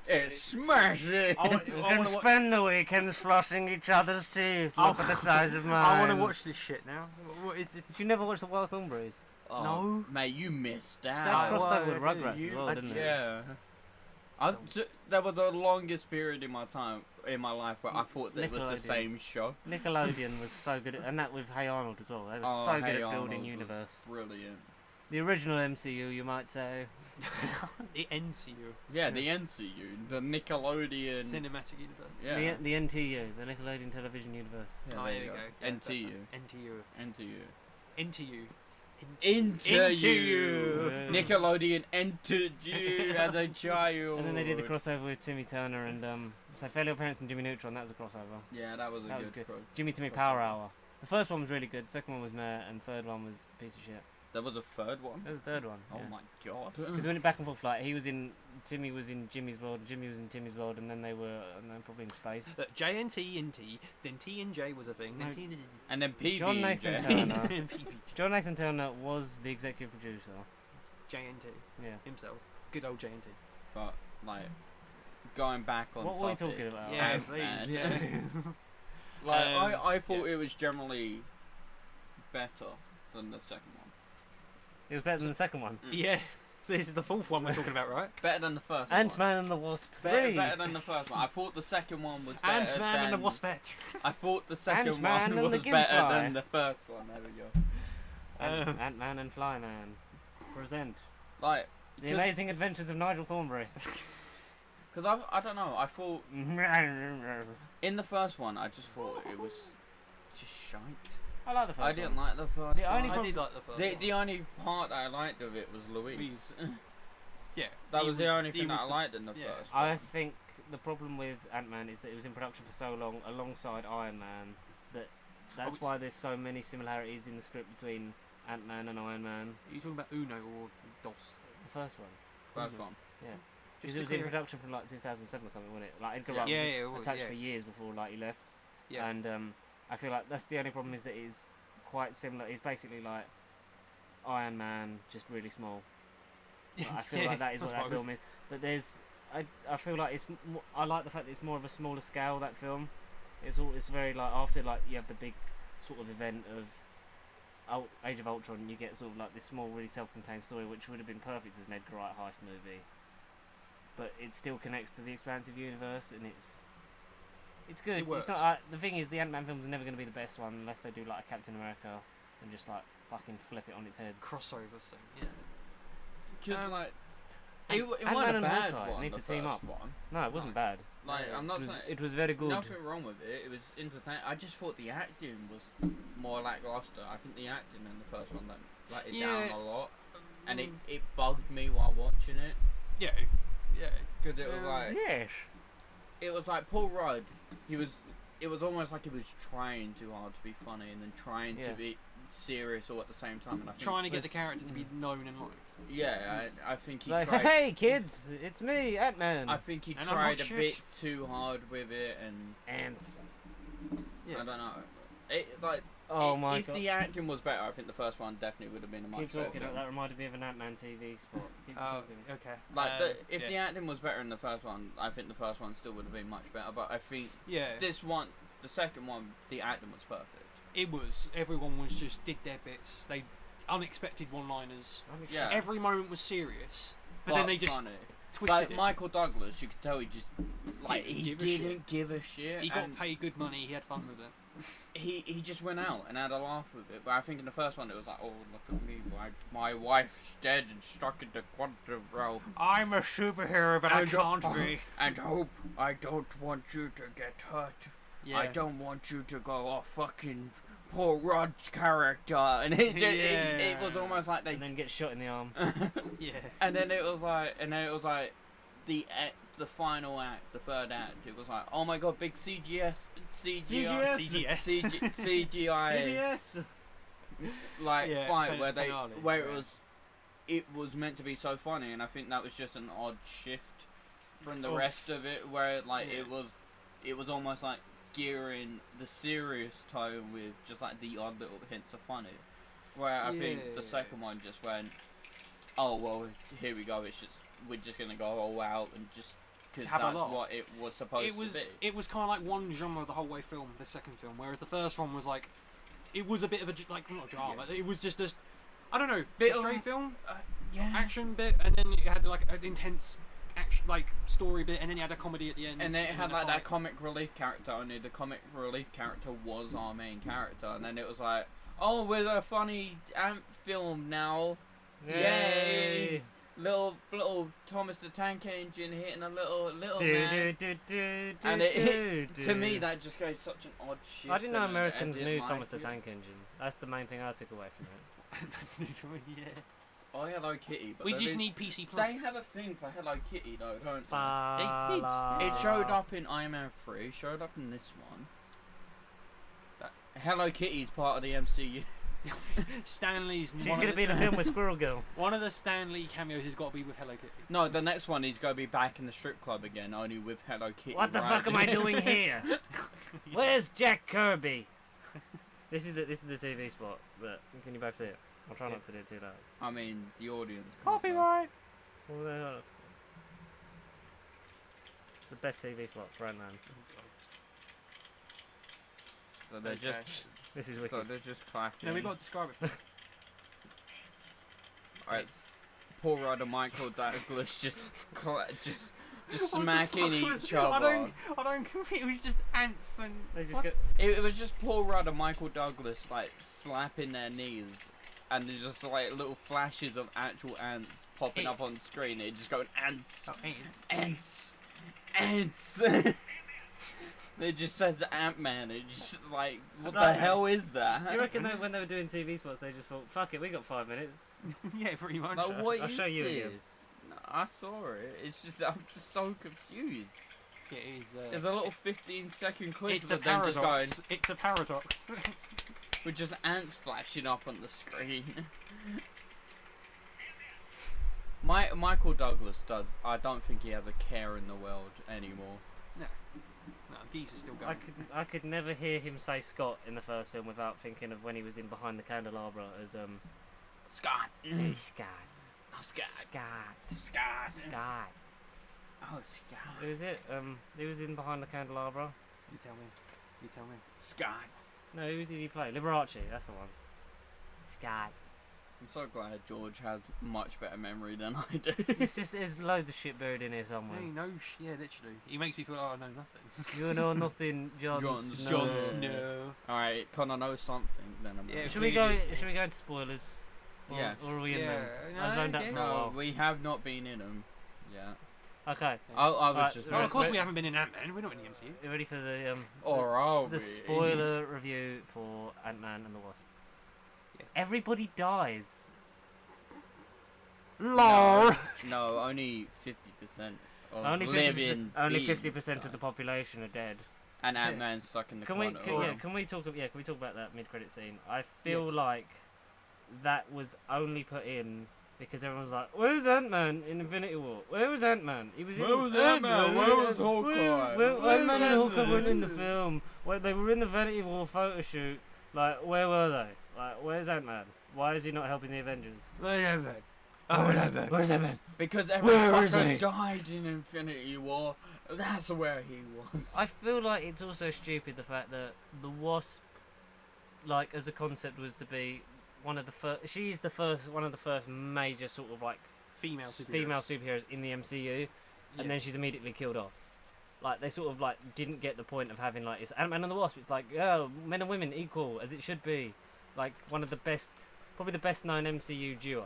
S1: It's smashing.
S3: I want,
S2: We
S3: I
S2: can
S3: want to watch.
S2: spend the weekends flossing each other's teeth.
S3: Oh,
S2: Look at the size of mine.
S3: I want to watch this shit now. What is this?
S2: Did you never watch the Wild Thornberrys?
S1: Oh,
S3: No.
S1: mate, you missed
S2: That
S1: out.
S2: crossed
S3: well,
S2: over with
S3: I
S2: Rugrats
S3: did.
S2: as well,
S3: I-
S2: didn't it?
S1: Yeah. There was the longest period in my life where I thought that it was the
S2: Nickelodeon.
S1: same show.
S2: Nickelodeon was so good at, and that with Hey Arnold as well. They were
S1: Oh,
S2: so
S1: Hey
S2: good at
S1: Arnold
S2: building
S1: was
S2: universe.
S1: Brilliant.
S2: The original MCU, you might say.
S3: The NCU.
S1: Yeah, the NCU, the Nickelodeon.
S3: Cinematic Universe.
S1: Yeah.
S2: The NTU, the Nickelodeon Television Universe.
S1: Yeah,
S3: Oh,
S1: there
S3: there
S1: you
S3: we
S1: go.
S3: go. Yeah, that's
S1: NTU.
S3: it. NTU.
S1: NTU.
S3: NTU.
S1: Into
S3: you.
S1: you. Nickelodeon entered you as a child.
S2: And then they did the crossover with Timmy Turner and so Fairly Odd Parents and Jimmy Neutron. That was a crossover.
S1: Yeah, that was
S2: good.
S1: Pro.
S2: Jimmy Timmy
S1: Crossover.
S2: Power Hour. The first one was really good. Second one was meh, and third one was a piece of shit.
S1: There was a third one.
S2: That was the third one.
S1: Oh my god.
S2: Because we went back and forth. Like Timmy was in Jimmy's world, Jimmy was in Timmy's world, and then they were probably in space.
S3: Look, J and T and T, then T and J was a thing, then
S2: No.
S3: T and
S1: And then PB
S2: John
S1: and
S2: Nathan
S1: J.
S2: Turner. John Nathan Turner was the executive producer.
S3: J and T
S2: Yeah.
S3: himself. Good old J and T.
S1: But like going back on
S2: What were we
S1: topic,
S2: talking about?
S3: Yeah,
S1: Ant-Man.
S3: please. Yeah.
S1: Like I thought
S3: yeah.
S1: it was generally better than the second one.
S2: It was better than the second one.
S3: Yeah. So this is the fourth one we're talking about, right?
S1: Better than the first one.
S2: Ant-Man and the Wasp 3.
S1: Better than the first one. I thought the second one was better
S3: Ant-Man and the
S1: than-
S3: Waspette.
S1: I thought the second
S2: Ant-Man
S1: one
S2: and
S1: was
S2: the
S1: better
S2: Gimfly.
S1: than the first one. There we go.
S2: Ant-Man and Flyman present
S1: Like,
S2: The Amazing Adventures of Nigel Thornberry.
S1: because I don't know. I thought in the first one, I just thought it was just shite.
S2: I like the first
S1: I didn't
S2: one.
S1: like the first
S2: The
S1: one.
S2: only
S3: I did like the first one.
S1: The only part that I liked of it was Louise.
S3: Yeah.
S1: That
S3: he
S1: was the only
S3: he
S1: thing that
S3: was
S1: I
S3: the-
S1: liked in the
S3: yeah.
S1: first
S2: I
S1: one.
S2: think the problem with Ant-Man is that it was in production for so long alongside Iron Man that's
S3: it's-
S2: why there's so many similarities in the script between Ant-Man and Iron Man.
S3: Are you talking about Uno or DOS?
S2: The first one.
S1: First one.
S2: Yeah.
S3: Just
S2: Because
S3: to
S2: it was in
S3: clear it-
S2: production from like 2007 or something, wasn't it? Like Edgar
S1: Yeah.
S2: Wright
S3: Yeah,
S2: was
S3: yeah, it was,
S2: attached for
S3: yes.
S2: years before like he left.
S3: Yeah.
S2: And I feel like that's the only problem is that it's quite similar. It's basically like Iron Man, just really small. Like, I feel
S3: Yeah,
S2: like that is what
S3: I
S2: that
S3: suppose.
S2: film is. But I feel like I like the fact that it's more of a smaller scale, that film. It's very like after like you have the big sort of event of Age of Ultron, you get sort of like this small, really self-contained story, which would have been perfect as an Edgar Wright heist movie. But it still connects to the expansive universe, and it's good.
S3: It works.
S2: It's not the thing is the Ant-Man films are never going to be the best one unless they do like a Captain America and just like fucking flip it on its head.
S3: Crossover thing. Yeah.
S1: Just like
S2: Ant-
S1: it
S2: Ant-Man
S1: wasn't a
S2: and
S1: bad
S2: Hawkeye
S1: one.
S2: need
S1: The
S2: to team
S1: first
S2: up.
S1: one.
S2: No, it wasn't bad.
S1: Like I'm not saying
S2: It was very good.
S1: nothing wrong with it. It was entertaining. I just thought the acting was more lackluster. I think the acting in the first one let it
S3: Yeah.
S1: down a lot, and it bugged me while watching it
S3: Yeah. Yeah.
S1: because it was like
S2: Yes.
S1: it was like Paul Rudd. It was almost like he was trying too hard to be funny and then trying
S2: Yeah.
S1: to be serious all at the same time. And I think
S3: Trying to get the character to be known and liked.
S1: I think he
S2: Like,
S1: tried.
S2: hey kids, it's me, Ant-Man.
S1: I think he
S3: And I'm
S1: tried
S3: not
S1: a bit
S3: shit.
S1: too hard with it, and
S2: Ants.
S1: I
S3: Yeah.
S1: don't know. It like
S2: Oh my
S1: if
S2: god.
S1: the acting was better, I think the first one definitely would have been a much
S2: Keep
S1: better
S2: talking.
S1: film.
S2: That reminded me of an Ant-Man TV spot. Keep talking.
S3: Okay.
S1: Like if
S3: yeah.
S1: the acting was better in the first one, I think the first one still would have been much better. But I think
S3: Yeah.
S1: this one, the second one, the acting was perfect.
S3: It was. Everyone was just did their bits. They unexpected one-liners.
S1: Yeah.
S3: Every moment was serious, but then they just
S1: funny.
S3: twisted
S1: Like
S3: it.
S1: Michael Douglas, you could tell he just like
S3: Didn't
S1: he
S3: give a
S1: didn't
S3: shit.
S1: give a shit.
S3: He got
S1: and
S3: paid good money. He had fun with it.
S1: he just went out and had a laugh with it. But I think in the first one it was like, oh look at me, my wife's dead and stuck in the quantum realm.
S3: I'm a superhero, but I
S1: And,
S3: can't
S1: oh,
S3: be.
S1: And hope I don't want you to get hurt.
S3: Yeah.
S1: I don't want you to go, oh fucking Paul Rudd's character, and it just, it was almost like they
S2: And then get shot in the arm.
S3: Yeah.
S1: and then it was like the final act, the third act. It was like, oh my god, big CGI,
S3: CGS.
S1: like
S3: Yeah,
S1: fight where
S3: finale,
S1: where
S3: yeah.
S1: it was meant to be so funny, and I think that was just an odd shift from the
S3: Oof.
S1: rest of it, where like
S3: Yeah.
S1: it was almost like gearing the serious tone with just like the odd little hints of funny. Where I think
S3: Yeah.
S1: the second one just went, oh well, here we go. We're just gonna go all out and just because
S3: Have a
S1: that's
S3: laugh.
S1: what it was supposed
S3: It was.
S1: to be.
S3: It was kind of like one genre the whole way film. The second film, whereas the first one was like, it was a bit of a like not a drama. It was just a, I don't know,
S1: Bit
S3: a
S1: of-
S3: straight film
S1: Yeah.
S3: action bit, and then it had like an intense action like story bit, and then you had a comedy at the end.
S1: And then it had
S3: a
S1: like
S3: fight.
S1: that comic relief character, only the comic relief character was our main character, and then it was like, oh, we're a funny ant film now. Yay! Little Thomas the Tank Engine hitting a little man. And to me that just gave such an odd shift.
S2: I didn't know
S1: and
S2: Americans
S1: didn't
S2: knew
S1: like
S2: Thomas the
S1: it.
S2: Tank Engine. That's the main thing I took away from it.
S3: That's new to me. Yeah.
S1: Oh, Hello Kitty. But
S3: We
S1: they
S3: just
S1: did-
S3: need PC Plus.
S1: They have a thing for Hello Kitty though, don't they?
S2: Ba
S1: It
S2: la.
S1: showed up in Iron Man 3, showed up in this one. Hello Kitty's part of the MCU.
S3: Stanley's.
S2: She's gonna be in a film with Squirrel Girl.
S3: One of the Stanley cameos has got to be with Hello Kitty.
S1: No, the next one he's gonna be back in the strip club again, only with Hello Kitty.
S2: What the fuck am I doing here? Where's Jack Kirby? This is the TV spot. But can you both see it? I'll try not to do it too loud.
S1: I mean, the audience. Can't
S3: Copyright.
S2: Well, it's the best TV spot for Ant-Man.
S1: So they're just.
S2: This is
S1: So
S2: wicked.
S1: they're just clapping.
S3: No, we got to describe it.
S1: Alright, Paul Rudd and Michael Douglas just smacking each other.
S3: I don't. It was just ants and.
S2: They just
S3: What?
S2: go,
S1: It was just Paul Rudd and Michael Douglas like slapping their knees, and there's just like little flashes of actual ants popping up on
S3: Ants.
S1: screen. It just going ants,
S3: Oh, ants.
S1: ants, ants. It just says Ant-Man. It's just like, what the
S2: Right.
S1: hell is that?
S2: do you reckon that when they were doing TV spots, they just thought, "Fuck it, we got 5 minutes."
S3: Yeah, pretty much.
S1: Like, what
S2: I'll
S1: is
S2: show you
S1: this?
S2: again.
S1: No, I saw it. It's just I'm just so confused.
S3: It is.
S1: There's a little 15-second clip
S3: It's a
S1: of them just going
S3: paradox. It's a paradox.
S1: with just ants flashing up on the screen. Michael Douglas does. I don't think he has a care in the world anymore.
S3: No, geese are still going.
S2: I could never hear him say Scott in the first film without thinking of when he was in Behind the Candelabra as
S1: Scott.
S2: Hey Scott,
S1: Oh, Scott.
S2: Scott,
S1: Scott.
S2: Scott.
S1: Oh, Scott.
S2: Who was it? He was in Behind the Candelabra.
S3: You tell me. You tell me.
S1: Scott.
S2: No, who did he play? Liberace. That's the one. Scott.
S1: I'm so glad George has much better memory than I do.
S2: It's just there's loads of shit buried in here somewhere.
S3: Hey, no, yeah, literally. He makes me feel like I know nothing.
S2: You know nothing, Jon
S1: Jon
S2: Snow.
S1: Jon
S3: Snow.
S1: Alright, can I know something then about
S3: Yeah,
S1: it?
S2: Should we go? Should we go into spoilers? Or,
S1: Yeah.
S2: Or are we in
S3: Yeah,
S2: them?
S3: no,
S2: I zoned out
S3: yeah.
S2: for a
S1: No,
S2: while.
S1: we have not been in them. Yeah.
S2: Okay.
S1: I was
S2: Alright,
S1: just.
S3: Well, of course
S2: Right.
S3: we haven't been in Ant-Man. We're not in the MCU.
S2: You ready for the
S1: Or are
S2: the
S1: we?
S2: spoiler review for Ant-Man and the Wasp?
S3: Yes.
S2: Everybody dies.
S1: No, no, only 50% of
S2: Only 50%.
S1: living
S2: Only
S1: beings
S2: 50% of
S1: die.
S2: the population are dead.
S1: And Ant-Man stuck in the
S2: Can we?
S1: corner.
S2: Can we talk? Yeah, can we talk about that mid-credit scene? I feel
S3: Yes.
S2: like that was only put in because everyone's like, "Where's Ant-Man in Infinity War? Where was Ant-Man? He was in
S1: Where was Ant-Man? Where was Hawkeye?
S2: Ant-Man and Hawkeye weren't in the film. Well, they were in the Infinity War photo shoot. Like, where were they? Like, where's Ant-Man? Why is he not helping the Avengers?
S3: Where's Ant-Man?
S2: Where's Ant-Man?
S1: Because every
S2: Where is
S1: fucker
S2: he?
S1: died in Infinity War. That's where he was.
S2: I feel like it's also stupid the fact that the Wasp, like as a concept, was to be one of the first. She's the first, one of the first major sort of like
S3: Female superheroes.
S2: female superheroes in the MCU,
S3: Yeah.
S2: and then she's immediately killed off. Like they sort of like didn't get the point of having like it's Ant-Man and the Wasp. It's like men and women equal as it should be. Like one of the best, probably the best known MCU duo.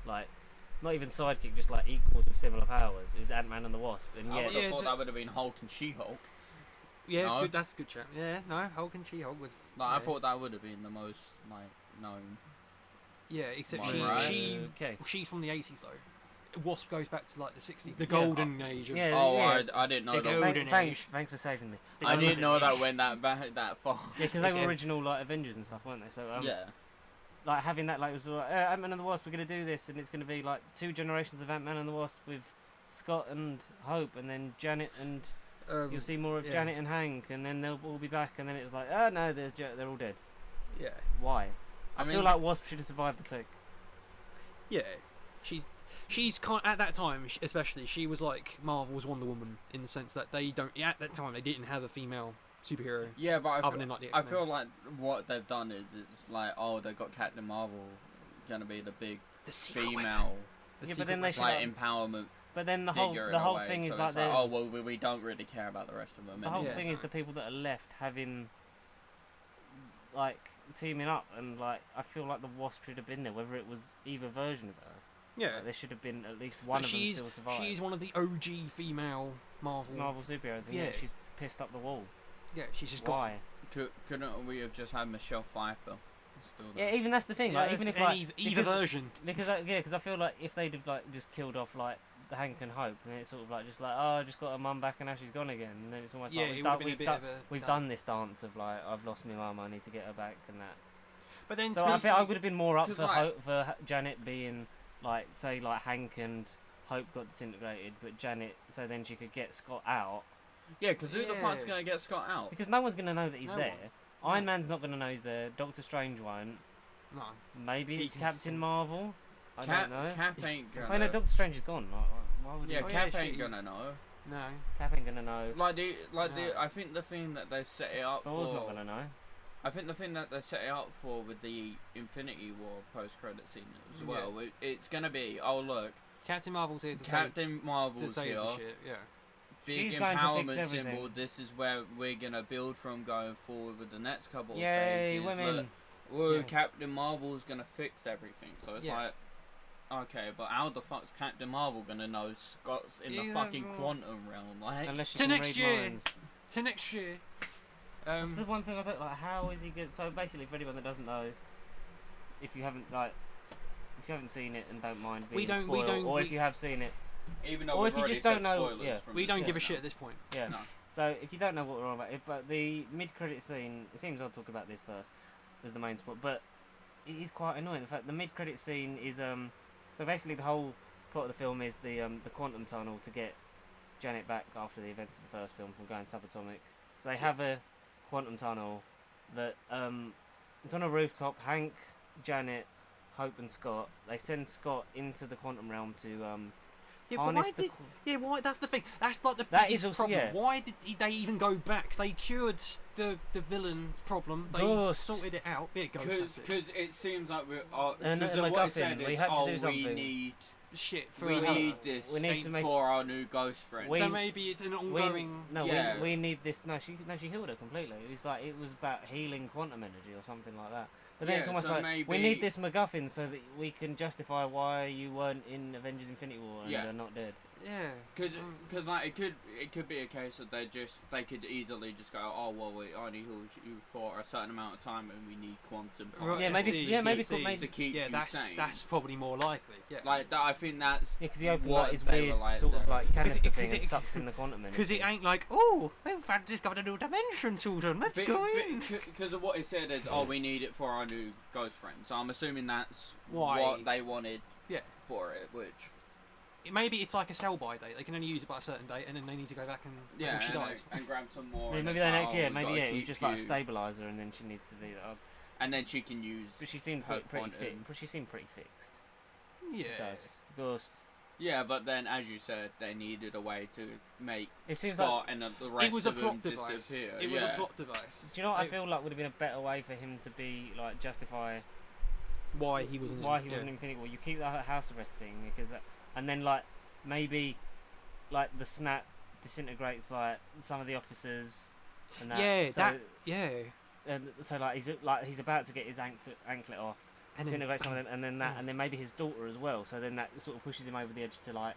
S2: Like not even sidekick, just like equals with similar powers is Ant-Man and the Wasp. And
S1: I
S2: yet,
S1: would have
S3: Yeah,
S1: thought
S3: the-
S1: that would have been Hulk and She-Hulk.
S3: Yeah,
S1: No.
S3: good, that's a good chat. Yeah, no, Hulk and She-Hulk was.
S1: Like,
S3: yeah.
S1: I thought that would have been the most like known.
S3: Yeah, except
S1: One,
S3: she,
S1: right?
S3: she,
S2: okay.
S3: she's from the 80s though. Wasp goes back to like the 60s, the
S2: Yeah.
S3: golden age of.
S2: Yeah,
S1: Oh,
S2: yeah.
S1: I didn't know
S3: Yeah,
S1: that.
S3: go- Golden
S2: Thanks,
S3: Age.
S2: thanks for saving me.
S3: the
S1: I
S3: golden
S1: didn't know that
S3: age.
S1: went that far.
S2: Yeah, because they were
S3: Again.
S2: original like Avengers and stuff, weren't they? So
S1: Yeah.
S2: like having that like it was like Ant-Man and the Wasp, we're gonna do this, and it's gonna be like 2 generations of Ant-Man and the Wasp with Scott and Hope, and then Janet and you'll see more of
S3: yeah.
S2: Janet and Hank, and then they'll all be back, and then it was like, oh no, they're all dead.
S3: Yeah,
S2: Why? I
S1: I
S2: feel
S1: mean-
S2: like Wasp should have survived the click.
S3: yeah. She's kind at that time, especially she was like Marvel's Wonder Woman in the sense that they don't at that time they didn't have a female superhero
S1: Yeah, but
S3: other than like the
S1: I
S3: X-Men.
S1: feel like what they've done is it's like, oh, they've got Captain Marvel gonna be the big
S3: the secret weapon.
S1: female
S3: The
S2: Yeah, but
S3: secret
S2: then they
S3: weapon.
S2: should
S1: like empowerment
S2: But then the whole
S1: figure in
S2: the
S1: a
S2: whole
S1: way.
S2: thing is
S1: So
S2: like
S1: it's
S2: the
S1: oh well, we don't really care about the rest of them.
S2: the whole
S3: Yeah.
S2: thing is the people that are left having like teaming up, and like I feel like the Wasp should have been there, whether it was either version of her.
S3: Yeah,
S2: Like, there should have been at least one
S3: but
S2: of them
S3: she's
S2: still survive.
S3: she's one of the OG female Marvel.
S2: superheroes, and
S3: Yeah.
S2: yet she's pissed up the wall.
S3: Yeah, she's just got.
S2: Why?
S1: Couldn't we have just had Michelle Pfeiffer? Still
S2: Yeah,
S1: there?
S2: even that's the thing.
S3: Yeah,
S2: Like, even if
S3: any-
S2: like
S3: either
S2: because,
S3: version.
S2: because I feel like if they'd have like just killed off like the Hank and Hope, and it's sort of like just like oh I just got a mum back and now she's gone again, and then it's almost
S3: Yeah,
S2: like
S3: it
S2: we've
S3: would have
S2: done
S3: been a
S2: we've
S3: bit
S2: done
S3: of a.
S2: we've
S3: no.
S2: done this dance of like I've lost my mum, I need to get her back and that.
S3: But then,
S2: So I think I would have been more up
S1: 'cause,
S2: for
S1: like-
S2: Janet being like, say, like Hank and Hope got disintegrated, but Janet, so then she could get Scott out,
S1: Yeah, because who the fuck's
S3: Yeah.
S1: gonna get Scott out?
S2: because no one's gonna know that he's
S3: No
S2: there.
S3: one.
S2: Iron
S3: No.
S2: Man's not gonna know he's there. Doctor Strange won't.
S3: no.
S2: Maybe
S3: He
S2: it's
S3: can
S2: Captain
S3: sense.
S2: Marvel. I
S1: Cap,
S2: don't know.
S1: Cap
S3: He
S1: ain't
S3: can-
S2: Oh
S1: gonna.
S2: no, Doctor Strange is gone. Why would
S1: yeah,
S2: he?
S3: Oh,
S1: Cap
S3: yeah,
S1: ain't
S3: shit.
S1: gonna know.
S3: No.
S2: Cap ain't gonna know.
S1: Like the,
S3: No.
S1: I think the thing that they set it up
S2: Thor's
S1: for.
S2: not gonna know.
S1: I think the thing that they set it up for with the Infinity War post-credit scene as
S3: Yeah.
S1: well, it's gonna be, oh look,
S3: Captain Marvel's here to
S1: Captain
S3: save,
S1: Marvel's
S3: the
S1: here,
S3: shit. Yeah.
S1: big
S2: She's going to fix
S1: empowerment
S2: everything.
S1: symbol. This is where we're gonna build from going forward with the next couple of
S2: Yay,
S1: phases.
S2: women!
S1: Look, whoa,
S3: Yeah.
S1: Captain Marvel's gonna fix everything. So it's
S3: Yeah.
S1: like, okay, but how the fuck's Captain Marvel gonna know Scott's in the
S3: Yeah,
S1: fucking
S3: well-
S1: quantum realm? Like,
S2: Unless you
S3: To
S2: can
S3: next
S2: read
S3: year.
S2: minds.
S3: To next year.
S2: That's the one thing I don't like. How is he good? So basically, for anyone that doesn't know, if you haven't seen it and don't mind being
S3: We don't- we
S2: spoiled,
S3: don't-
S2: or
S3: we-
S2: if you have seen it,
S1: even though
S2: or
S1: we've
S2: if you
S1: already
S2: just don't
S1: said
S2: know-
S1: spoilers
S2: yeah.
S1: from
S3: We
S1: the
S3: don't give a
S1: get-go.
S3: shit at this point.
S2: yeah.
S1: No.
S2: So if you don't know what we're on about, but the mid-credit scene, it seems I'll talk about this first as the main spot, but it is quite annoying. In fact, the mid-credit scene is so basically the whole plot of the film is the quantum tunnel to get Janet back after the events of the first film from going subatomic. So they have a quantum tunnel that it's on a rooftop. Hank, Janet, Hope, and Scott. They send Scott into the quantum realm to
S3: Yeah, but
S2: harness
S3: why
S2: the.
S3: did? Yeah, why? That's the thing. That's like the
S2: That
S3: biggest
S2: is also-
S3: problem.
S2: yeah.
S3: Why did they even go back? They cured the villain problem. They
S2: Ghost.
S3: sorted it out. Yeah, Ghost. That's it.
S1: Because it seems like we're
S2: And
S1: because
S2: a
S1: what it
S2: MacGuffin,
S1: said is,
S2: we had to do
S1: we
S2: something.
S1: need
S3: Shit for
S1: we
S3: her.
S1: need this
S2: We need to make-
S1: for our new ghost friend.
S2: We-
S3: So maybe it's an ongoing.
S1: Yeah.
S2: we need this. No, she healed her completely. It was like it was about healing quantum energy or something like that. But then
S1: Yeah,
S2: it's almost
S1: so
S2: like
S1: maybe-
S2: we need this MacGuffin so that we can justify why you weren't in Avengers: Infinity War and
S1: Yeah.
S2: are not dead.
S3: Yeah.
S1: Because like it could be a case that they could easily just go, oh well, we only healed you for a certain amount of time and we need quantum power
S3: Right,
S2: Yeah,
S3: I
S2: maybe-
S3: see,
S2: yeah,
S3: I
S2: maybe
S3: see.
S2: maybe-
S1: to keep
S3: Yeah,
S1: you
S3: that's
S1: sane.
S3: that's probably more likely. Yeah.
S1: Like that. I think that's
S2: Yeah, because he opened
S1: what
S2: like his
S1: they were
S2: weird
S1: like
S2: sort of
S1: there.
S2: like canister
S3: Because
S2: thing and
S3: it-
S2: sucked in the quantum energy.
S3: Because it ain't like, oh, we've discovered a new dimension, children. Let's go in.
S1: because of what it said is, oh, we need it for our new ghost friend. So I'm assuming that's
S3: Why?
S1: what they wanted
S3: Yeah.
S1: for it, which
S3: Maybe it's like a sell-by date. They can only use it by a certain date, and then they need to go back and
S1: yeah,
S3: before she
S1: and,
S3: dies.
S1: and grab some more.
S2: Yeah,
S1: and
S2: maybe
S1: it's
S2: they
S1: like,
S2: next
S1: oh,
S2: year.
S1: we
S2: Maybe
S1: gotta
S2: yeah, it was
S1: keep
S2: just like a
S1: you-
S2: stabilizer, and then she needs to be that.
S1: and then she can use.
S2: But she seemed
S1: her
S2: pretty
S1: quantum.
S2: fit. But she seemed pretty fixed.
S3: Yeah.
S2: Ghost.
S1: Yeah, but then as you said, they needed a way to make
S2: It seems
S1: Scott and the rest
S3: It was a
S1: of them
S3: plot device.
S1: disappear.
S3: It was
S1: yeah.
S3: a plot device.
S2: Do you know what I
S3: It-
S2: feel like would have been a better way for him to be like justify
S3: Why he wasn't?
S2: why he
S3: yeah.
S2: wasn't in Infinity War? You keep the house arrest thing because and then like maybe like the snap disintegrates like some of the officers and that.
S3: Yeah,
S2: so,
S3: that. Yeah.
S2: And so he's about to get his anklet off.
S3: And then,
S2: Disintegrate some of them, and then that,
S3: Yeah.
S2: and then maybe his daughter as well. So then that sort of pushes him over the edge to like,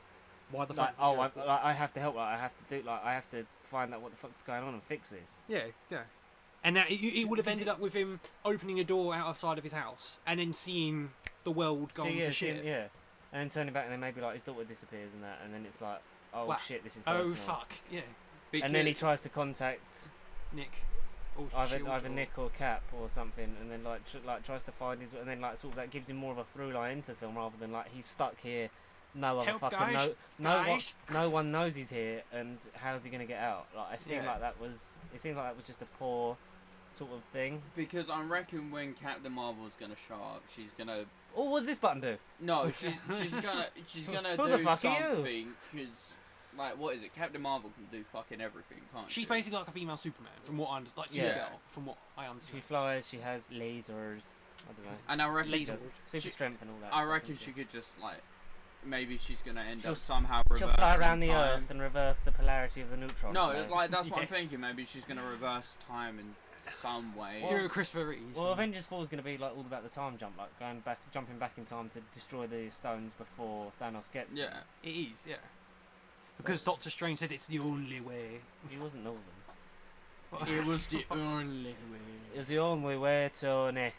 S3: why the
S2: like
S3: fuck?
S2: oh,
S3: yeah.
S2: I have to help. Like, I have to do. Like, I have to find out what the fuck's going on and fix this.
S3: Yeah, yeah. And that it would have
S2: Because
S3: ended up with him opening a door outside of his house and then seeing the world
S2: So
S3: gone
S2: yeah,
S3: to shit.
S2: yeah, and then turning back, and then maybe like his daughter disappears and that, and then it's like, oh
S3: Wow.
S2: shit, this is
S3: Oh
S2: personal.
S3: fuck, yeah.
S2: And then he tries to contact
S3: Nick. Or
S2: either
S3: Shield or-
S2: Nick or Cap or something, and then like tries to find his, and then like sort of that gives him more of a through line into the film rather than like he's stuck here. No other
S3: Help,
S2: fucking
S3: guys, guys.
S2: no one knows he's here, and how's he gonna get out? Like it seemed
S3: Yeah.
S2: like that was just a poor sort of thing.
S1: Because I reckon when Captain Marvel's gonna show up, she's gonna
S2: Oh, what's this button do?
S1: no, she's gonna
S2: Who
S1: do
S2: the fuck are you?
S1: something. Because like, what is it? Captain Marvel can do fucking everything, can't she?
S3: She's basically like a female Superman, from what I understand. Like
S2: Yeah.
S3: Supergirl, from what I
S2: She
S3: understand.
S2: flies. She has lasers. I don't know.
S1: And I reckon
S3: Lasers.
S2: Super
S1: she-
S2: strength and all that.
S1: I
S2: stuff,
S1: reckon
S2: isn't
S1: she could just like, maybe she's gonna end
S2: She'll-
S1: up somehow
S2: She'll
S1: reversing
S2: fly around the
S1: time.
S2: Earth and reverse the polarity of the neutron.
S1: No,
S2: flow.
S1: it's like that's what I'm
S3: Yes.
S1: thinking. Maybe she's gonna reverse time in some way.
S2: Well-
S3: Do a Christopher Reeve.
S2: Well, Avengers 4 is going to be like all about the time jump, like jumping back in time to destroy the stones before Thanos gets them.
S1: Yeah.
S3: It is, yeah. Because Doctor Strange said it's the only way.
S2: He wasn't Northern.
S1: It was the only way.
S2: It was the only way, Tony.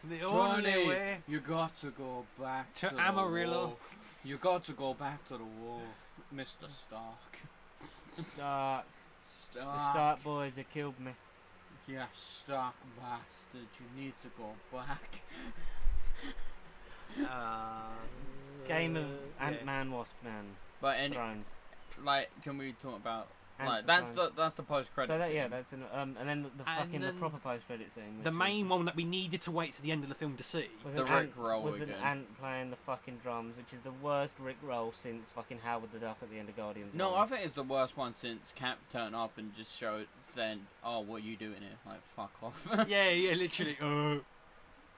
S3: The only
S1: Tony,
S3: way.
S1: you got to go back
S3: To
S1: the
S3: Amarillo.
S1: wall. You got to go back to the wall, Mr. Stark.
S2: Stark.
S1: Stark.
S2: The Stark boys have killed me.
S1: You stuck bastard, you need to go back.
S2: Game of
S3: yeah.
S2: Ant-Man, Wasp Man,
S1: But any,
S2: Thrones.
S1: like, can we talk about
S2: Ants
S1: like
S2: and
S1: that's the post credit?
S2: So that that's an, and then the
S3: And
S2: fucking the
S3: then
S2: proper post credit scene.
S3: The
S2: which
S3: main
S2: was,
S3: one that we needed to wait to the end of the film to see.
S2: was
S1: the
S2: an
S1: Rick
S2: ant,
S1: roll
S2: was
S1: again.
S2: an ant playing the fucking drums, which is the worst Rick roll since fucking Howard the Duck at the end of Guardians.
S1: No,
S2: 1.
S1: I think it's the worst one since Cap turned up and just showed saying, "Oh, what are you doing here?" Like, fuck off.
S3: Yeah, literally.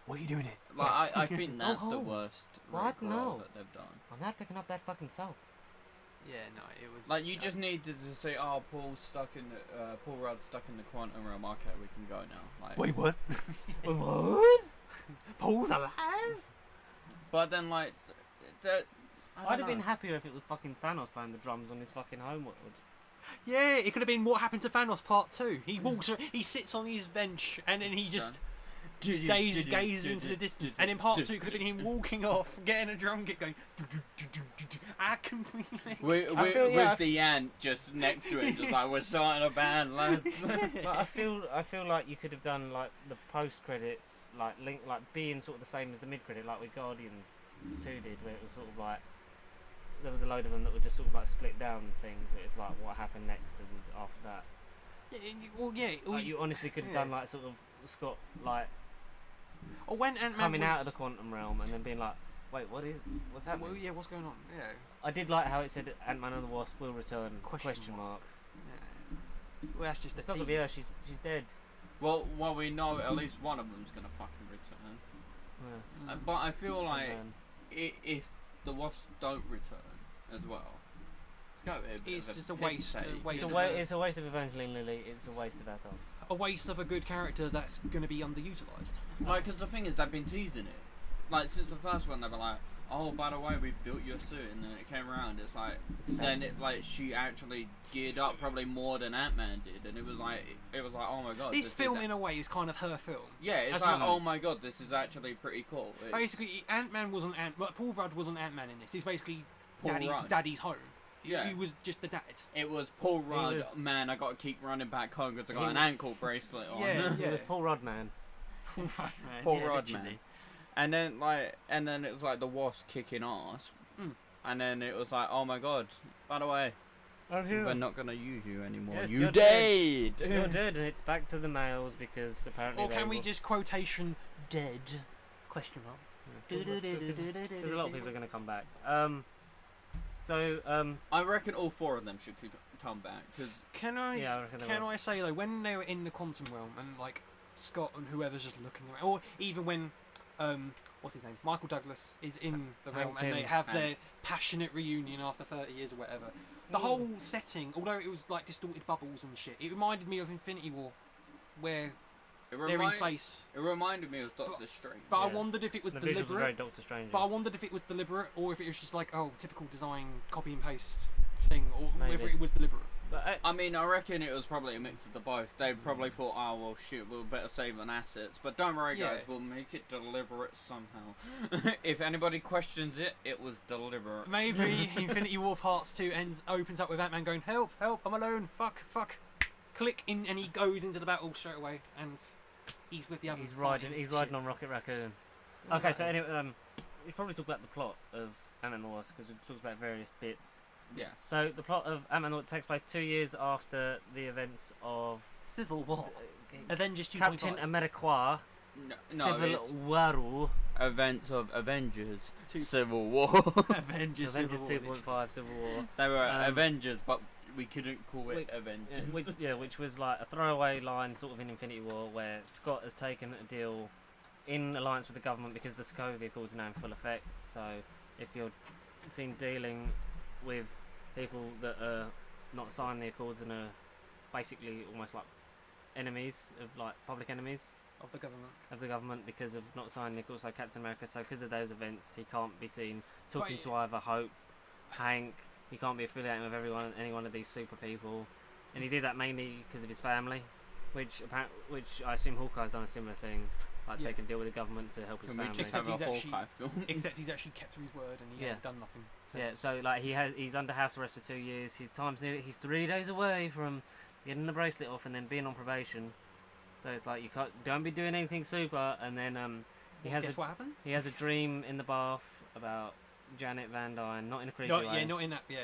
S3: What are you doing here?
S1: Like, I think that's the
S2: Oh,
S1: worst
S2: what?
S1: Rick roll
S2: No.
S1: that they've done.
S2: I'm not picking up that fucking soap.
S3: Yeah, no, it was.
S1: Like, you just needed to say, "Oh, Paul's stuck in the Paul Rudd's stuck in the quantum realm. Okay, we can go now." Like,
S3: Wait, what?
S2: What?
S3: Paul's alive?
S1: but then like,
S2: I'd have been happier if it was fucking Thanos playing the drums on his fucking homeworld.
S3: Yeah, it could have been What Happened to Thanos Part 2. He walks, he sits on his bench, and then he just gazes into the distance. And in Part 2, it could have been him walking off, getting a drum kit going. I completely.
S1: With the ant just next to it, just like, we're starting a band, lads.
S2: But I feel like you could have done like the post credits like being sort of the same as the mid credit, like with Guardians 2 did, where it was sort of like there was a load of them that were just sort of like split down things. Where it's like what happened next and after that. Like, you honestly could have done like sort of Scott like
S3: Or when Ant-Man
S2: coming
S3: was...
S2: out of the quantum realm and then being like, wait, what's happening?
S3: Well, yeah, what's going on? Yeah.
S2: I did like how it said Ant-Man and the Wasp will return? Question mark.
S3: Yeah. Well, that's just
S2: It's
S3: the
S2: not gonna be her. She's dead.
S1: Well, we know at least one of them's gonna fucking return.
S2: Yeah.
S1: But I feel like
S2: Man.
S1: if the Wasps don't return as well, it's got to be a bit
S3: It's
S1: of
S3: just a waste.
S2: It's a waste of Evangeline Lilly. It's a waste of our time.
S3: A waste of a good character that's going to be underutilized.
S1: Like, because the thing is, they've been teasing it. Like, since the first one, they were like, "Oh, by the way, we built your suit," and then it came around. It's like, she actually geared up probably more than Ant-Man did, and it was like, oh my god.
S3: This film, in a way, is kind of her film.
S1: Yeah, it's
S3: That's
S1: like,
S3: what-
S1: oh my god, this is actually pretty cool.
S3: Basically, Ant-Man wasn't Paul Rudd wasn't Ant-Man in this. He's basically
S1: Paul Rudd.
S3: Daddy's home.
S1: Yeah.
S3: He was just the dad.
S1: It was Paul Rudd.
S2: was-
S1: Man, I got to keep running back home because I
S2: He
S1: got an
S2: was-
S1: ankle bracelet on.
S3: Yeah.
S2: It was Paul Rudd, man.
S3: Paul Rudd, man.
S1: Paul
S3: Yeah,
S1: Rudd,
S3: literally.
S1: man. And then it was like the Wasp kicking ass.
S3: Mm.
S1: And then it was like, oh my god, by the way,
S2: I'm here.
S1: we're not gonna use you anymore.
S2: Yes,
S1: you
S2: you're
S1: dead.
S2: You're dead, and it's back to the males because apparently.
S3: Or
S2: they
S3: can we
S2: will-
S3: just quotation dead? Question mark.
S2: There's a lot of people are going to come back.
S1: I reckon all four of them should come back because
S3: Can I?
S2: Yeah, I reckon they
S3: Can
S2: will.
S3: I say though, when they were in the quantum realm and like Scott and whoever's just looking around, or even when what's his name, Michael Douglas is in the realm and they
S1: Pym.
S3: have their passionate reunion after 30 years or whatever. The whole setting, although it was like distorted bubbles and shit, it reminded me of Infinity War, where they're in space.
S1: It reminded me of Doctor Strange.
S3: But I
S2: Yeah.
S3: wondered if it was
S2: The visuals were very
S3: deliberate.
S2: Doctor Strange.
S3: But I wondered if it was deliberate or if it was just like, oh, typical design, copy and paste thing, or whether
S2: Maybe.
S3: it was deliberate.
S2: But
S1: I mean, I reckon it was probably a mix of the both. They probably thought, oh, well, shoot, we'll better save on assets. But don't worry, guys,
S3: Yeah.
S1: we'll make it deliberate somehow. If anybody questions it, it was deliberate.
S3: Maybe Infinity War Parts 2 opens up with Ant-Man going, help, help, I'm alone, fuck. Click in, and he goes into the battle straight away, and he's with the others.
S2: he's riding.
S3: fighting
S2: He's
S3: shit.
S2: riding on Rocket Raccoon. Okay, so anyway, we should probably talk about the plot of Ant-Man and the Wasp because we've talked about various bits.
S1: Yes.
S2: So the plot of Ant-Man and the Wasp takes place 2 years after the events of
S3: Civil War.
S2: uh,
S3: Avengers 2.5.
S2: Captain America
S1: No,
S2: Civil
S1: it's
S2: War.
S1: events of Avengers
S3: Two-
S1: Civil War.
S3: Avengers
S2: Avengers
S3: Civil War.
S2: 2.5 Civil War.
S1: They were
S2: Um,
S1: Avengers, but we couldn't call it
S2: Wait,
S1: Avengers.
S2: which was like a throwaway line sort of in Infinity War where Scott has taken a deal in alliance with the government because the Sokovia Accords are now in full effect. So if you're seen dealing with people that are not signed the Accords and are basically almost like enemies of like public enemies
S3: Of the government.
S2: of the government because of not signing the Accords, so Captain America, so because of those events he can't be seen talking
S3: But-
S2: to either Hope, Hank, he can't be affiliating with any one of these super people, and he did that mainly because of his family, which I assume Hawkeye's done a similar thing, like
S3: Yeah.
S2: taking a deal with the government to help his
S1: Can we
S2: family.
S1: just have a
S3: Except he's
S1: Hawkeye film?
S3: Except he's actually kept to his word and he
S2: Yeah.
S3: hasn't done nothing
S2: Yeah,
S3: since.
S2: so like he's under house arrest for 2 years. He's 3 days away from getting the bracelet off and then being on probation. So it's like you don't be doing anything super, and then
S3: Guess what happens?
S2: he has a dream in the bath about Janet Van Dyne, not in a creepy
S3: Not,
S2: way.
S3: yeah, not in that. Yeah,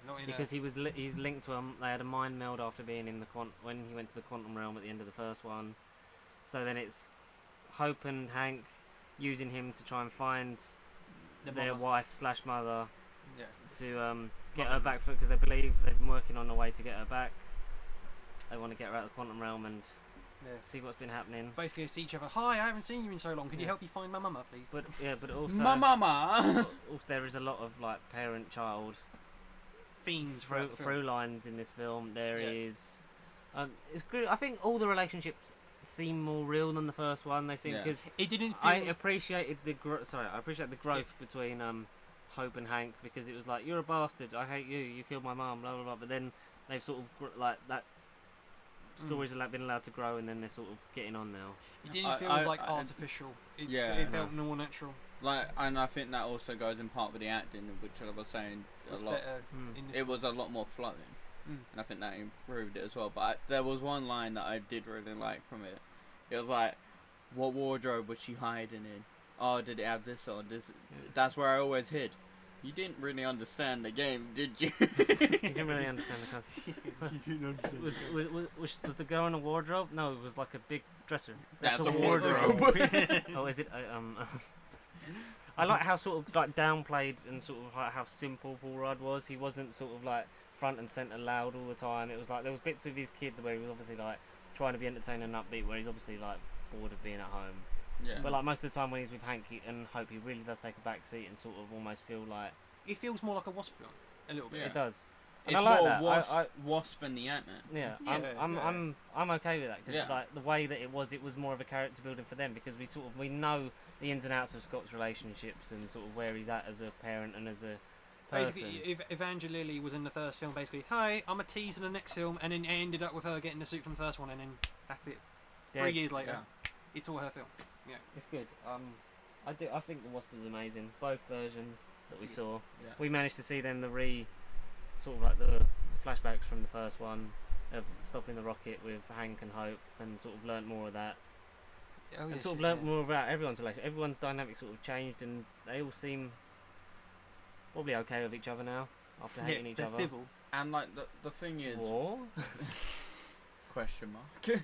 S3: not in.
S2: Because he's linked to they had a mind meld after being in when he went to the quantum realm at the end of the first one. So then it's Hope and Hank using him to try and find their wife/mother
S3: Yeah.
S2: to get her back because they believe they've been working on a way to get her back. They want to get her out of the quantum realm and see what's been happening.
S3: Basically, see each other. Hi, I haven't seen you in so long. Could you
S2: Yeah.
S3: help me find my mama, please?
S2: But also
S1: My mama.
S2: there is a lot of like parent-child
S3: Themes throughout the film.
S2: through lines in this film. There
S3: Yeah.
S2: is, it's good. I think all the relationships seem more real than the first one. They seem because
S3: It didn't feel.
S2: I appreciated the growth between Hope and Hank because it was like you're a bastard. I hate you. You killed my mum. Blah blah blah. But then they've sort of like that. Stories have been allowed to grow, and then they're sort of getting on now.
S3: It didn't feel as like artificial. It felt more natural.
S1: Like, and I think that also goes in part with the acting, which I was saying
S3: It was
S1: a lot.
S3: better in this
S1: It was a lot more flowing, and I think that improved it as well. But there was one line that I did really like from it. It was like, "What wardrobe was she hiding in? Oh, did it have this or this? That's where I always hid." You didn't really understand the game, did you?
S2: You didn't really understand the concept.
S3: You didn't understand.
S2: Was the girl in a wardrobe? No, it was like a big dresser.
S1: That's
S2: a
S1: a
S2: wardrobe.
S1: wardrobe.
S2: Oh, is it? I like how sort of like downplayed and sort of like how simple Paul Rudd was. He wasn't sort of like front and center loud all the time. It was like there was bits of his kid where he was obviously like trying to be entertaining and upbeat, where he's obviously like bored of being at home.
S1: Yeah.
S2: But like most of the time when he's with Hank and Hope, he really does take a back seat and sort of almost feel like
S3: It feels more like a Wasp film, a little bit.
S1: Yeah.
S2: it does. And
S1: It's
S2: I like
S1: more
S2: that.
S1: Wasp and the Ant-Man.
S2: Yeah,
S3: Yeah,
S2: I'm okay with that because
S1: Yeah.
S2: like the way that it was more of a character building for them because we know the ins and outs of Scott's relationships and sort of where he's at as a parent and as a person.
S3: Basically, if Evangeline was in the first film, basically, hi, I'm a tease in the next film, and then it ended up with her getting the suit from the first one, and then that's it.
S2: Yeah,
S3: 3 years later,
S1: Yeah.
S3: it's all her film.
S2: it's good. I think the Wasp was amazing. Both versions that we saw.
S1: Yeah.
S2: We managed to see then sort of like the flashbacks from the first one of stopping the rocket with Hank and Hope, and sort of learnt more of that.
S3: Oh,
S2: And
S3: yes,
S2: sort of learnt more about everyone's relationship. Everyone's dynamic sort of changed, and they all seem probably okay with each other now after hating each
S3: they're
S2: other.
S3: civil.
S1: And like the thing is,
S2: War?
S1: question mark.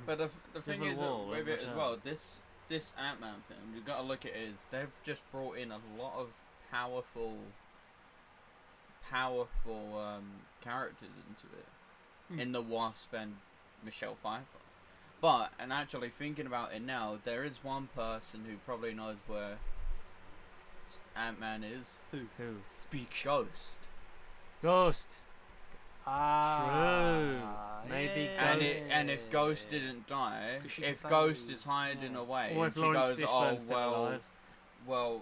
S1: But the thing
S2: Civil
S1: is
S2: War,
S1: with it
S2: watch
S1: as
S2: out.
S1: well. This Ant-Man film, you got to look at it as they've just brought in a lot of powerful characters into it in the Wasp and Michelle Pfeiffer. But and actually thinking about it now, there is one person who probably knows where Ant-Man is.
S2: Who?
S3: Speak.
S1: Ghost.
S2: Ghost.
S3: Ah,
S2: Maybe
S3: yeah.
S1: And if Ghost didn't die,
S3: 'Cause she
S1: if
S3: can
S1: Ghost
S3: phase,
S1: is hiding
S3: yeah.
S1: away,
S2: Or
S1: and
S2: if
S1: she
S2: Lawrence
S1: goes,
S2: Fishburne's
S1: oh
S2: still
S1: well,
S2: alive.
S1: well,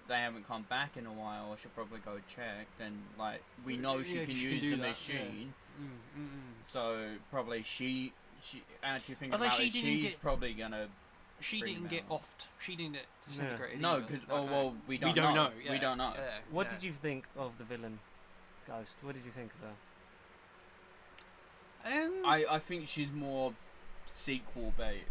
S1: they haven't come back in a while. I should probably go check. Then like we know she
S3: Yeah,
S1: can
S3: she can
S1: use
S3: do
S1: the
S3: that,
S1: machine,
S3: Mm.
S1: so probably she actually think
S3: Although
S1: about
S3: she
S1: it,
S3: didn't
S1: she's
S3: get-
S1: probably gonna.
S3: She
S1: Free
S3: didn't get
S1: now.
S3: offed. She didn't get disintegrated.
S1: No,
S3: either.
S1: because
S3: Like,
S1: well, we don't
S3: know.
S1: We don't know.
S3: Yeah,
S2: What
S3: yeah.
S2: did you think of the villain, Ghost? What did you think of her?
S1: I think she's more sequel bait.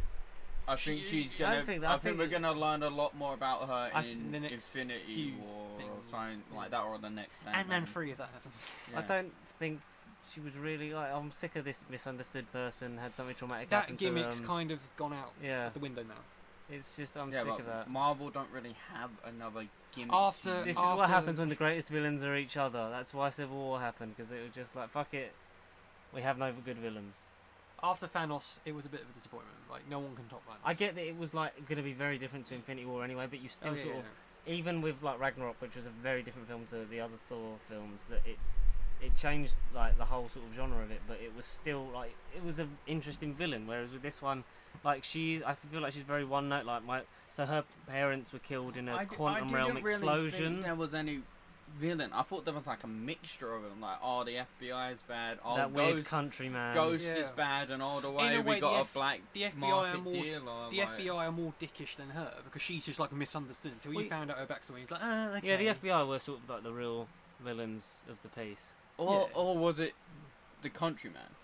S1: I think she's
S2: I
S1: gonna.
S2: don't think that-
S1: I
S2: I
S1: think
S2: think
S1: we're gonna learn a lot more about her
S3: I think
S1: in
S3: the next
S1: Infinity
S3: few
S1: War or
S3: things,
S1: something
S3: yeah.
S1: like that, or the next
S3: Ant-Man 3 if that happens.
S2: I don't think she was really like. I'm sick of this misunderstood person. Had something traumatic
S3: That
S2: happen
S3: gimmick's
S2: to them.
S3: kind of gone out
S2: Yeah,
S3: the window now.
S2: it's just I'm
S1: Yeah,
S2: sick
S1: but
S2: of that.
S1: Marvel don't really have another gimmick.
S3: After-
S2: This is
S3: after-
S2: what happens when the greatest villains are each other. That's why Civil War happened because it was just like fuck it. We have no good villains.
S3: After Thanos, it was a bit of a disappointment. Like, no one can top that.
S2: I get that it was like going to be very different to Infinity War anyway, but you still sort of even with like Ragnarok, which was a very different film to the other Thor films, that it changed like the whole sort of genre of it, but it was still like it was an interesting villain. Whereas with this one, like I feel like she's very one note. Like so her parents were killed in a quantum realm explosion.
S1: Really think there was any villain. I thought there was like a mixture of them. Like, oh, the FBI is bad. Oh,
S2: that weird country man.
S1: Ghost is
S3: Yeah.
S1: bad, and all the
S3: In
S1: way
S3: a way,
S1: we got
S3: the
S1: a black
S3: the FBI
S1: market
S3: are more
S1: dealer.
S3: the
S1: like,
S3: FBI are more dickish than her because she's just like misunderstood until
S2: Well,
S3: you found out her backstory. He's like, okay.
S2: Yeah, the FBI were sort of like the real villains of the piece.
S1: or
S3: Yeah.
S1: or was it the countryman?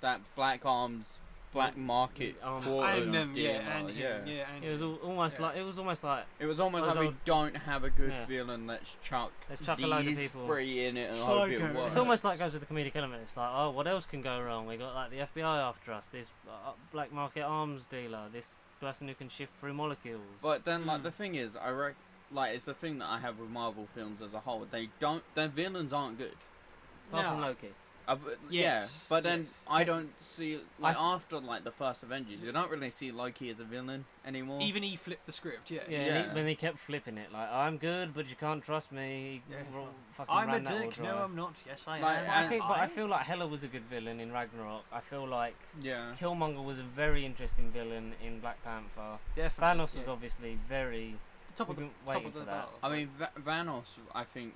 S1: That Black Arms black market quarter
S3: and them,
S1: dealer,
S3: and him, and
S2: It was almost like it was almost like
S1: we don't have a good villain. Let's chuck
S2: a load of
S1: these
S2: people.
S1: three in it and
S3: Psycho.
S1: hope it works.
S2: It's almost like it goes with the comedic element. It's like, oh, what else can go wrong? We got like the FBI after us, this black market arms dealer, this person who can shift through molecules.
S1: But then, like, the thing is, it's the thing that I have with Marvel films as a whole. Their villains aren't good.
S2: Apart from Loki.
S3: Yes,
S1: but then
S3: yes.
S1: I don't see after like the first Avengers, you don't really see Loki as a villain anymore.
S3: even he flipped the script.
S2: Yeah,
S1: Yeah.
S2: Then he kept flipping it. Like, I'm good, but you can't trust me.
S3: Yeah.
S2: Fucking
S3: I'm a
S2: ran that all
S3: dick.
S2: dry.
S3: No, I'm not. Yes, I
S1: Like,
S3: am.
S2: I feel like Hela was a good villain in Ragnarok. I feel like
S1: Yeah.
S2: Killmonger was a very interesting villain in Black Panther.
S3: Definitely,
S2: Thanos was obviously very.
S3: the top of
S2: we've
S3: the
S2: been waiting
S3: top of the
S2: for that.
S3: battle.
S1: I mean, Vanos, I think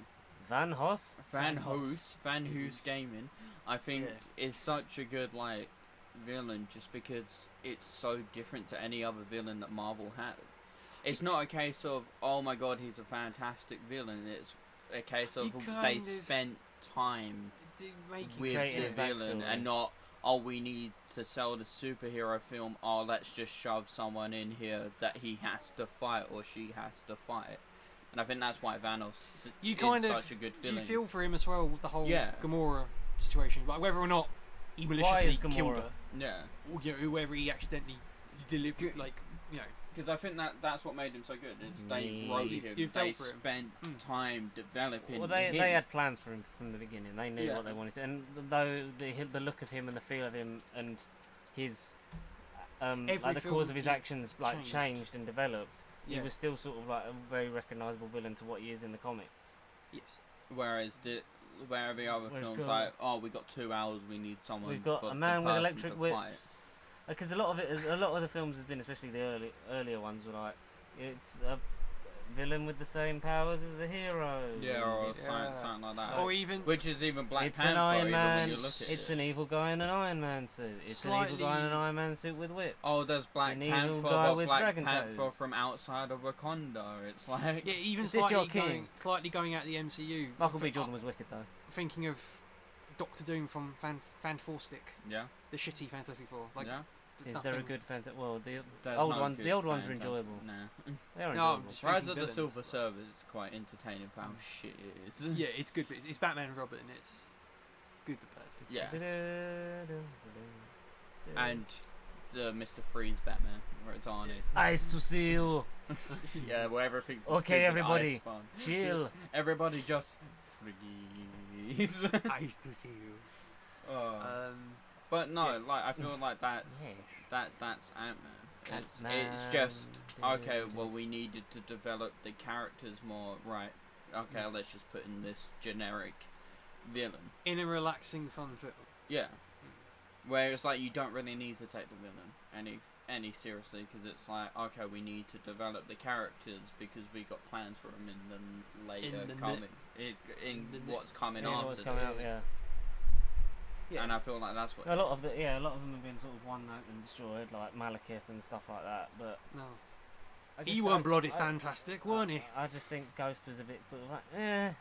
S2: Van Hoss.
S1: Van
S3: Hoos.
S1: Hoos Gaming, I think is such a good like villain just because it's so different to any other villain that Marvel has. It's not a case of, oh my god, he's a fantastic villain. It's a case of they spent time with
S2: Creating
S1: the
S2: his
S1: villain
S2: backstory.
S1: and not, oh, we need to sell the superhero film, oh, let's just shove someone in here that he has to fight or she has to fight. And I think that's why Vanos is such a good villain.
S3: You feel for him as well with the whole
S1: Yeah.
S3: Gamora situation, like whether or not he
S2: Why
S3: maliciously
S2: is
S3: killed
S2: Gamora?
S3: her,
S1: Yeah.
S3: or whoever he accidentally delivered, like
S1: Because I think that's what made him so good. Is they
S2: Yeah.
S1: wrote him.
S3: You felt
S1: They
S3: for him.
S1: spent time developing
S2: Well,
S1: him.
S2: they had plans for him from the beginning. They knew
S1: Yeah.
S2: what they wanted to, and though the look of him and the feel of him and his like the
S3: film
S2: cause of his
S3: he
S2: actions like changed and developed, he
S3: Yeah.
S2: was still sort of like a very recognisable villain to what he is in the comics.
S3: yes,
S1: Whereas where every other
S2: Whereas
S1: film's
S2: Gamora-
S1: like, oh, we got 2 hours, we need someone.
S2: We've got
S1: for
S2: a man
S1: the
S2: with
S1: person
S2: electric
S1: to
S2: whips.
S1: fight.
S2: Because a lot of the films has been, especially the earlier ones, were like it's a villain with the same powers as the hero.
S1: Yeah, or
S2: It's-
S1: something like that.
S3: or even
S1: Which is even Black
S2: it's
S1: Panther.
S2: an Iron
S1: even
S2: Man.
S1: when you look at
S2: It's
S1: it.
S2: an evil guy in an Iron Man suit. It's an evil guy in an Iron Man suit with whips.
S1: Oh, there's Black
S2: an evil
S1: Panther,
S2: guy
S1: but
S2: with
S1: Black
S2: dragon
S1: Panther
S2: toes.
S1: from outside of Wakanda. It's like
S3: yeah, even
S2: Is this your
S3: slightly going out the MCU.
S2: Michael B. Jordan was wicked though.
S3: Thinking of Doctor Doom from Fantastic,
S1: yeah,
S3: the shitty Fantastic Four. Like,
S1: yeah.
S2: Is there a good fantasy? Well, the
S1: There's
S2: old
S1: no
S2: one,
S1: good
S2: the old ones are
S1: Fantastic-
S2: enjoyable.
S1: Nah.
S2: They are
S3: No, I'm
S2: enjoyable.
S3: just
S1: Rise
S3: thinking
S1: of the
S3: villains.
S1: Silver Surfer is quite entertaining for how shit it is.
S3: yeah, it's good. But it's Batman and Robin. It's good but bad.
S1: Yeah. And the Mr. Freeze Batman, where it's Arnie.
S2: Nice to see you.
S1: Yeah, where everything's a
S2: Okay,
S1: stupid
S2: everybody.
S1: ice bomb.
S2: Chill.
S1: Everybody just freeze.
S3: Nice to see you.
S1: But no,
S3: yes.
S1: like I feel like that's Ant-Man. It's just okay. Well, we needed to develop the characters more, right? Okay, let's just put in this generic villain.
S3: In a relaxing, fun film.
S1: Yeah. Where it's like you don't really need to take the villain any seriously because it's like okay, we need to develop the characters because we got plans for them in the later
S3: In the
S1: comics. In what's coming
S2: Yeah,
S1: after
S2: what's coming
S1: this.
S2: out, yeah.
S3: Yeah.
S1: And I feel like that's what
S2: A lot of them have been sort of one note and destroyed, like Malekith and stuff like that. But
S3: No.
S2: I
S3: He
S2: just-
S3: weren't
S2: I-
S3: bloody
S2: I-
S3: fantastic, weren't he?
S2: I just think Ghost was a bit sort of like, eh.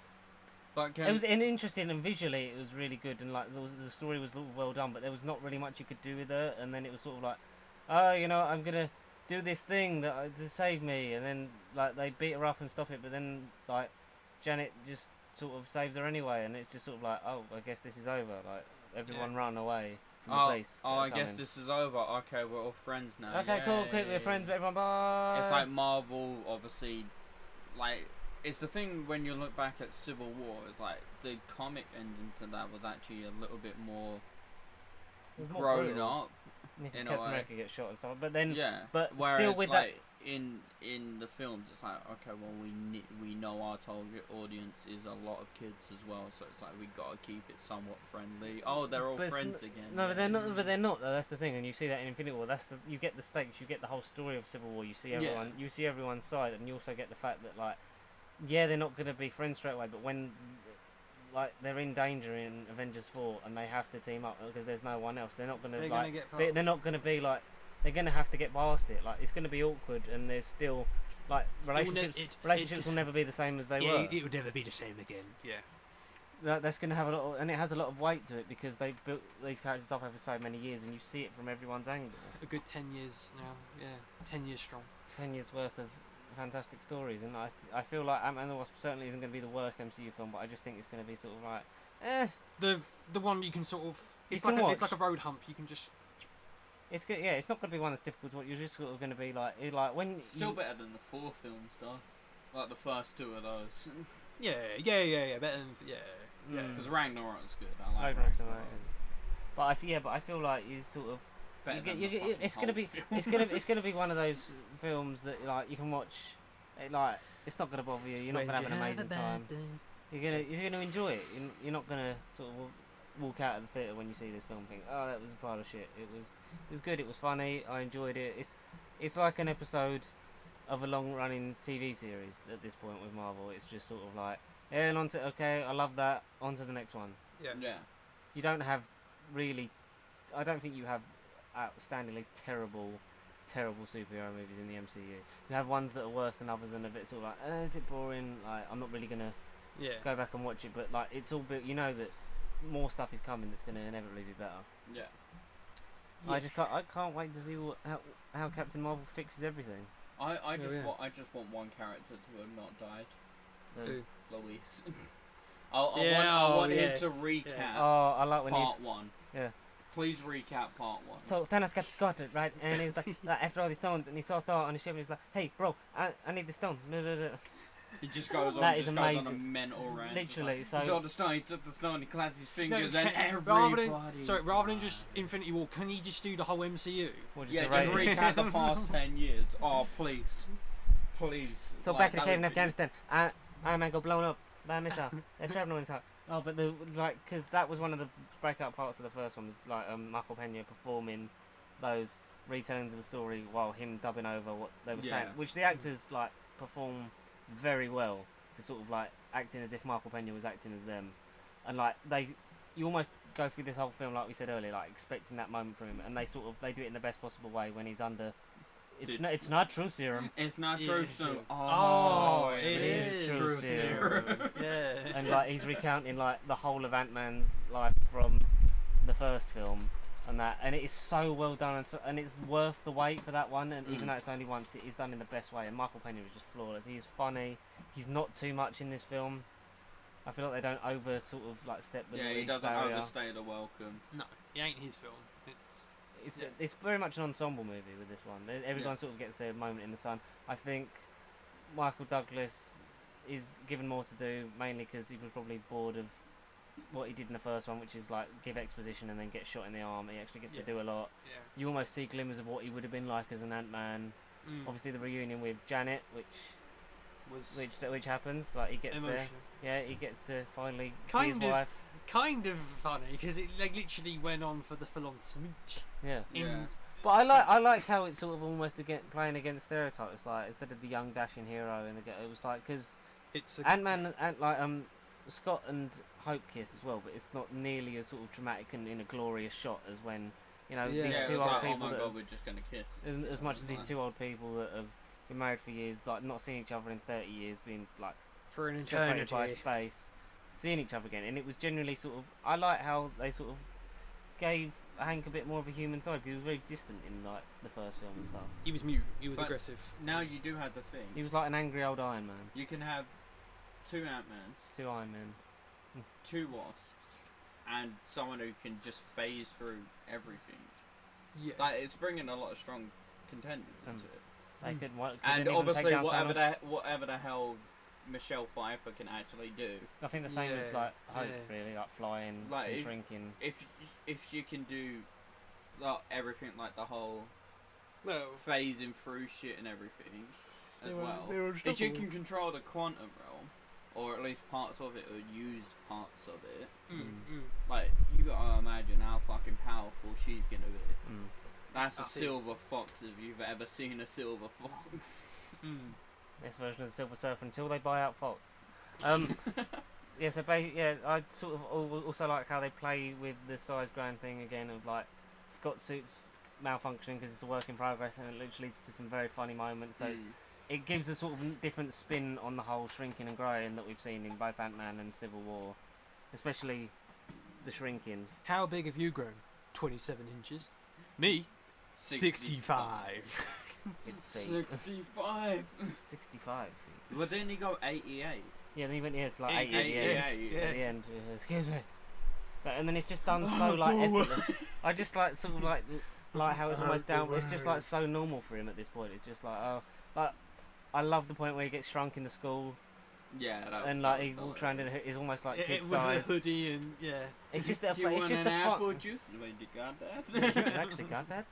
S1: But
S2: It was interesting and visually it was really good and like the story was well done, but there was not really much you could do with her. And then it was sort of like, oh, you know, I'm gonna do this thing to save me, and then like they beat her up and stop it, but then like Janet just sort of saves her anyway, and it's just sort of like, oh, I guess this is over. Like everyone run away from the place.
S1: Oh, I
S2: They're
S1: guess
S2: coming.
S1: this is over. Okay, we're all friends now.
S2: Okay, cool, quick, we're
S1: Yay.
S2: friends, but everyone bye.
S1: It's like Marvel, obviously, like it's the thing when you look back at Civil War. It's like the comic ending to that was actually a little bit more
S2: It was more
S1: grown
S2: brutal.
S1: up.
S2: Because
S1: in a
S2: Captain
S1: way.
S2: America gets shot and stuff, but then
S1: Yeah,
S2: but
S1: whereas
S2: still with
S1: like in the films, it's like okay, well we know our target audience is a lot of kids as well, so it's like we gotta keep it somewhat friendly. Oh, they're all
S2: But it's
S1: friends again.
S2: No,
S1: yeah.
S2: but they're not. But they're not. Though. That's the thing, and you see that in Infinity War. You get the stakes. You get the whole story of Civil War. You see everyone.
S1: Yeah.
S2: You see everyone's side, and you also get the fact that like, yeah, they're not gonna be friends straight away. But when, like, they're in danger in Avengers 4, and they have to team up because there's no one else. They're not gonna
S3: They're
S2: like.
S3: gonna get
S2: They're
S3: past.
S2: not gonna be like. They're gonna have to get past it. Like it's gonna be awkward, and there's still like relationships. Relationships will never be the same as they were.
S3: It would never be the same again. Yeah.
S2: that's going to have a lot, and it has a lot of weight to it because they built these characters up over so many years, and you see it from everyone's angle.
S3: A good 10 years now. Yeah, 10 years strong.
S2: 10 years worth of fantastic stories, and I feel like Ant-Man and the Wasp certainly isn't going to be the worst MCU film, but I just think it's going to be sort of like,
S3: The one you can sort of. It's
S2: can
S3: like it's
S2: watch.
S3: like a road hump. You can just.
S2: it's good. Yeah, it's not going to be one that's difficult to watch. You're just sort of going to be like when
S1: Still
S2: you,
S1: better than the 4 films, though. Like the first 2 of those.
S3: Yeah. Better than yeah.
S1: Because Ragnarok's good. I like
S2: Ragnarok's
S1: Ragnarok.
S2: amazing. But I feel like you sort of.
S1: Better
S2: You
S1: than
S2: get,
S1: the fucking
S2: it's gonna
S1: Hulk
S2: be
S1: film.
S2: it's gonna be one of those films that like you can watch. It's not gonna bother you. You're not gonna have an amazing time. You're gonna enjoy it. You're not gonna sort of walk out of the theatre when you see this film and think, oh, that was a pile of shit. It was good. It was funny. I enjoyed it. It's like an episode of a long running TV series at this point with Marvel. It's just sort of like, yeah, and on to okay, I love that. On to the next one.
S3: Yeah.
S2: You don't have really. I don't think you have outstandingly terrible superhero movies in the MCU. You have ones that are worse than others and a bit sort of like, it's a bit boring. Like I'm not really gonna go back and watch it, but like it's all built. You know that more stuff is coming that's gonna inevitably be better.
S1: Yeah.
S2: I can't wait to see how Captain Marvel fixes everything.
S1: I just want one character to have not died.
S3: Who?
S1: Luis. I want him to recap
S3: Yeah.
S2: Oh, I like when
S1: part 1.
S2: Yeah.
S1: Please recap part 1.
S2: So Thanos got the gauntlet, right? And he's like after all these stones, and he saw Thor on his ship, and he's like, "Hey, bro, I need the stone."
S1: He just goes on.
S2: That is
S1: Goes on a
S2: amazing.
S1: mental rant.
S2: Literally,
S1: Just like,
S2: so-
S1: he saw the stone. He took the stone. He clapped his fingers,
S3: No,
S1: and
S3: rather
S1: everybody.
S3: rather than just Infinity War, can you just do the whole MCU?
S2: We'll
S1: Yeah,
S2: go
S1: just
S2: right-
S1: recap the past 10 years. Oh, please, please.
S2: So
S1: Like,
S2: back in the
S1: that
S2: cave in
S1: would be-
S2: Afghanistan, Iron Man got blown up by a missile. They're traveling on his heart. Oh, but because that was one of the breakout parts of the first one was like Michael Pena performing those retellings of a story while him dubbing over what they were saying,
S1: Yeah.
S2: which the actors like perform very well to sort of like acting as if Michael Pena was acting as them, and like you almost go through this whole film like we said earlier, like expecting that moment from him, and they do it in the best possible way when he's under. It's not true serum.
S1: It's not
S3: Yeah,
S1: truth
S3: yeah.
S1: serum.
S3: Oh,
S1: it
S3: it
S1: is
S3: is
S1: truth
S2: truth
S1: serum.
S3: Yeah.
S2: And like he's recounting like the whole of Ant-Man's life from the first film and it is so well done and it's worth the wait for that one, and even though it's only once, it is done in the best way, and Michael Pena is just flawless. He is funny. He's not too much in this film. I feel like they don't over sort of like step the
S1: Yeah, he
S2: release
S1: doesn't
S2: barrier.
S1: overstay the welcome.
S3: No, it ain't his film.
S2: It's very much an ensemble movie with this one. Everyone sort of gets their moment in the sun. I think Michael Douglas is given more to do, mainly because he was probably bored of what he did in the first one, which is like give exposition and then get shot in the arm. He actually gets to do a lot.
S3: Yeah.
S2: You almost see glimmers of what he would have been like as an Ant-Man. Obviously, the reunion with Janet, which happens. Like he gets
S3: emotional.
S2: there. Yeah, he gets to finally
S3: Kind
S2: see his
S3: of.
S2: wife.
S3: Kind of funny because it like literally went on for the full-on smooch.
S2: Yeah.
S3: In
S1: Yeah.
S2: But I
S3: space.
S2: like how it's sort of almost playing against stereotypes. Like instead of the young dashing hero, and it was like because
S3: It's a,
S2: Ant-Man and like Scott and Hope kiss as well, but it's not nearly as sort of dramatic and in a glorious shot as when these
S1: Yeah, it
S2: two
S1: was
S2: old
S1: like, oh
S2: people
S1: my
S2: that
S1: god, we're just gonna kiss.
S2: as much as these two old people that have been married for years, like not seeing each other in 30 years, being like
S3: for an
S2: separated by
S3: eternity.
S2: space, seeing each other again, and it was genuinely sort of. I like how they sort of gave Hank a bit more of a human side, because he was very distant in like the first film and stuff.
S3: He was mute. He was
S1: But
S3: aggressive.
S1: Now you do have the thing.
S2: He was like an angry old Iron Man.
S1: You can have 2 Ant-Mans,
S2: 2 Iron Men.
S1: 2 Wasps, and someone who can just phase through everything.
S3: Yeah.
S1: Like, it's bringing a lot of strong contenders into it.
S2: They
S3: Mm.
S2: couldn't
S1: And
S2: even
S1: obviously,
S2: take down
S1: whatever
S2: Thanos.
S1: whatever the hell Michelle Pfeiffer can actually do.
S2: I think the same as
S3: Yeah,
S2: like Hope,
S3: yeah.
S2: really, like flying
S1: Like,
S2: and shrinking.
S1: If she can do like everything, like the whole
S3: No.
S1: phasing through shit and everything as
S3: They were-
S1: well.
S3: they were
S1: If you
S3: unstoppable.
S1: can control the quantum realm, or at least parts of it, or use parts of it, like, you gotta imagine how fucking powerful she's gonna be.
S2: Mm.
S1: That's a
S3: I see.
S1: silver fox if you've ever seen a silver fox.
S2: This version of the Silver Surfer until they buy out Fox. Yeah, so I sort of also like how they play with the size ground thing again of like Scott suits malfunctioning because it's a work in progress, and it literally leads to some very funny moments. So it gives a sort of different spin on the whole shrinking and growing that we've seen in both Ant-Man and Civil War. especially the shrinking.
S3: How big have you grown? 27 inches. Me? 65.
S2: It's feet.
S1: 65.
S2: 65 feet.
S1: Well, didn't he go 88?
S2: Yeah, and he went, yeah, it's like
S3: 88,
S2: 88
S3: yeah.
S2: at the end. Excuse me. But, and then it's just done so like effortless. I just like sort of like how it's almost down. It's just like so normal for him at this point. It's just like like I love the point where he gets shrunk in the school.
S1: Yeah,
S2: and like he walks around and he's almost like kid
S3: with
S2: size.
S3: a hoodie and
S2: It's just a
S1: Do you
S2: it's
S1: want
S2: just
S1: an
S2: a
S1: apple
S2: fun.
S1: juice? Wait, you got
S2: You
S1: that?
S2: actually got that?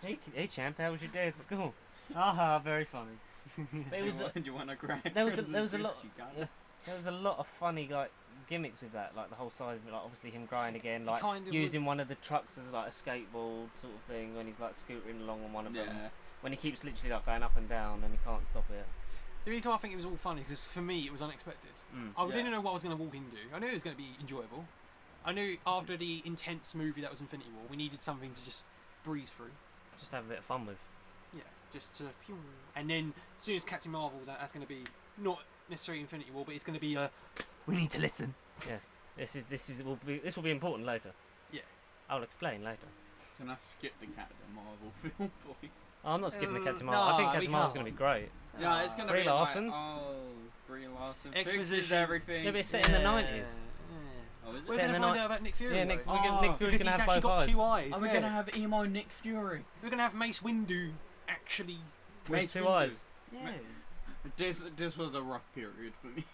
S2: Hey champ, how was your day at school? Aha, very funny. But it was
S1: do you want a crack?
S2: there was a lot
S1: You got
S2: yeah,
S1: it?
S2: there was a lot of funny like gimmicks with that, like the whole side of it, like obviously him crying again, like
S3: kind of
S2: using one of the trucks as like a skateboard sort of thing when he's like scootering along on one of them. When he keeps literally like going up and down and he can't stop it.
S3: The reason why I think it was all funny because for me it was unexpected. I didn't know what I was going to walk into. I knew it was going to be enjoyable. I knew after the intense movie that was Infinity War, we needed something to just breeze through.
S2: Just have a bit of fun with.
S3: Yeah, just to fuel. And then as soon as Captain Marvel's out, that's going to be not necessarily Infinity War, but it's going to be we need to listen.
S2: Yeah, this will be important later.
S3: Yeah,
S2: I'll explain later.
S1: Can I skip the Captain Marvel film, please?
S2: Oh, I'm not skipping the Captain
S3: no,
S2: Marvel. I think
S3: we
S2: Captain Marvel's
S3: can't.
S2: going to be great.
S1: Yeah, it's gonna
S2: Brie
S1: be
S2: Larson.
S1: Like, oh, Brie Larson
S3: Exposition.
S1: fixes everything.
S2: Yeah, but it's set in the 90s.
S1: Oh, is
S3: We're
S1: it?
S2: Set in
S3: going to
S2: the
S3: find
S2: ni-
S3: out about Nick Fury.
S2: Yeah, Nick
S3: though.
S2: Fury's
S3: Because
S2: going to have
S3: he's actually
S2: both
S3: got
S2: eyes.
S3: 2 eyes.
S1: Are we gonna have emo Nick Fury?
S3: We're going to have Mace Windu actually.
S2: With
S1: Mace
S2: 2
S1: Windu.
S2: eyes.
S3: Yeah.
S1: This was a rough period for me.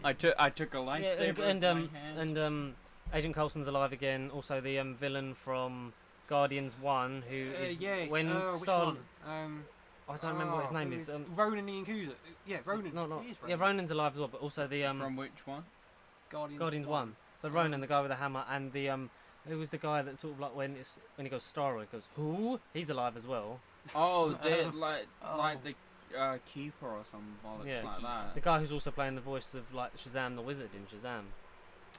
S1: I took a
S2: Yeah,
S1: lightsaber
S2: and
S1: to my hand.
S2: Agent Coulson's alive again. Also the villain from Guardians 1, who is
S3: Yes.
S2: when
S3: Which
S2: Star.
S3: one?
S2: I don't remember what his name is.
S3: Ronan the Yakuza. Yeah, Ronan.
S2: No,
S3: He is
S2: yeah, Ronan's alive as well, but also the
S1: From which one?
S3: Guardians
S2: 1. So Ronan, the guy with the hammer, and the who was the guy that sort of like when he goes Star Wars, goes who? He's alive as well.
S1: Oh, they like the keeper or some bollocks
S2: Yeah,
S1: like that.
S2: The guy who's also playing the voice of like Shazam the Wizard in Shazam.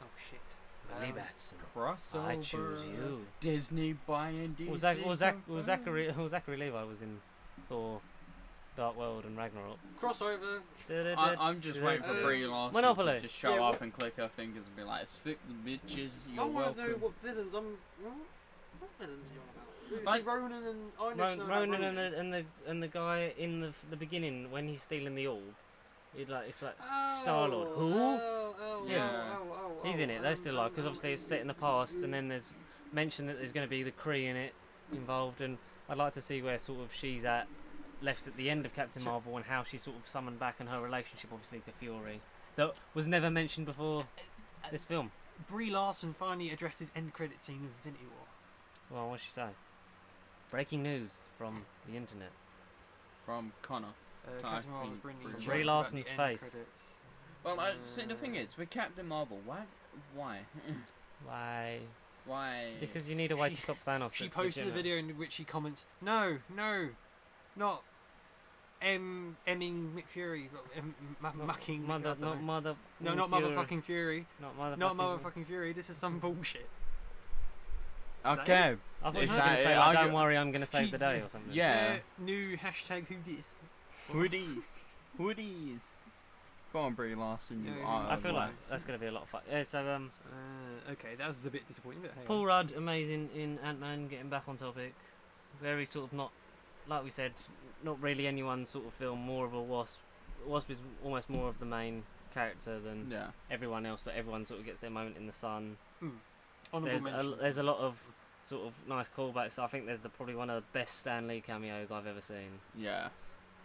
S3: Oh shit.
S2: Billy Batson.
S1: Crossover.
S2: I choose you.
S1: Disney buying DC.
S2: Zachary Levi was in Thor, Dark World and Ragnarok.
S3: Crossover.
S1: I'm just waiting for Brie Larson
S2: Monopoly.
S1: to just show
S3: Yeah,
S1: up and click her fingers and be like, "Fix the bitches,
S3: I
S1: you're
S3: want to know
S1: welcome."
S3: what villains what villains are you on about? Is
S1: Like-
S3: it Ronan and I just know about
S2: Ronan and the guy in the beginning when he's stealing the orb. It's like Star-Lord. Who?
S1: Yeah.
S2: He's in it. They're still alive because obviously it's set in the past, and then there's mention that there's going to be the Kree in it involved, and I'd like to see where sort of she's left at the end of Captain Marvel and how she's sort of summoned back and her relationship obviously to Fury that was never mentioned before this film.
S3: Brie Larson finally addresses end credit scene of Infinity War.
S2: Well, what'd she say? Breaking news from the internet.
S1: From Connor.
S3: Captain Marvel's
S1: Brie
S3: bringing
S1: Larson.
S2: Brie Larson's face.
S3: Credits.
S1: Well, see, the thing is, with Captain Marvel, why?
S2: Why?
S1: Why?
S2: Because you need a way to stop Thanos.
S3: She
S2: that's
S3: posted a
S2: legitimate.
S3: video in which she comments, no, not emming Nick Fury, mucking.
S2: Mother, not mother.
S3: no, not
S2: Fury.
S3: motherfucking Fury.
S2: Not
S3: Not motherfucking Fury. This is some bullshit.
S1: Okay.
S2: I thought you
S1: Is
S2: were going
S1: that
S2: to say,
S1: it?
S2: like,
S1: I
S2: don't
S3: ju-
S2: worry, I'm going to save
S3: She-
S2: the day or something.
S1: Yeah.
S3: New hashtag who dis.
S1: Hoodies. Go on, Brie Larson. You
S3: Yeah,
S1: are.
S2: I feel like
S3: Otherwise-
S2: that's going to be a lot of fun. Yeah, so,
S3: Okay, that was a bit disappointing, but hey.
S2: Paul Rudd, amazing in Ant-Man, getting back on topic. Very sort of not, like we said, not really anyone's sort of film, more of a Wasp. Wasp is almost more of the main character than
S1: Yeah.
S2: everyone else, but everyone sort of gets their moment in the sun.
S3: Honourable mention.
S2: There's a lot of sort of nice callbacks. I think there's probably one of the best Stan Lee cameos I've ever seen.
S1: Yeah.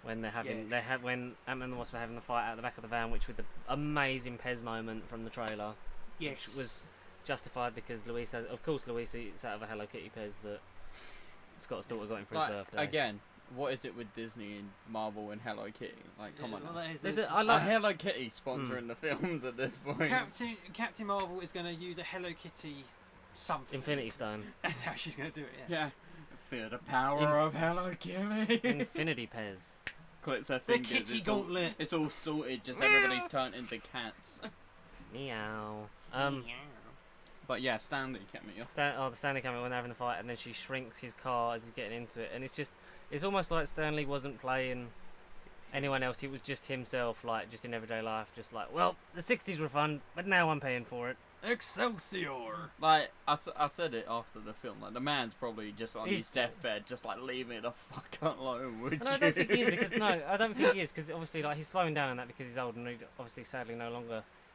S2: When they're having,
S3: Yeah.
S2: when Ant-Man and the Wasp are having the fight out the back of the van, which with the amazing Pez moment from the trailer,
S3: Yes.
S2: which was justified because Luis has, of course, Luis eats out of a Hello Kitty Pez that Scott's daughter got him for his
S1: Like,
S2: birthday.
S1: again, what is it with Disney and Marvel and Hello Kitty? Like, come on.
S3: Well,
S1: Now.
S3: that is
S2: There's
S3: it.
S2: I like
S1: Hello Kitty sponsoring the films at this point.
S3: Captain Marvel is going to use a Hello Kitty something.
S2: Infinity Stone,
S3: That's how she's going to do it. Yeah.
S1: Yeah. Feel the power of Hello Kitty.
S2: Infinity Pez.
S1: Clicks her
S3: The
S1: fingers.
S3: Kitty
S1: it's all,
S3: Gauntlet.
S1: it's all sorted. Just everybody's turned into cats.
S2: Meow.
S1: But yeah, Stanley kept me.
S2: The Stanley camera when they're having the fight, and then she shrinks his car as he's getting into it, and it's just, it's almost like Stanley wasn't playing anyone else. He was just himself, like just in everyday life, just like, well, the '60s were fun, but now I'm paying for it.
S3: Excelsior!
S1: Like, I said it after the film, like, the man's probably just on his deathbed, just like, leave me the fuck alone, would
S2: And
S1: you?
S2: I don't think he is, because, I don't think he is, because obviously, like, he's slowing down on that because he's old, and he obviously, sadly,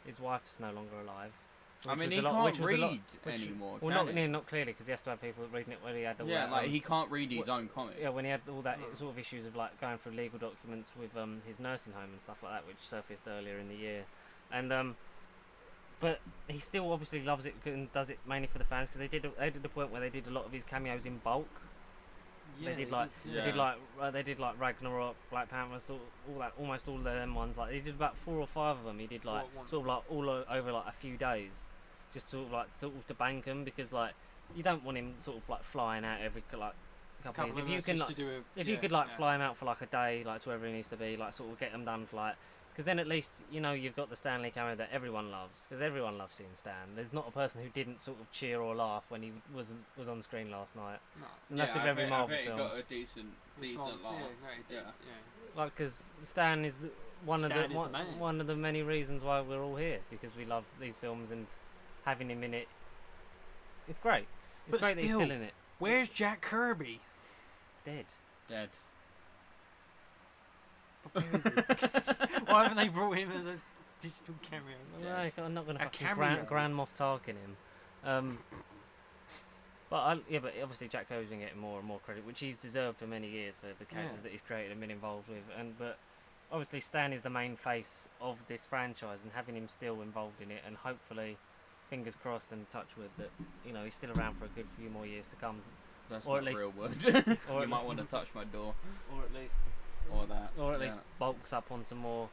S2: his wife's no longer alive. So,
S1: I mean, he
S2: can't
S1: can't read anymore,
S2: well,
S1: can he?
S2: not clearly, because he has to have people reading it when he had all
S1: Yeah,
S2: that,
S1: like, he can't read his own comic.
S2: yeah, when he had all that sort of issues of, like, going through legal documents with his nursing home and stuff like that, which surfaced earlier in the year. And, but he still obviously loves it and does it mainly for the fans, because they did the point where they did a lot of his cameos in bulk.
S3: Yeah,
S2: they did like Ragnarok, Black Panther, all that, almost all of them ones. Like they did about 4 or 5 of them. He did like sort of like all over like a few days, just sort of to bank them, because like you don't want him sort of like flying out every like couple of days. If you could fly him out for like a day, like to wherever he needs to be, like sort of get them done for like. Because then at least, you've got the Stan Lee cameo that everyone loves. Because everyone loves seeing Stan. There's not a person who didn't sort of cheer or laugh when he was on screen last night.
S3: No.
S2: And that's with every Marvel film.
S1: He got a decent laugh.
S3: Yeah.
S2: Like, because Stan is one of the many reasons why we're all here. Because we love these films, and having him in it, it's great. It's great that he's still in it.
S3: Where's Jack Kirby?
S2: Dead.
S3: Why haven't they brought him as a digital cameo?
S2: Well, I'm not going to fucking Grand Moff Tarkin him. But obviously Jack Kirby's been getting more and more credit, which he's deserved for many years for the characters that he's created and been involved with. But obviously Stan is the main face of this franchise, and having him still involved in it, and hopefully, fingers crossed and touch wood, that he's still around for a good few more years to come.
S1: That's
S2: or
S1: not
S2: at least,
S1: real word. You might want to touch my door. Or at least
S2: bulks up on some more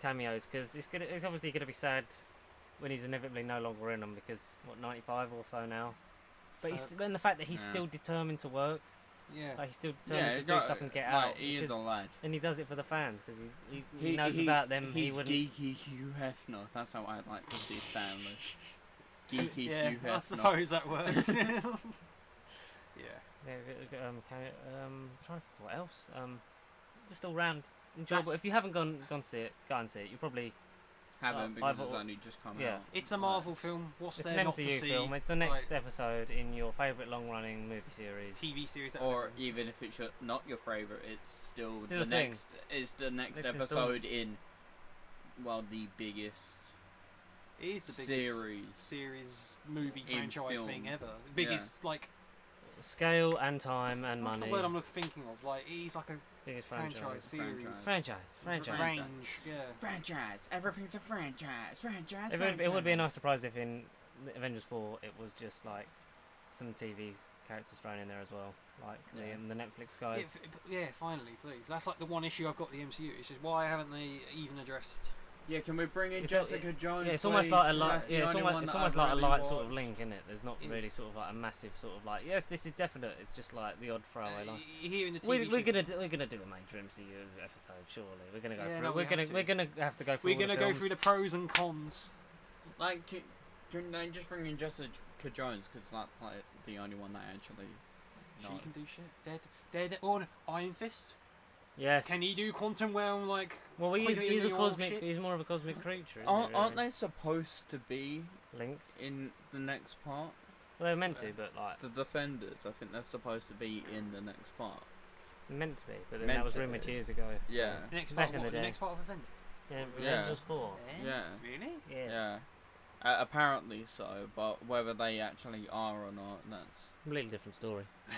S2: cameos, because it's obviously going to be sad when he's inevitably no longer in them, because 95 or so now. But and the fact that he's still determined to work, he's still determined to do stuff and get out.
S1: He is a lad,
S2: and he does it for the fans, because he knows about them.
S1: He's geeky Hugh Hefner. That's how I'd like to see Stanley. Geeky Hugh Hefner. I
S3: suppose that works.
S2: I'm trying to think what else. Just all round enjoyable. If you haven't gone to see it, go and see it. You probably
S1: haven't, because it's only just come out.
S3: It's a Marvel film. What's
S2: it's
S3: there
S2: an
S3: not to
S2: MCU
S3: see?
S2: film. It's the next episode in your favourite long-running movie series,
S3: TV series,
S1: or even if it's not your favourite, it's still the
S2: thing.
S1: next. It's the next episode in, the biggest.
S3: It is the biggest series movie franchise thing ever. The biggest
S2: scale and time and
S3: what's
S2: money.
S3: the word I'm thinking of? Like, he's like a
S2: biggest
S3: franchise series.
S2: Franchise.
S3: Range, yeah.
S1: Franchise. Everything's a franchise.
S2: It would be a nice surprise if in Avengers 4 it was just like some TV characters thrown in there as well, like the Netflix guys.
S3: Finally, please. That's like the one issue I've got with the MCU. It's just why haven't they even addressed?
S1: Yeah, can we bring in Jessica Jones?
S2: Yeah, it's almost like a light. Yeah, it's almost like a light sort of link, isn't it? There's not really sort of like a massive sort of like. Yes, this is definite. It's just like the odd throwaway line.
S3: Here in the
S2: TV we're gonna do a major MCU episode. Surely we're gonna go through. We're gonna have to go through.
S3: We're gonna go through the pros and cons.
S1: Like, can they just bring in Jessica Jones, because that's like the only one that actually.
S3: She can do shit. Dead or Iron Fist.
S2: Yes.
S3: Can he do quantum realm like?
S2: Well, he's a cosmic. He's more of a cosmic creature.
S1: Aren't they supposed to be
S2: links
S1: in the next part?
S2: Well, they're meant to, but like
S1: the Defenders, I think they're supposed to be in the next part.
S2: Meant to be, but then that was rumoured years ago. So.
S1: Yeah.
S3: Next
S2: back
S3: part,
S2: in the day.
S3: The next part of Avengers.
S2: Yeah, Avengers 4.
S1: Yeah.
S3: Really?
S2: Yes.
S1: Yeah. Apparently so, but whether they actually are or not, that's
S2: a completely different story.
S3: Yeah.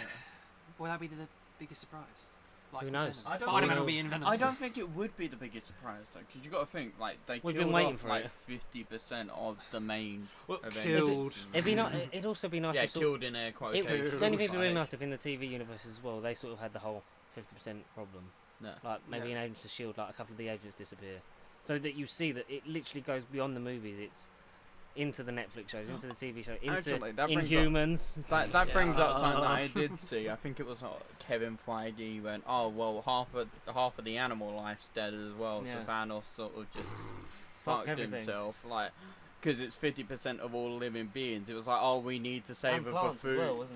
S3: Will that be the biggest surprise? Like
S2: who knows?
S3: Spider-Man will be in Venom.
S1: I don't think it would be the biggest surprise though, because you got to think
S2: We've been waiting for
S1: like 50% of the main.
S3: Killed.
S2: It'd also be nice.
S1: Yeah, killed in air quotations.
S2: The only thing it'd be really nice if in the TV universe as well, they sort of had the whole 50% problem.
S1: No.
S2: Like maybe in Agents of S.H.I.E.L.D., like a couple of the agents disappear, so that you see that it literally goes beyond the movies. It's into the Netflix shows, into the TV show, into Inhumans.
S1: That brings up something that I did see. I think it was Kevin Feige went, oh well, half of the animal life's dead as well.
S2: Yeah.
S1: So Thanos sort of just fucked himself, like, because it's 50% of all living beings. It was like, oh, we need to save it for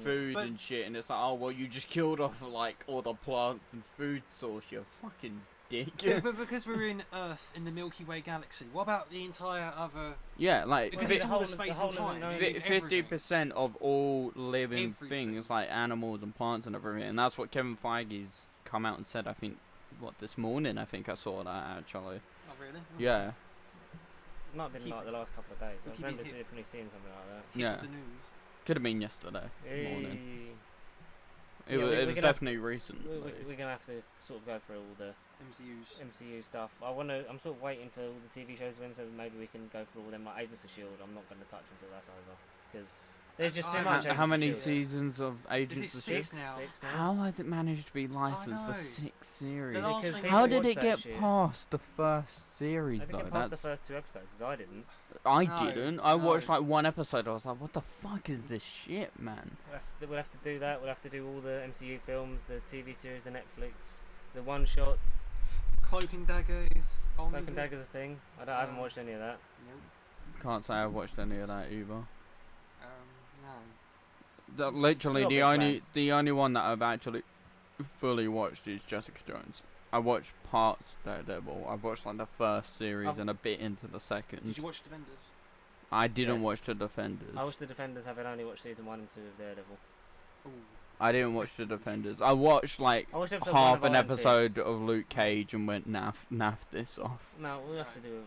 S1: food and shit, and it's like, oh well, you just killed off like all the plants and food source. You fucking dick.
S3: But because we're in Earth in the Milky Way galaxy, what about the entire other?
S1: Yeah, like
S3: Because
S2: Well,
S3: it's
S2: the
S3: all
S2: whole
S3: the
S2: of-
S3: space
S2: the
S3: and
S2: whole of
S3: time.
S2: it, no,
S3: It's
S1: fifty
S3: everything.
S1: percent of all living
S3: Everything.
S1: things, like animals and plants and everything, and that's what Kevin Feige's come out and said. I think this morning. I think I saw that actually.
S3: Oh really?
S1: Yeah,
S2: Might have been
S3: Keep
S2: like
S3: it-
S2: the last couple of days. I
S3: keep it
S2: remember
S3: hip.
S2: definitely seeing something like that.
S3: Hit
S1: Yeah.
S3: with the news.
S1: could have been yesterday morning.
S2: Hey.
S1: It,
S2: Yeah,
S1: wa-
S2: we're
S1: it was
S2: gonna have-
S1: definitely recent.
S2: We're gonna have to sort of go through all the
S3: MCU's.
S2: MCU stuff. I'm sort of waiting for all the TV shows when, so maybe we can go through all them like Agents of Shield. I'm not gonna touch until that's over because there's just too
S3: How-
S2: much.
S1: How
S2: Agents of
S1: many
S2: S.H.I.E.L.D..
S1: seasons of Agents
S3: it
S1: of
S3: six
S1: Shield?
S3: now?
S2: Six now.
S1: How has it managed to be licensed
S3: know.
S1: for 6 series?
S3: The last
S2: Because
S3: thing-
S2: people
S1: How did
S2: watch
S1: it
S2: that
S1: get
S2: shit.
S1: past the first
S2: I
S1: series
S2: didn't
S1: though?
S2: get past the
S1: That's
S2: first 2 episodes because I didn't.
S1: I
S3: No,
S1: didn't. I watched
S3: no.
S1: like one episode. I was like, what the fuck is this shit, man?
S2: We'll have to do that. We'll have to do all the MCU films, the TV series, the Netflix, the one shots.
S3: Cloak and Dagger is on.
S2: Cloak
S3: is
S2: and
S3: it?
S2: Dagger's a thing. I haven't
S3: Oh.
S2: watched any of that.
S3: Nope.
S1: Can't say I watched any of that either.
S3: No.
S1: Literally,
S2: Got
S1: the
S2: big
S1: only
S2: plans.
S1: the only one that I've actually fully watched is Jessica Jones. I watched parts Daredevil. I watched like the first series
S2: I've-
S1: and a bit into the second.
S3: Did you watch Defenders?
S1: I didn't
S2: Yes.
S1: watch the Defenders.
S2: I watched the Defenders, having only watched season 1 and 2 of Daredevil.
S3: Ooh.
S1: I didn't watch the Defenders. I watched like
S2: I watched episode
S1: half
S2: 1
S1: an
S2: of Iron
S1: episode
S2: Fist.
S1: of Luke Cage and went naff this off.
S2: No, we'll have to do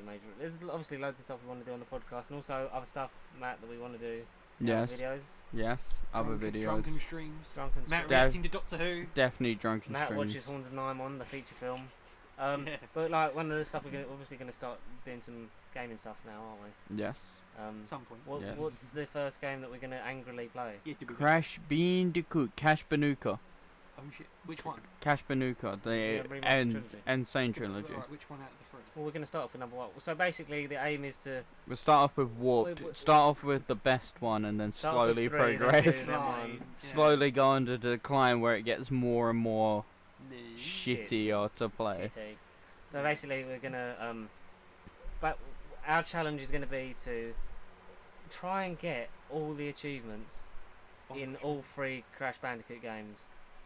S2: major. There's obviously loads of stuff we want to do on the podcast, and also other stuff, Matt, that we want to do.
S1: Yes,
S2: Videos.
S1: yes, other videos.
S3: Drunken streams.
S2: Drunken
S3: Matt
S2: Stream.
S3: reacting to Doctor Who.
S1: Definitely drunken
S2: Matt
S1: streams.
S2: watches Horns of Nimon, the feature film.
S3: Yeah.
S2: But like one of the stuff we're obviously going to start doing some gaming stuff now, aren't we?
S1: Yes.
S3: At some point.
S1: Yeah.
S2: What's the first game that we're going to angrily play?
S3: Yeah, to be
S1: Crash Bandicoot, Cash Banuka,
S3: Oh shit. Which one?
S1: Cash Banuka, the
S2: remastered
S1: end
S2: trilogy.
S1: Insane trilogy.
S3: Right, which one out of the three?
S2: Well, we're going to start off with number 1. So basically, the aim is to
S1: We'll start off with Warped.
S2: Wait,
S1: Start off with the best one and then
S2: Start off with
S1: slowly
S2: 3, then
S1: progress.
S2: 2, then 1.
S1: Slowly go on to decline where it gets more and more
S3: Me.
S1: shittier to play.
S2: Shitty. So basically, we're gonna but our challenge is gonna be to try and get all the achievements in all 3 Crash Bandicoot games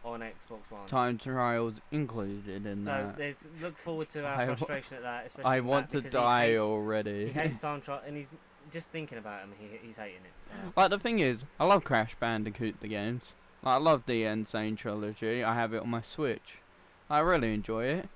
S2: on Xbox One.
S1: Time trials included in
S2: So
S1: that.
S2: there's look forward to our
S1: I wa-
S2: frustration at that. Especially
S1: I
S2: Matt,
S1: want to
S2: because he
S1: die
S2: hates-
S1: already.
S2: He hates time trial, and he's just thinking about him. He's hating it. So.
S1: Like the thing is, I love Crash Bandicoot the games. Like, I love the Insane trilogy. I have it on my Switch. I really enjoy it.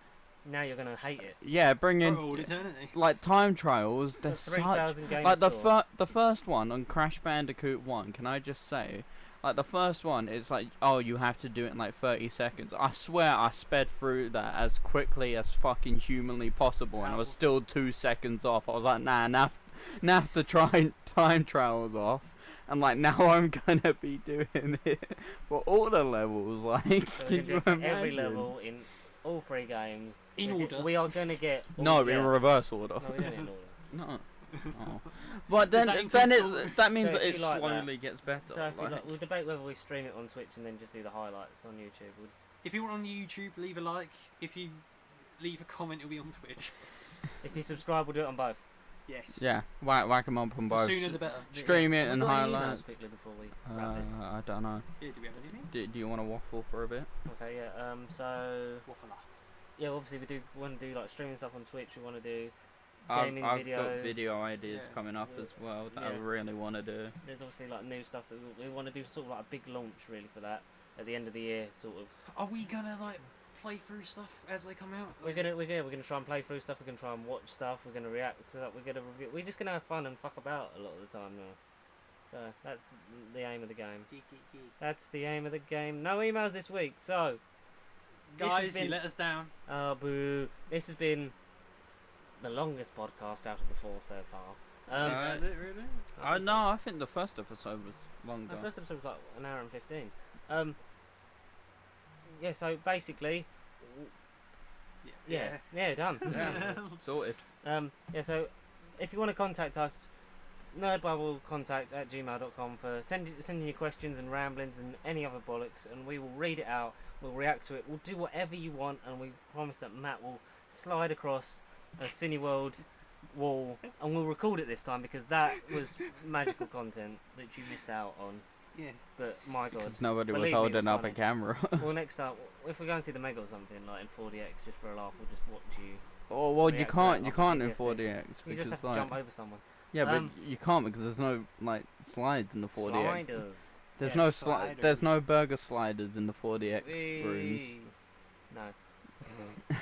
S2: Now you're gonna hate it.
S1: Yeah, bring
S3: For
S1: in
S3: all eternity.
S1: like time trials. They're
S2: There's
S1: such
S2: 3,000 games.
S1: like the first one on Crash Bandicoot 1. Can I just say, like the first one, it's like, oh, you have to do it in like 30 seconds. I swear I sped through that as quickly as fucking humanly possible, and I was still 2 seconds off. I was like, nah, now to try time trials off. And like now I'm gonna be doing it for all the levels. Like,
S2: So we're
S1: can
S2: gonna do
S1: you
S2: it for
S1: imagine?
S2: every level in all 3 games.
S3: In order.
S2: We are gonna get.
S1: No,
S2: yeah.
S1: in reverse order.
S2: No, we don't in order.
S1: No. Oh. But
S3: Does
S1: then,
S3: that
S1: then
S3: include
S1: it that means
S2: So
S1: that
S2: if
S1: it
S2: you like that-
S1: slowly gets better.
S2: So if you
S1: like-
S2: like, we'll debate whether we stream it on Twitch and then just do the highlights on YouTube.
S3: If you want on YouTube, leave a like. If you leave a comment, it'll be on Twitch.
S2: If you subscribe, we'll do it on both.
S3: Yes.
S1: Yeah, whack 'em up on
S3: The
S1: both.
S3: sooner the better.
S1: Stream it
S2: We've
S1: and
S2: got any
S1: highlights.
S2: emails quickly before we wrap this.
S1: I don't know.
S3: Yeah, do we have anything?
S1: Do you want to waffle for a bit?
S2: Okay, yeah. So
S3: Waffle.
S2: yeah, obviously we do want to do like streaming stuff on Twitch. We want to do.
S1: I've
S2: Gaming
S1: got
S2: videos.
S1: video ideas
S3: Yeah.
S1: coming up as well that I
S2: Yeah.
S1: really want to do.
S2: There's obviously like new stuff that we want to do. Sort of like a big launch really for that at the end of the year. Sort of.
S3: Are we gonna like play through stuff as they come out?
S2: We're gonna try and play through stuff. We're gonna try and watch stuff. We're gonna react to that. We're gonna review. We're just gonna have fun and fuck about a lot of the time now. So that's the aim of the game. That's the aim of the game. No emails this week. So this has
S3: Guys, you
S2: been-
S3: let us down.
S2: oh boo! This has been the longest podcast out of the 4 so far.
S1: Is it really?
S2: I think
S1: No,
S2: so.
S1: I think the first episode was longer.
S2: The first episode was like an hour and 15. Yeah. So basically, yeah, done.
S1: Yeah. Sorted.
S2: Yeah, so if you want to contact us, nerdbubblecontact@gmail.com for sending your questions and ramblings and any other bollocks, and we will read it out, we'll react to it, we'll do whatever you want, and we promise that Matt will slide across a Cineworld wall, and we'll record it this time because that was magical content that you missed out on.
S3: Yeah.
S2: But my god.
S1: 'Cause nobody
S2: Believe
S1: was
S2: me, it
S1: holding
S2: was
S1: up
S2: funny.
S1: a camera.
S2: Well, next up, if we go and see the Mega or something, like in 4DX, just for a laugh, we'll just watch you.
S1: Oh well, you
S2: react to
S1: can't.
S2: that
S1: You
S2: off
S1: can't
S2: of
S1: in
S2: PTSD.
S1: 4DX
S2: You
S1: because
S2: just have to
S1: like
S2: jump over someone.
S1: yeah, but you can't because there's no like slides in the 4DX.
S2: Sliders.
S1: There's
S2: Yeah,
S1: no
S3: sliders.
S1: There's no burger sliders in the 4DX rooms.
S2: Whee! No.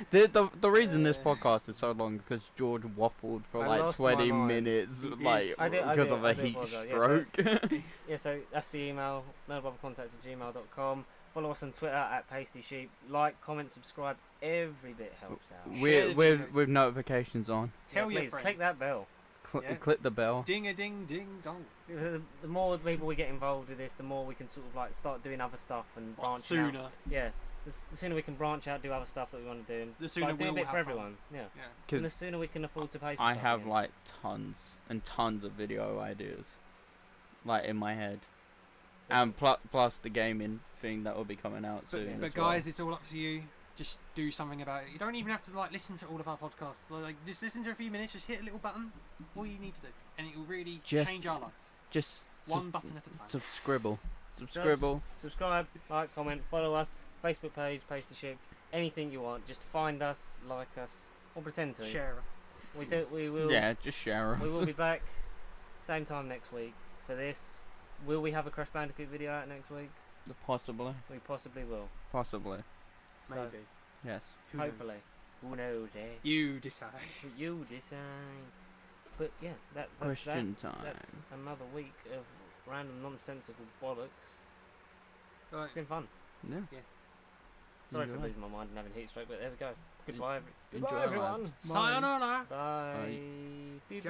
S1: The reason this podcast is so long is because George waffled for
S2: I
S1: like
S2: lost my
S1: 20
S2: mind.
S1: minutes,
S3: He did.
S1: like
S2: I
S1: because
S2: do
S1: of a
S2: apologise,
S1: heat
S2: yeah, so-
S1: stroke.
S2: Yeah, so that's the email, nerdbubblecontact@gmail.com. Follow us on Twitter @PastySheep. Like, comment, subscribe. Every bit helps out.
S3: Share the videos.
S1: with notifications on.
S3: Tell
S2: Yeah,
S3: your
S2: please,
S3: friends.
S2: click that bell.
S3: Yeah.
S1: Click the bell.
S3: Ding a ding ding dong.
S2: The more people we get involved with this, the more we can sort of like start doing other stuff and branch out.
S3: Sooner.
S2: Yeah, the sooner we can branch out, do other stuff that we want to do, and
S3: The sooner
S2: like, do a
S3: we'll
S2: bit for
S3: have fun.
S2: everyone. Yeah, and the
S1: Because
S2: sooner we can afford to pay for
S1: I
S2: stuff
S1: have
S2: again.
S1: like tons and tons of video ideas, like in my head, and plus the gaming thing that will be coming out soon.
S3: But
S1: as well.
S3: guys, it's all up to you. Just do something about it. You don't even have to like listen to all of our podcasts. Like just listen to a few minutes. Just hit a little button. That's all you need to do, and it will really
S1: Just
S3: change our lives.
S1: just
S3: One button at a time.
S1: subscribble.
S2: Subscribe, like, comment, follow us, Facebook page, Pasty Ship, anything you want. Just find us, like us, or pretend to.
S3: Share us.
S2: We will.
S1: Yeah, just share us.
S2: We will be back same time next week for this. Will we have a Crash Bandicoot video out next week?
S1: Possibly.
S2: We possibly will.
S1: Possibly.
S2: So,
S3: Maybe.
S1: Yes.
S3: Who knows?
S2: hopefully. Who knows, eh?
S3: You decide.
S2: You decide. But yeah, that's
S1: Question time.
S2: That's another week of random nonsensical bollocks.
S3: Right.
S2: It's been fun.
S1: Yeah.
S3: Yes.
S2: Sorry for
S1: Enjoy.
S2: losing my mind and having heat stroke, but there we go. Goodbye,
S1: Enjoy,
S2: everyone.
S1: lads.
S3: Sayonara.
S2: Bye.
S1: Bye.
S2: Beep.